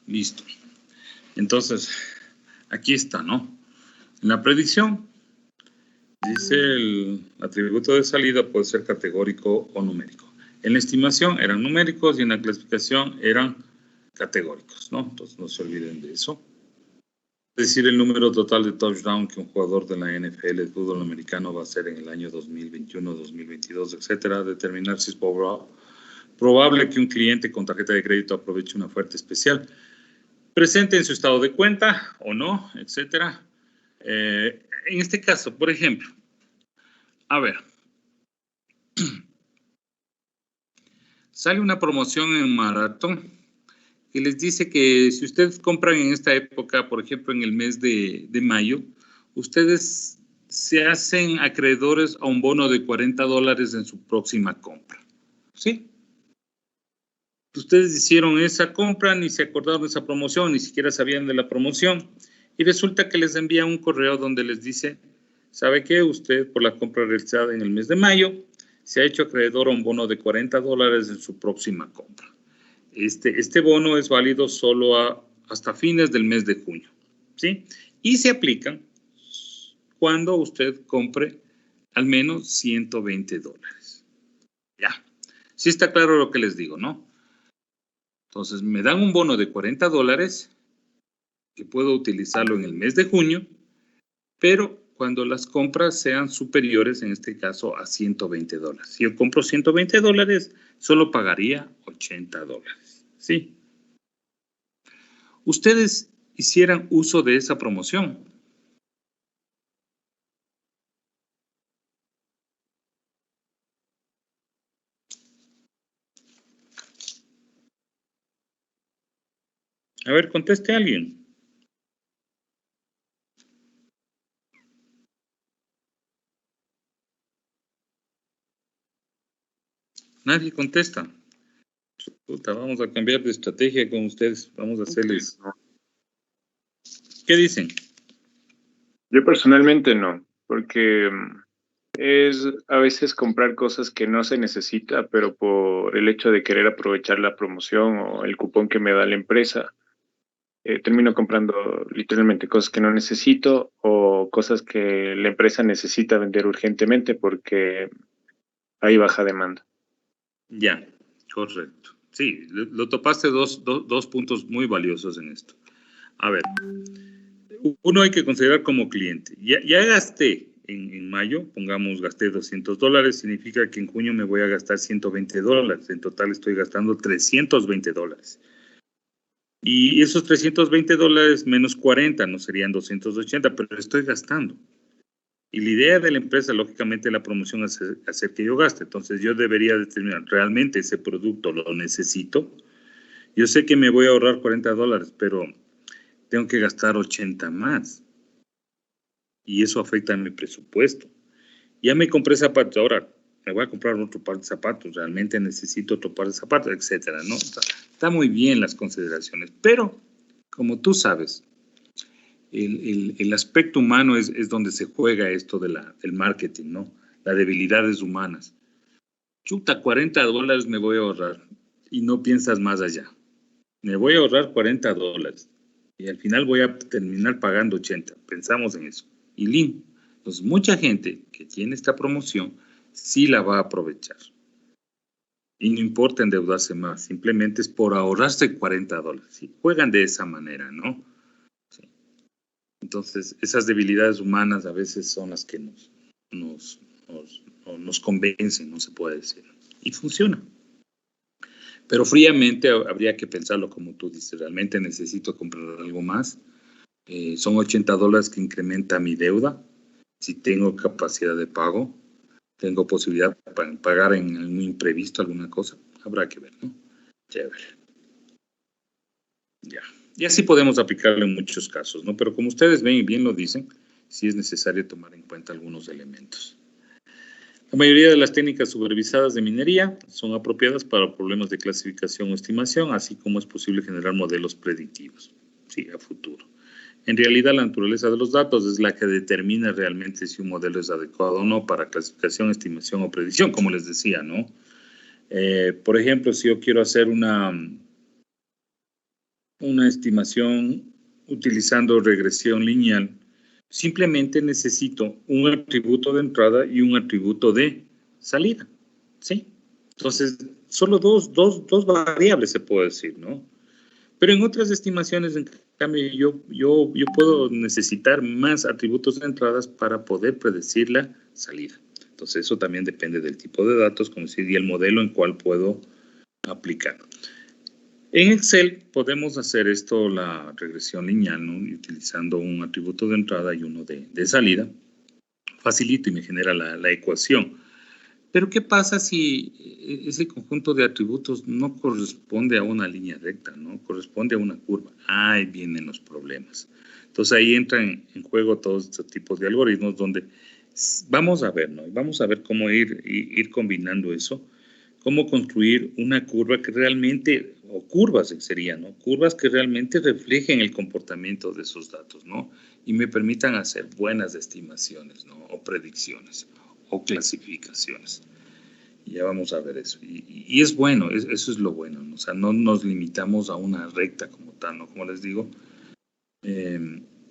Listo. Entonces, aquí está, ¿no? En la predicción, Dice el atributo de salida puede ser categórico o numérico. En la estimación eran numéricos y en la clasificación eran categóricos, ¿no? Entonces no se olviden de eso. Es decir, el número total de touchdown que un jugador de la NFL de fútbol americano va a hacer en el año 2021, 2022, etcétera. Determinar si es probable que un cliente con tarjeta de crédito aproveche una oferta especial presente en su estado de cuenta o no, etcétera. En este caso, por ejemplo, a ver, sale una promoción en Maratón que les dice que si ustedes compran en esta época, por ejemplo, en el mes de mayo, ustedes se hacen acreedores a un bono de $40 en su próxima compra. ¿Sí? Ustedes hicieron esa compra, ni se acordaron de esa promoción, ni siquiera sabían de la promoción, y resulta que les envía un correo donde les dice, ¿sabe qué? Usted, por la compra realizada en el mes de mayo, se ha hecho acreedor a un bono de $40 en su próxima compra. Este bono es válido solo hasta fines del mes de junio, ¿sí? Y se aplican cuando usted compre al menos $120. Ya. Sí está claro lo que les digo, ¿no? Entonces, me dan un bono de $40 que puedo utilizarlo en el mes de junio, pero cuando las compras sean superiores, en este caso, a $120. Si yo compro $120, solo pagaría $80. ¿Sí? ¿Ustedes hicieran uso de esa promoción? A ver, conteste a alguien. Nadie contesta. Puta, vamos a cambiar de estrategia con ustedes. Vamos a hacerles... ¿Qué dicen? Yo personalmente no, porque es a veces comprar cosas que no se necesita, pero por el hecho de querer aprovechar la promoción o el cupón que me da la empresa, termino comprando literalmente cosas que no necesito o cosas que la empresa necesita vender urgentemente porque hay baja demanda. Ya, correcto. Sí, lo topaste dos puntos muy valiosos en esto. A ver, uno hay que considerar como cliente. Ya gasté en mayo, pongamos, gasté $200, significa que en junio me voy a gastar $120. En total estoy gastando $320. Y esos $320 menos 40, no serían 280, pero estoy gastando. Y la idea de la empresa, lógicamente, la promoción es hacer que yo gaste. Entonces, yo debería determinar, ¿realmente ese producto lo necesito? Yo sé que me voy a ahorrar $40, pero tengo que gastar 80 más. Y eso afecta a mi presupuesto. Ya me compré zapatos, ahora me voy a comprar otro par de zapatos. ¿Realmente necesito otro par de zapatos? Etcétera, ¿no? Está muy bien las consideraciones. Pero, como tú sabes, el aspecto humano es donde se juega esto del marketing, ¿no? Las debilidades humanas. Chuta, $40 me voy a ahorrar y no piensas más allá. Me voy a ahorrar $40 y al final voy a terminar pagando 80. Pensamos en eso. Y limpio. Entonces, mucha gente que tiene esta promoción sí la va a aprovechar. Y no importa endeudarse más, simplemente es por ahorrarse $40. ¿Sí? Juegan de esa manera, ¿no? Entonces, esas debilidades humanas a veces son las que nos convencen, no se puede decir. Y funciona. Pero fríamente habría que pensarlo como tú dices. ¿Realmente necesito comprar algo más? Son $80 que incrementa mi deuda. Si tengo capacidad de pago, tengo posibilidad para pagar en un imprevisto alguna cosa. Habrá que ver, ¿no? Chévere. Ya. Y así podemos aplicarlo en muchos casos, ¿no? Pero como ustedes ven y bien lo dicen, sí es necesario tomar en cuenta algunos elementos. La mayoría de las técnicas supervisadas de minería son apropiadas para problemas de clasificación o estimación, así como es posible generar modelos predictivos, sí, a futuro. En realidad, la naturaleza de los datos es la que determina realmente si un modelo es adecuado o no para clasificación, estimación o predicción, como les decía, ¿no? Por ejemplo, si yo quiero hacer una estimación utilizando regresión lineal, simplemente necesito un atributo de entrada y un atributo de salida, ¿sí? Entonces, solo dos variables se puede decir, ¿no? Pero en otras estimaciones, en cambio, yo puedo necesitar más atributos de entradas para poder predecir la salida. Entonces, eso también depende del tipo de datos, como decir, y el modelo en cual puedo aplicar. En Excel podemos hacer esto, la regresión lineal, ¿no? Utilizando un atributo de entrada y uno de salida. Facilito y me genera la ecuación. Pero ¿qué pasa si ese conjunto de atributos no corresponde a una línea recta, ¿no? Corresponde a una curva? Ahí vienen los problemas. Entonces ahí entran en juego todos estos tipos de algoritmos donde vamos a ver, ¿no? Vamos a ver cómo ir combinando eso, cómo construir una curva que realmente, o curvas serían, ¿no? Curvas que realmente reflejen el comportamiento de esos datos, ¿no? Y me permitan hacer buenas estimaciones, ¿no? O predicciones o clasificaciones. Ya vamos a ver eso. Y es bueno, eso es lo bueno, ¿no? O sea, no nos limitamos a una recta como tal, ¿no? Como les digo,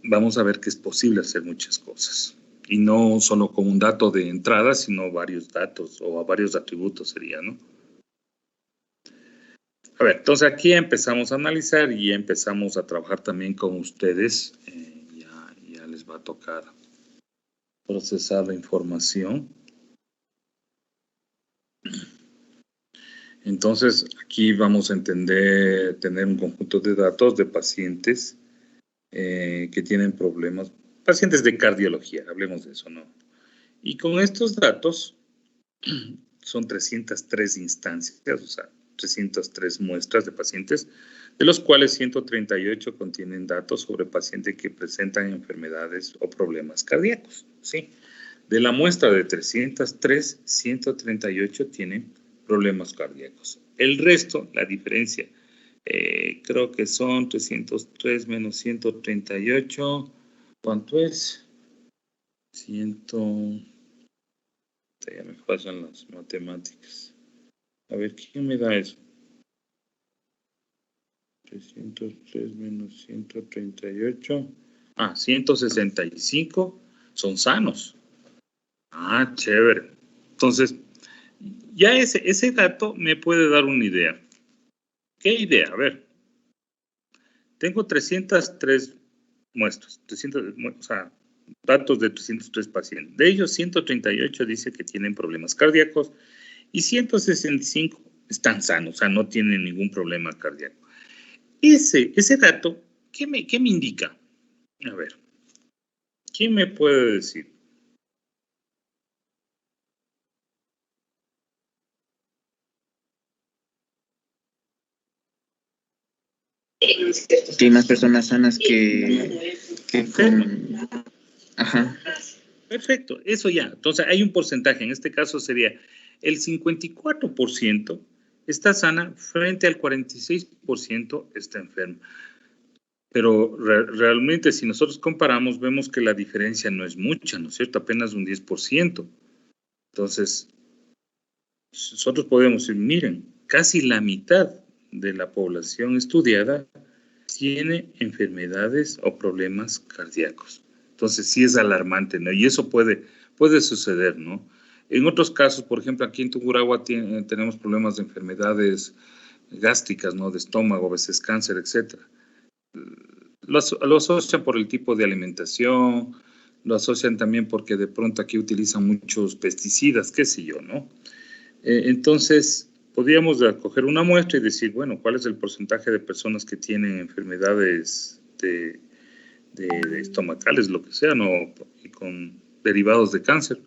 vamos a ver que es posible hacer muchas cosas. Y no solo con un dato de entrada, sino varios datos o varios atributos sería, ¿no? A ver, entonces aquí empezamos a analizar y empezamos a trabajar también con ustedes. Ya les va a tocar procesar la información. Entonces, aquí vamos a tener un conjunto de datos de pacientes que tienen problemas, pacientes de cardiología, hablemos de eso, ¿no? Y con estos datos, son 303 instancias, o sea, 303 muestras de pacientes, de los cuales 138 contienen datos sobre pacientes que presentan enfermedades o problemas cardíacos, ¿sí? De la muestra de 303, 138 tienen problemas cardíacos. El resto, la diferencia, creo que son 303 menos 138, ¿cuánto es? 100, ya me pasan las matemáticas. A ver, ¿quién me da eso? 303 menos 138. 165 son sanos. Chévere. Entonces, ya ese dato me puede dar una idea. ¿Qué idea? A ver. Tengo 303 muestras, o sea, datos de 303 pacientes. De ellos, 138 dice que tienen problemas cardíacos y 165 están sanos, o sea, no tienen ningún problema cardíaco. Ese dato, ¿qué me indica? A ver, ¿quién me puede decir? Que hay más personas sanas que con... Ajá. Perfecto, eso ya. Entonces hay un porcentaje, en este caso sería el 54% está sana frente al 46% está enferma. Pero realmente si nosotros comparamos vemos que la diferencia no es mucha, ¿no es cierto? Apenas un 10%. Entonces, nosotros podemos decir, miren, casi la mitad de la población estudiada tiene enfermedades o problemas cardíacos. Entonces sí es alarmante, ¿no? Y eso puede suceder, ¿no? En otros casos, por ejemplo, aquí en Tungurahua tenemos problemas de enfermedades gástricas, ¿no? De estómago, a veces cáncer, etcétera. Lo asocian por el tipo de alimentación, lo asocian también porque de pronto aquí utilizan muchos pesticidas, qué sé yo, ¿no? Entonces, podríamos coger una muestra y decir, bueno, ¿cuál es el porcentaje de personas que tienen enfermedades de estomacales, lo que sea, ¿no? Y con derivados de cáncer?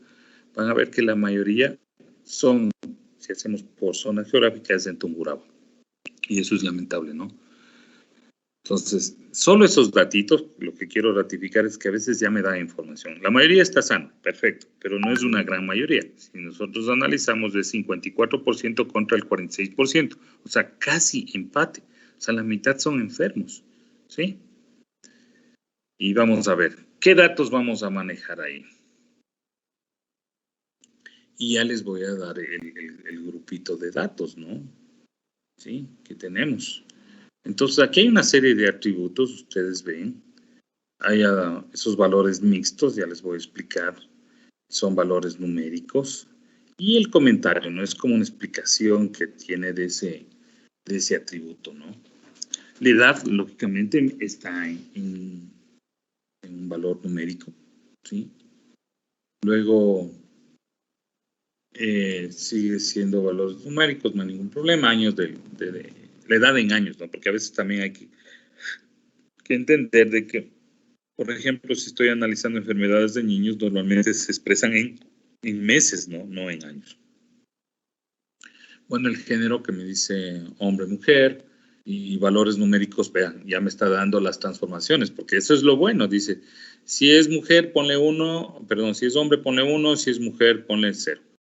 Van a ver que la mayoría son, si hacemos por zona geográfica, es en Tungurahua. Y eso es lamentable, ¿no? Entonces, solo esos datitos, lo que quiero ratificar es que a veces ya me da información. La mayoría está sana, perfecto, pero no es una gran mayoría. Si nosotros analizamos de 54% contra el 46%, o sea, casi empate. O sea, la mitad son enfermos, ¿sí? Y vamos a ver, ¿qué datos vamos a manejar ahí? Y ya les voy a dar el grupito de datos, ¿no? ¿Sí? Que tenemos. Entonces, aquí hay una serie de atributos, ustedes ven. haya esos valores mixtos, ya les voy a explicar. Son valores numéricos. Y el comentario, ¿no? Es como una explicación que tiene de ese atributo, ¿no? La edad, lógicamente, está en un valor numérico, ¿sí? Luego, sigue siendo valores numéricos, no hay ningún problema. Años la edad en años, ¿no? Porque a veces también hay que entender de que, por ejemplo, si estoy analizando enfermedades de niños, normalmente se expresan en meses, ¿no? No en años. Bueno, el género que me dice hombre, mujer y valores numéricos, vean, ya me está dando las transformaciones, porque eso es lo bueno. Dice, si es mujer, ponle 1, perdón, si es hombre, ponle 1, si es mujer, ponle 0.